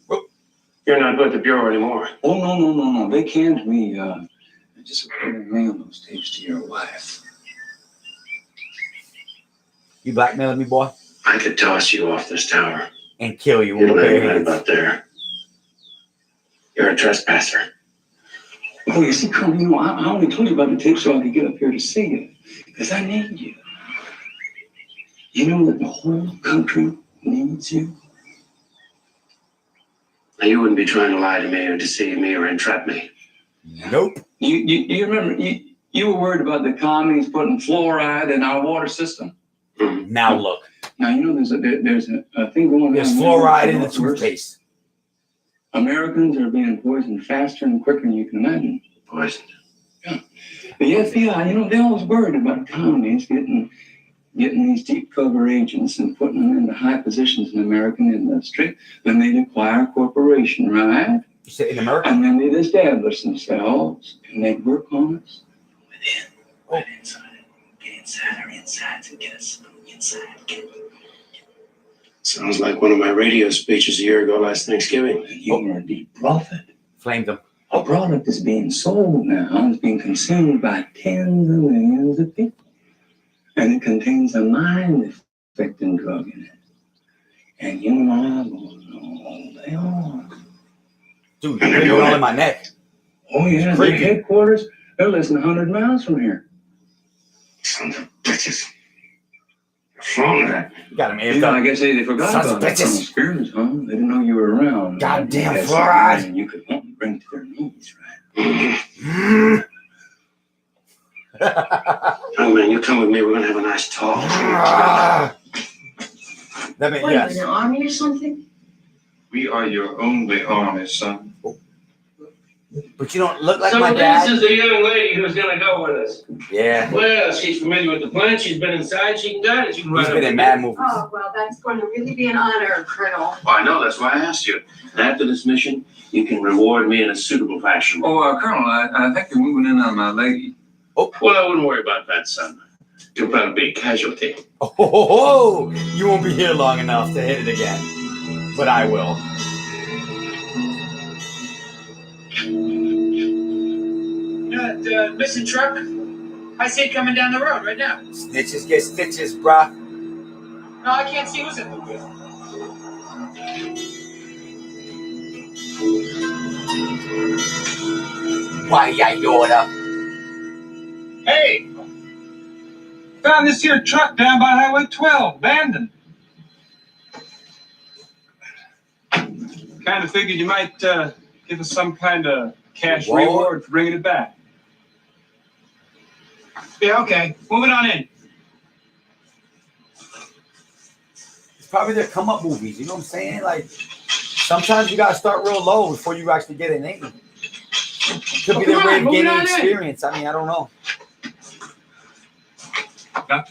You're not with the Bureau anymore. Oh, no. They canned me. Just mail those tapes to your wife. You blackmailing me, boy? I could toss you off this tower. And kill you You with don't bare have hands. up there. You're a trespasser. Oh, you see, Colonel, you know, I only told you about the tape so I could get up here to see you. Because I need you. You know that the whole country needs you? Now, you wouldn't be trying to lie to me or deceive me or entrap me. Nope. You remember, you were worried about the commies putting fluoride in our water system. Mm-hmm. Now look. Now, you know, there's a thing going on. There's fluoride in the toothpaste. Americans are being poisoned faster and quicker than you can imagine. Poisoned? Yeah. The FBI, you know, they're always worried about commies getting these deep cover agents and putting them into high positions in the American industry. Then they'd acquire a corporation, right? You said in America? And then they'd establish themselves and they'd work on us. Right inside. Get inside our insides and get us inside. Sounds like one of my radio speeches a year ago last Thanksgiving. You are a deep prophet. Flamed them. A product is being sold now. It's being consumed by tens of millions of people. And it contains a mind-affecting drug in it. And you and I will know all day long. Dude, you're all in my neck. Oh, yeah. Their headquarters, they're less than 100 miles from here. Sons of bitches. What's wrong with that? You got him amped Yeah, up. I guess they forgot Sons about of that bitches. experience, huh? They didn't know you were around. Goddamn That's fluoride. something you could want to bring to their knees, right? Young man, you come with me. We're going to have a nice talk. That meant What, yes. in the army or something? We are your only army, son. But you don't look like So my this dad. is the young lady who's gonna go with us. Yeah. Well, she's familiar with the plant. She's been inside. She can guide it. She can He's ride been up in the- mad movies. Oh, well, that's going to really be an honor, Colonel. Well, I know. That's why I asked you. And after this mission, you can reward me in a suitable fashion. Oh, Colonel, I think you're moving in on my lady. Well, I wouldn't worry about that, son. You'll probably be a casualty. Oh, you won't be here long enough to hit it again. But I will. That missing truck? I see it coming down the road right now. Snitches get stitches, bruh. No, I can't see who's at the wheel. Why ya Yoda? Hey! Found this here truck down by Highway 12, abandoned. Kind of figured you might give us some kind of cash Whoa. reward for bringing it back. Yeah, okay. Moving on in. It's probably their come up movies. You know what I'm saying? Like, sometimes you gotta start real low before you actually get a name. Could be their way of gaining experience. I mean, I don't know.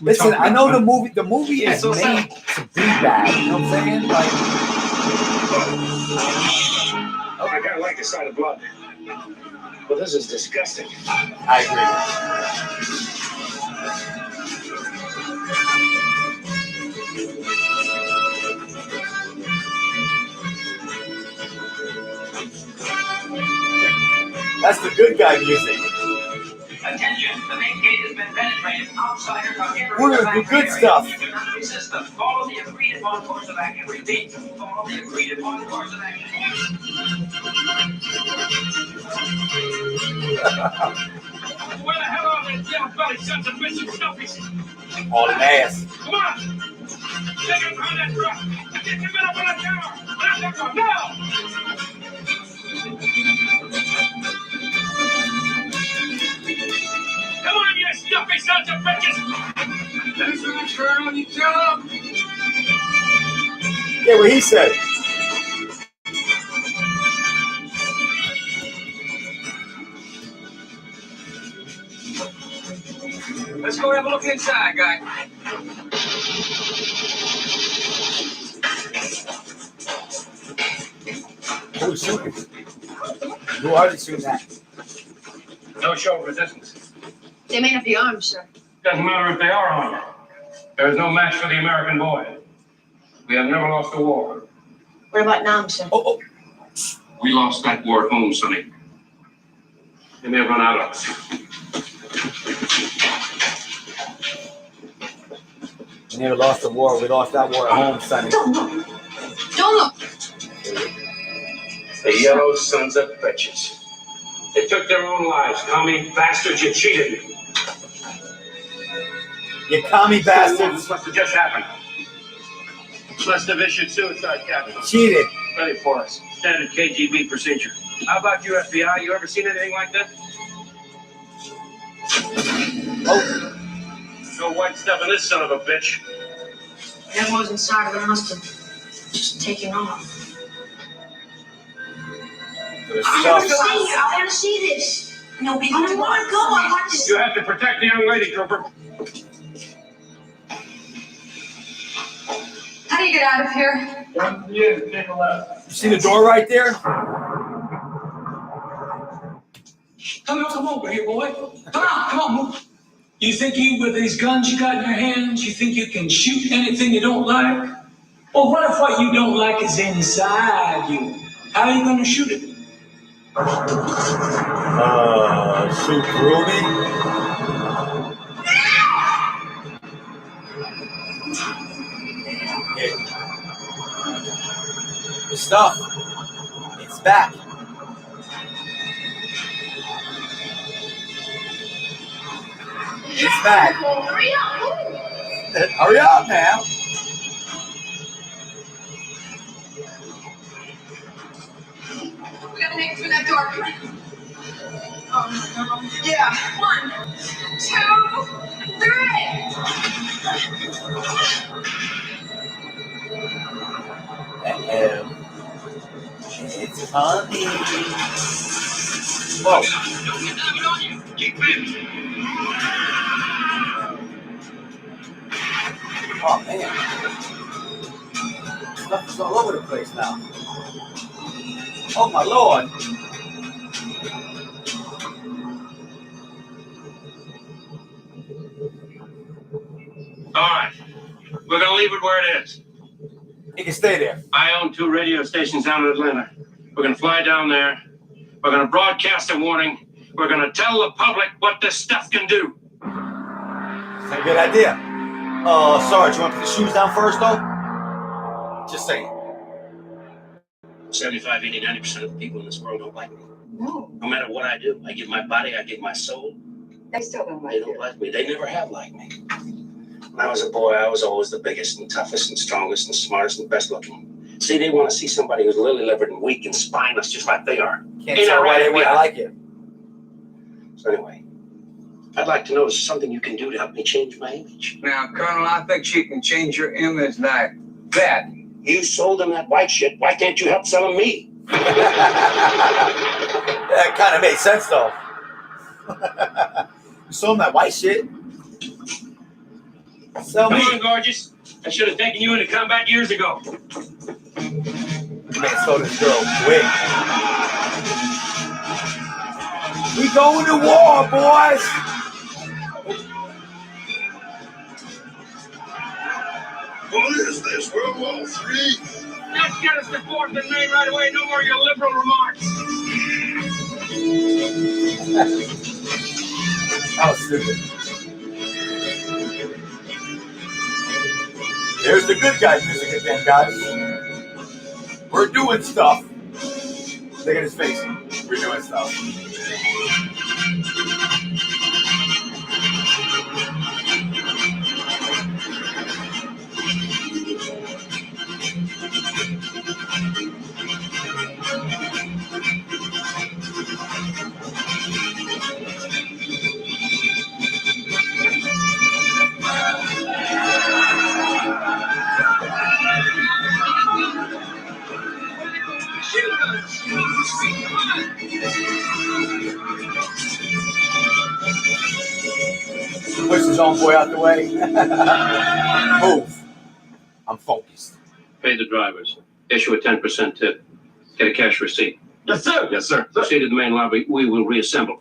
Listen, I know the movie is made to be bad. You know what I'm saying? Like, I kind of like the sight of blood. Well, this is disgusting. I agree. That's the good guy music. Attention, the main gate has been penetrated. Outsiders are entering We're the gonna do factory good area. stuff. You do not resist them. Follow the agreed upon course of action. Repeat, follow the agreed upon course of action. Where the hell are these yellow belly sons of bitches stuffies? All in ass. Come on! Take him behind that truck! Get him up on the tower! Let them go now! Come on, you stuffy sons of bitches! That's right, Colonel, you tell him! Yeah, what he said. Let's go have a look inside, guy. Who's shooting? Who are they shooting at? No show of resistance. They may not be armed, sir. Doesn't matter if they are armed. There is no match for the American boy. We have never lost a war. What about Nam, sir? Oh. We lost that war at home, Sonny. They may have run out of us. We never lost the war. We lost that war at home, Sonny. Don't look. Don't look. The yellow sons of bitches. They took their own lives. Commie bastards, you cheated. You commie bastards. This must have just happened. Must have issued suicide capitals. Cheated. Ready for us. Standard KGB procedure. How about you, FBI? You ever seen anything like this? Oh. No white stuff in this son of a bitch. That was inside of it must have just taken off. I want to see this. No, I don't want to go. I want to see. You have to protect the young lady, Trooper. How do you get out of here? Take a left. You see the door right there? Come over here, boy. Come on, move. You think with these guns you got in your hands, you think you can shoot anything you don't like? Well, what if what you don't like is inside you? How are you going to shoot it? Shoot through me? The stuff. It's back. It's back. Hurry up. Hurry up, man. We gotta make it through that door. Yeah. 1, 2, 3. It's honey. Whoa. Don't get that on you. Keep it. Oh, man. Stuff is all over the place now. Oh, my Lord. All right. We're going to leave it where it is. You can stay there. I own 2 radio stations down in Atlanta. We're going to fly down there. We're going to broadcast a warning. We're going to tell the public what this stuff can do. That's a good idea. Sarge, you want to put the shoes down first, though? Just saying. 75, 80, 90% of the people in this world don't like me. No, No matter what I do, I give my body, I give my soul. they still don't like They don't you. like me. They never have liked me. When I was a boy, I was always the biggest and toughest and strongest and smartest and best looking. See, they want to see somebody who's lily-livered and weak and spineless just like they are. Can't tell why they wouldn't like you. So anyway, I'd like to know is there something you can do to help me change my image. Now, Colonel, I think she can change your image like that. You sold them that white shit. Why can't you help selling me? That kind of made sense, though. You sold him that white shit. Sell Come me. on, gorgeous. I should have taken you into combat years ago. Man, sold this girl quick. We going to war, boys. What is this? World War III? Let's get us to 4th and Main right away. No more of your liberal remarks. That was stupid. There's the good guy music again, guys. We're doing stuff. Look at his face. We're doing stuff. pushed his own boy out the way. Move. I'm focused. Pay the drivers. Issue a 10% tip. Get a cash receipt. Yes, sir. Yes, sir. Proceed to the main lobby. We will reassemble.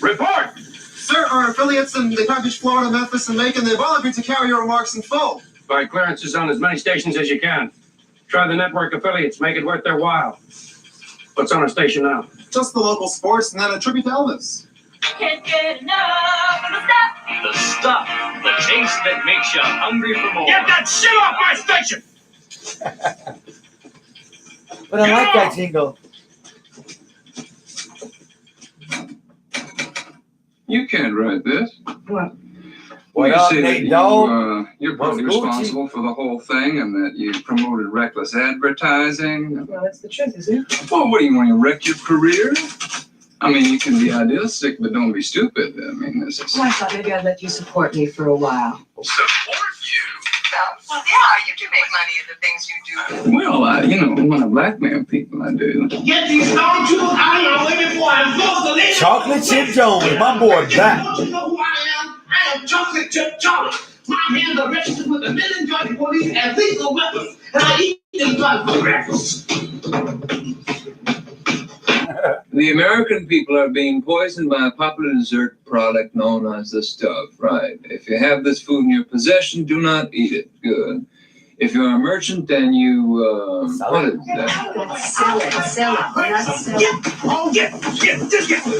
Report! Sir, our affiliates in the Package, Florida, Memphis, and Macon, they've all agreed to carry your remarks in full. Buy clearances on as many stations as you can. Try the network affiliates. Make it worth their while. What's on our station now? Just the local sports and then a tribute to Elvis. Can't get enough of the stuff. The stuff, the taste that makes you hungry for more. Get that shit off my station! But I like that jingle. You can't write this. What? What You up, say that Nate Dogg? you're partly What's Gucci? responsible for the whole thing and that you promoted reckless advertising. Well, that's the truth, isn't it? Well, what do you want to wreck your career? I mean, you can be idealistic, but don't be stupid. I mean, this is. Well, I thought maybe I'd let you support me for a while. Support you? Well, yeah, you do make money at the things you do. Well, when I blackmail people, I do. Get these stormtroopers out of my way before I blow the lid. Chocolate Chip Jones, my boy back. Don't you know who I am? I am Chocolate Chip Charlie. My hands are registered with the million-gun police and lethal weapons, and I eat them drugs for breakfast. The American people are being poisoned by a popular dessert product known as the stuff, right? If you have this food in your possession, do not eat it. Good. If you're a merchant, then you, what is that? Sell it. Not sell it.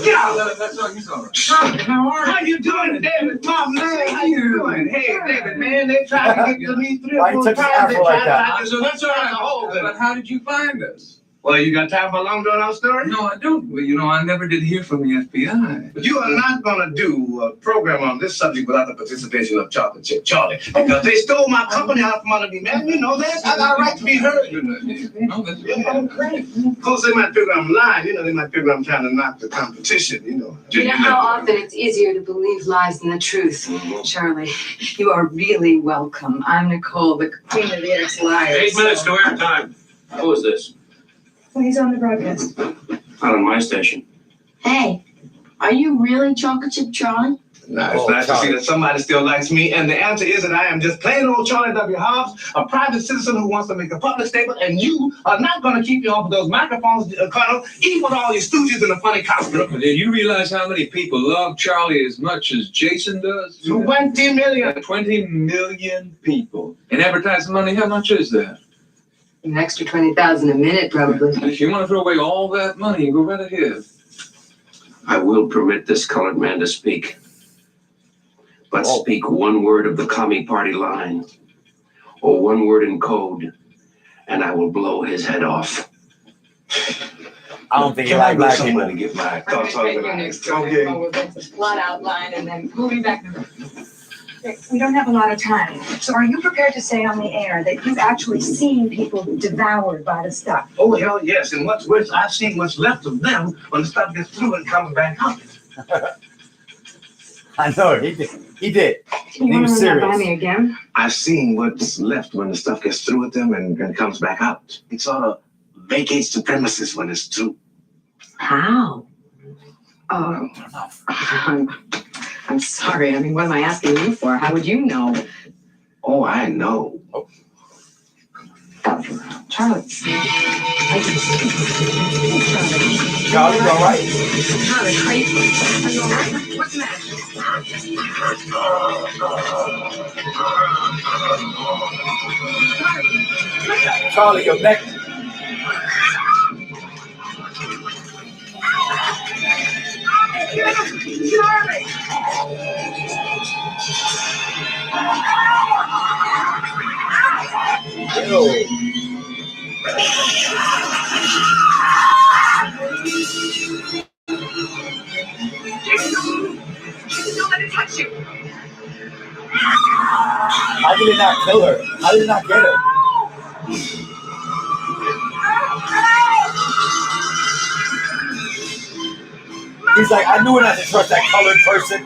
Get out. That's all he's all right. How you doing, David? My man, how you doing? Hey, David, man, they tried to get to me 3 Why or you 4 touch his times. They afro like tried that? to, so that's all right. But how did you find us? Well, you got time for a long drawn out story? No, I don't. Well, I never did hear from the FBI. You are not going to do a program on this subject without the participation of Chocolate Chip Charlie. Because they stole my company out from under me, man. You know that? I got a right to be heard. No, that's Great. Of course, they might figure I'm lying. They might figure I'm trying to knock the competition, You know how often it's easier to believe lies than the truth. Charlie, you are really welcome. I'm Nicole, the queen of the ex-liars. 8 minutes to airtime. Who is this? Well, he's on the broadcast. Not on my station. Hey, are you really Chocolate Chip Charlie? Nah, it's nice to see that somebody still likes me, and the answer is that I am just plain old Charlie W. Hobbs, a private citizen who wants to make a public statement, and you are not going to keep me off of those microphones, Colonel, even with all these stooges in a funny costume. Did you realize how many people love Charlie as much as Jason does? 20 million. 20 million people. In advertising money, how much is that? An extra 20,000 a minute, probably. If you want to throw away all that money, go right ahead. I will permit this colored man to speak. But speak one word of the Commie Party line, or one word in code, and I will blow his head off. I don't think you like black people. Somebody get my I'm thoughts going on to take you it. next to Okay. We'll get the plot outline and then we'll be back. We don't have a lot of time. So are you prepared to say on the air that you've actually seen people devoured by the stuff? Oh, hell yes, and what's worse, I've seen what's left of them when the stuff gets through and comes back out. I know, he did. He did. Can you He was run that by serious. me again? I've seen what's left when the stuff gets through with them and comes back out. It sort of vacates the premises when it's through. How? I'm sorry. I mean, what am I asking you for? How would you know? Oh, I know. Charlie. Charlie, you all right? Charlie, are you all right? What's the matter? Charlie, your neck. Ew. Don't let it touch you. How did it not kill her? How did it not get her? He's like, I knew not to trust that colored person.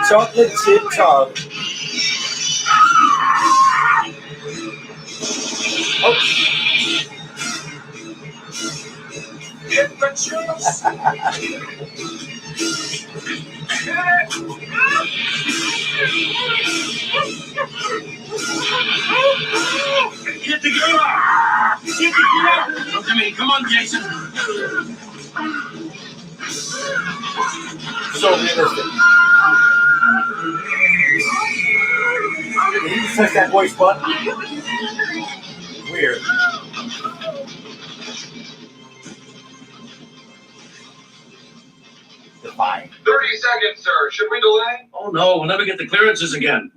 Chocolate Chip Charlie. Oh. Get the chips. Get the girl! Get the girl! Look at me. Come on, Jason. So realistic. Did he just touch that boy's butt? Weird. Defying. 30 seconds, sir. Should we delay? Oh, no. We'll never get the clearances again.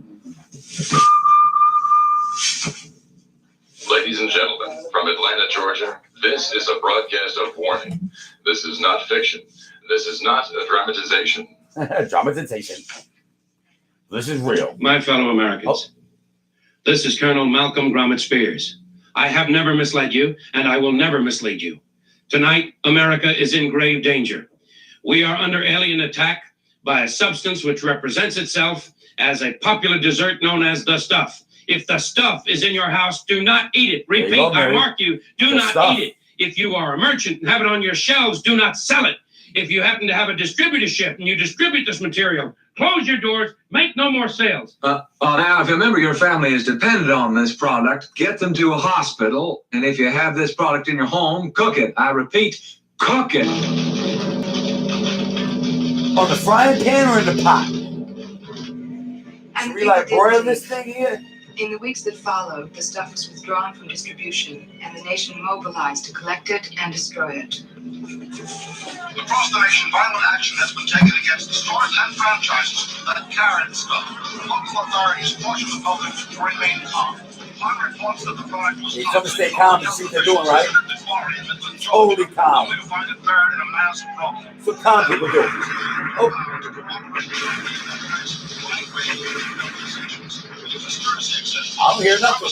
Ladies and gentlemen, from Atlanta, Georgia, this is a broadcast of warning. This is not fiction. This is not a dramatization. Dramatization. This is real. My fellow Americans, this is Colonel Malcolm Gromit Spears. I have never misled you, and I will never mislead you. Tonight, America is in grave danger. We are under alien attack by a substance which represents itself as a popular dessert known as the stuff. If the stuff is in your house, do not eat it. Repeat, I mark you, do not eat it. If you are a merchant and have it on your shelves, do not sell it. If you happen to have a distributorship and you distribute this material, close your doors, make no more sales. Now, if a member of your family is dependent on this product, get them to a hospital. And if you have this product in your home, cook it. I repeat, cook it. On the frying pan or in the pot? And we like broil this thing here? In the weeks that followed, the stuff was withdrawn from distribution, and the nation mobilized to collect it and destroy it. Across the nation, violent action has been taken against the stores and franchises that carry the stuff. Local authorities caution the public to remain calm. Upon reports that the product was You come to stay calm and see what they're doing, right? Totally calm. That's what calm people do. Oh. I don't hear nothing.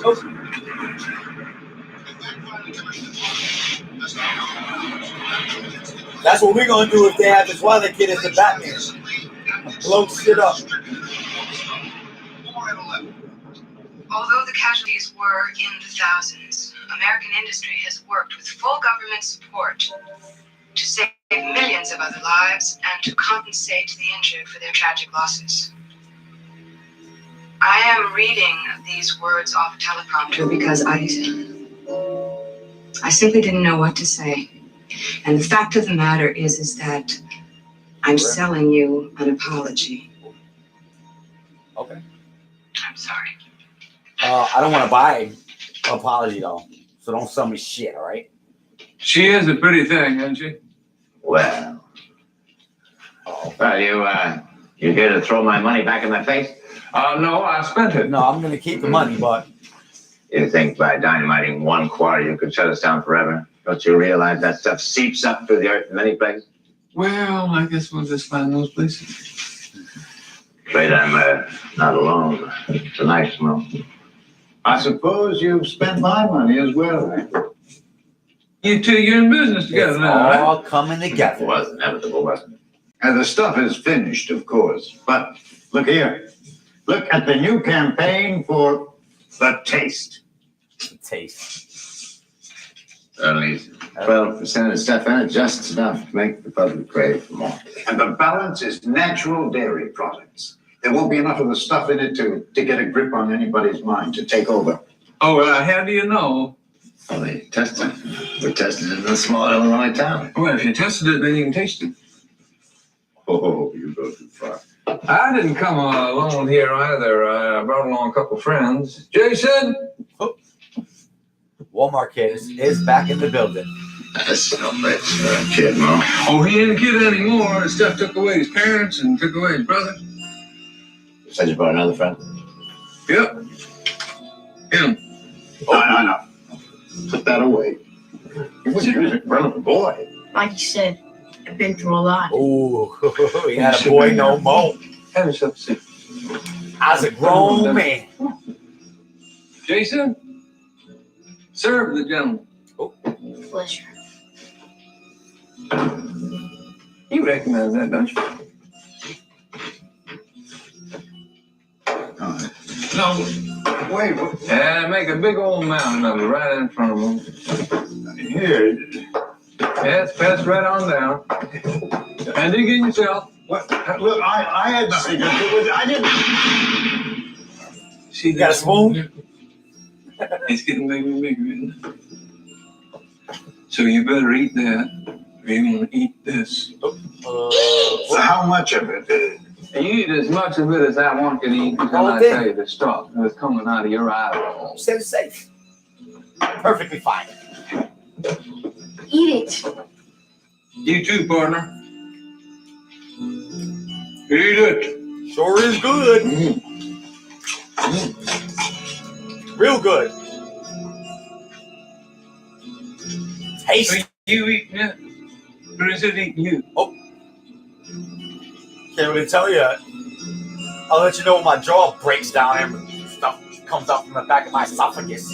Oh. That's what we're gonna do if they have this Wilder kid as the Batman. Blow shit up. Although the casualties were in the thousands, American industry has worked with full government support to save millions of other lives and to compensate the injured for their tragic losses. I am reading these words off a teleprompter because I simply didn't know what to say. And the fact of the matter is that I'm selling you an apology. Okay. I'm sorry. I don't want to buy an apology though, so don't sell me shit. All right. She is a pretty thing, isn't she? Well. Well, you here to throw my money back in my face? No, I spent it. No, I'm gonna keep the money, but You think by dynamiting one quarter you could shut us down forever? Don't you realize that stuff seeps up through the earth in many places? Well, I guess we'll just find those places. Afraid I'm not alone tonight, Smo. I suppose you've spent my money as well, eh? You two, you're in business together it's now, right? all coming together. It was inevitable, wasn't it? And the stuff is finished, of course. But look here. Look at the new campaign for the taste. The taste. Only 12% of stuff in it, just enough to make the public crave for more. And the balance is natural dairy products. There won't be enough of the stuff in it to get a grip on anybody's mind, to take over. Oh, how do you know? Well, they tested it. We tested it in a small Illinois town. Well, if you tested it, then you can taste it. Oh, you go too far. I didn't come alone here either. I brought along a couple friends. Jason? Walmart kid is back in the building. That's no bitch kid, Mo. Oh, he ain't a kid anymore. His stuff took away his parents and took away his brother. You said you brought another friend? Yep. Him. No. Put that away. He was a relevant boy. Like you said, I've been through a lot. Ooh, he had a boy no more. Have yourself a seat. I was a grown man. Jason? Serve the gentleman. Pleasure. You recognize that, don't you? No, wait. And make a big old mountain of it right in front of him. Here. Yes, pass right on down. And dig in yourself. What? Look, I had nothing to do with it. I didn't. See, You got a spoon? It's getting bigger and bigger, isn't it? So you better eat that, or you're gonna eat this. How much of it? You eat as much of it as I want you to eat until I tell you to stop. It's coming out of your eyeball. Said it's safe. Perfectly fine. Eat it. You too, partner. Eat it. Sure is good. Real good. Taste. Are you eating it? Or is it eating you? Oh. Can't really tell you. I'll let you know when my jaw breaks down and stuff comes up from the back of my esophagus.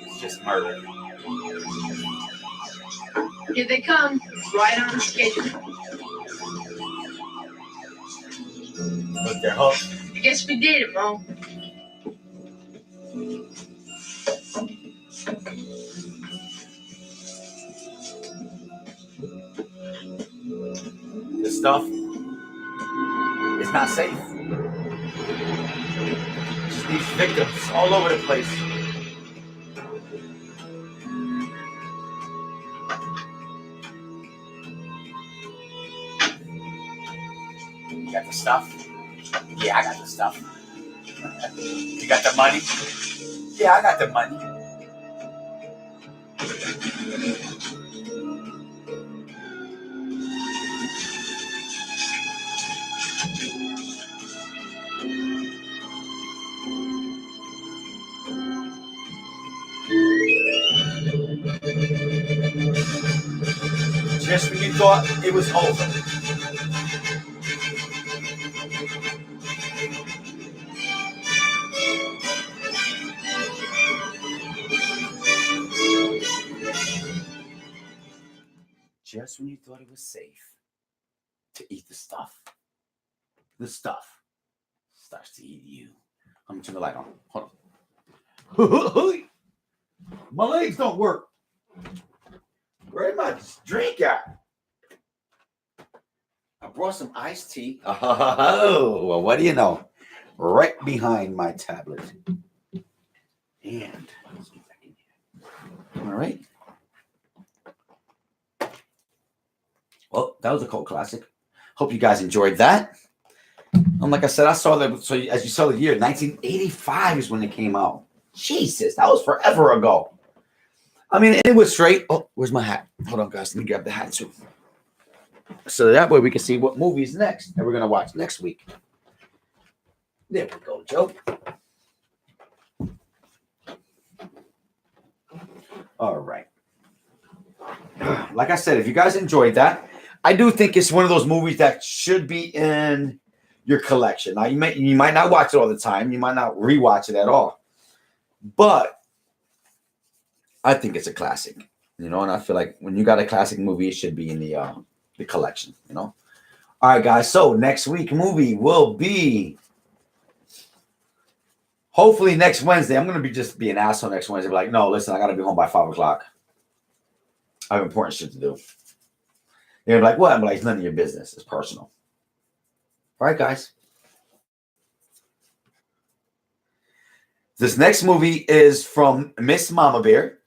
It's just murder. Here they come. Right on schedule. Look, they're hooked. I guess we did it, Mom. This stuff is not safe. Just these victims all over the place. You got the stuff? Yeah, I got the stuff. You got the money? Yeah, I got the money. Just when you thought it was over. Just when you thought it was safe to eat the stuff starts to eat you. I'm gonna turn the light on. Hold on. My legs don't work. Where's my drink at? I brought some iced tea. Oh, well, what do you know? Right behind my tablet. And all right. Well, that was a cult classic. Hope you guys enjoyed that. Like I said, I saw that. So as you saw the year, 1985 is when it came out. Jesus, that was forever ago. I mean, it was straight. Oh, where's my hat? Hold on, guys. Let me grab the hat too. So that way we can see what movie's next that we're going to watch next week. There we go, Joe. All right. Like I said, if you guys enjoyed that, I do think it's one of those movies that should be in your collection. Now, you might not watch it all the time. You might not rewatch it at all. But I think it's a classic, and I feel like when you got a classic movie, it should be in the collection, All right, guys. So next week movie will be hopefully next Wednesday. I'm going to be an asshole next Wednesday. Be like, no, listen, I got to be home by 5:00. I have important shit to do. They're like, what? I'm like, it's none of your business. It's personal. All right, guys. This next movie is from Miss Mama Bear,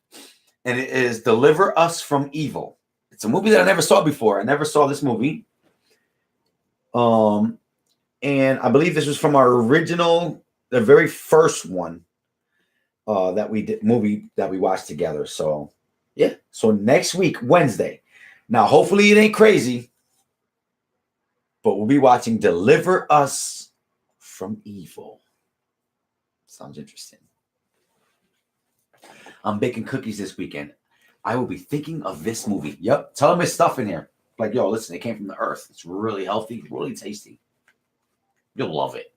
and it is Deliver Us from Evil. It's a movie that I never saw before. I never saw this movie. And I believe this was from our original, the very first one that we watched together. So, yeah. So next week, Wednesday. Now, hopefully it ain't crazy, but we'll be watching Deliver Us from Evil. Sounds interesting. I'm baking cookies this weekend. I will be thinking of this movie. Yep. Tell them there's stuff in here. Like, yo, listen, it came from the earth. It's really healthy, really tasty. You'll love it.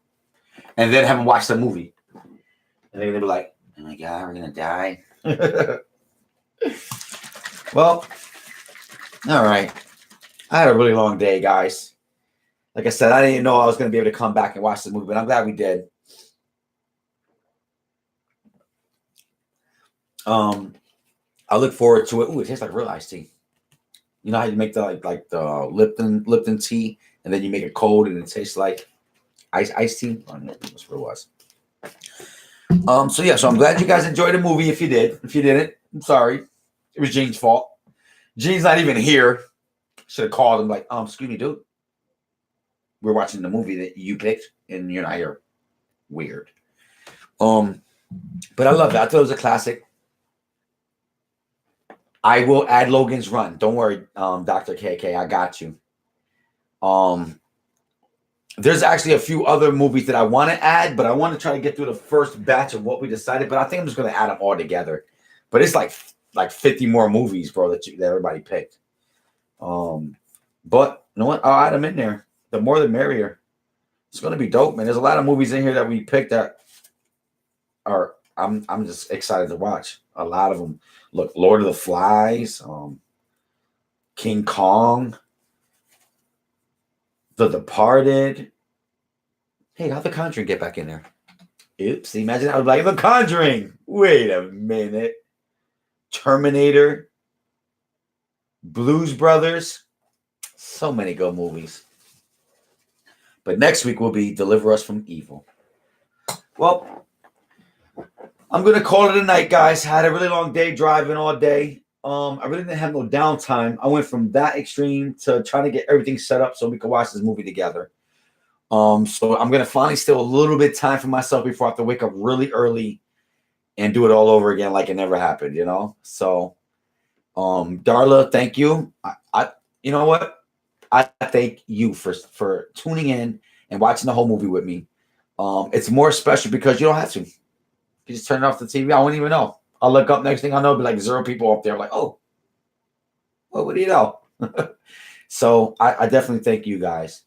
And then have them watch the movie. And they'll be like, oh my God, we're going to die. Well, all right. I had a really long day, guys. Like I said, I didn't know I was going to be able to come back and watch the movie, but I'm glad we did. I look forward to it. Ooh, it tastes like real iced tea. You know how you make the like the Lipton tea, and then you make it cold, and it tastes like iced tea. I don't know what it was. So yeah, so I'm glad you guys enjoyed the movie. If you did, if you didn't, I'm sorry. It was Gene's fault. Gene's not even here. Should have called him like, excuse me, dude. We're watching the movie that you picked, and you're not here. Weird. But I love it. I thought it was a classic. I will add Logan's Run. Don't worry, Dr. KK. I got you. There's actually a few other movies that I want to add, but I want to try to get through the first batch of what we decided. But I think I'm just going to add them all together. But it's like 50 more movies, bro, that everybody picked. But you know what? I'll add them in there. The more the merrier. It's going to be dope, man. There's a lot of movies in here that we picked that are I'm just excited to watch. A lot of them. Look, Lord of the Flies, King Kong, The Departed. Hey, how'd The Conjuring get back in there? Oops, imagine I was like, The Conjuring. Wait a minute. Terminator, Blues Brothers. So many good movies. But next week will be Deliver Us from Evil. Well, I'm going to call it a night, guys. Had a really long day driving all day. I really didn't have no downtime. I went from that extreme to trying to get everything set up so we could watch this movie together. So I'm going to finally steal a little bit of time for myself before I have to wake up really early and do it all over again like it never happened, you know? So, Darla, thank you. I you know what? I thank you for tuning in and watching the whole movie with me. It's more special because you don't have to. You just turn it off the TV. I wouldn't even know. I'll look up. Next thing I know, it'll be like 0 people up there. I'm like, oh, well, what do you know? So I definitely thank you guys.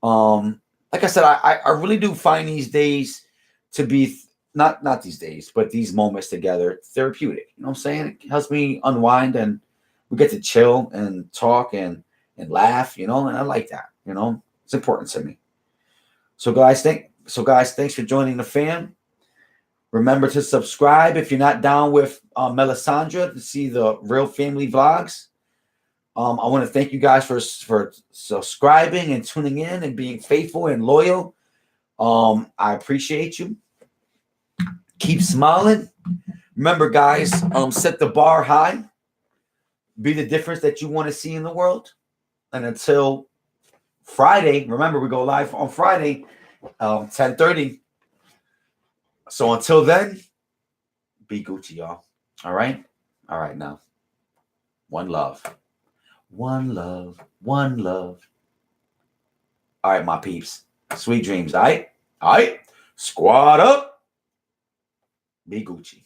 Like I said, I really do find these days to be not these days, but these moments together therapeutic. You know what I'm saying? It helps me unwind and we get to chill and talk and laugh, you know, and I like that, you know, it's important to me. So guys, thanks for joining the fam. Remember to subscribe if you're not down with Melisandre to see the real family vlogs. I want to thank you guys for subscribing and tuning in and being faithful and loyal. I appreciate you. Keep smiling. Remember, guys, set the bar high. Be the difference that you want to see in the world. And until Friday, remember, we go live on Friday, 10:30. So until then, be Gucci, y'all. All right? All right, now. One love. One love. One love. All right, my peeps. Sweet dreams, all right? All right? Squad up. Be Gucci.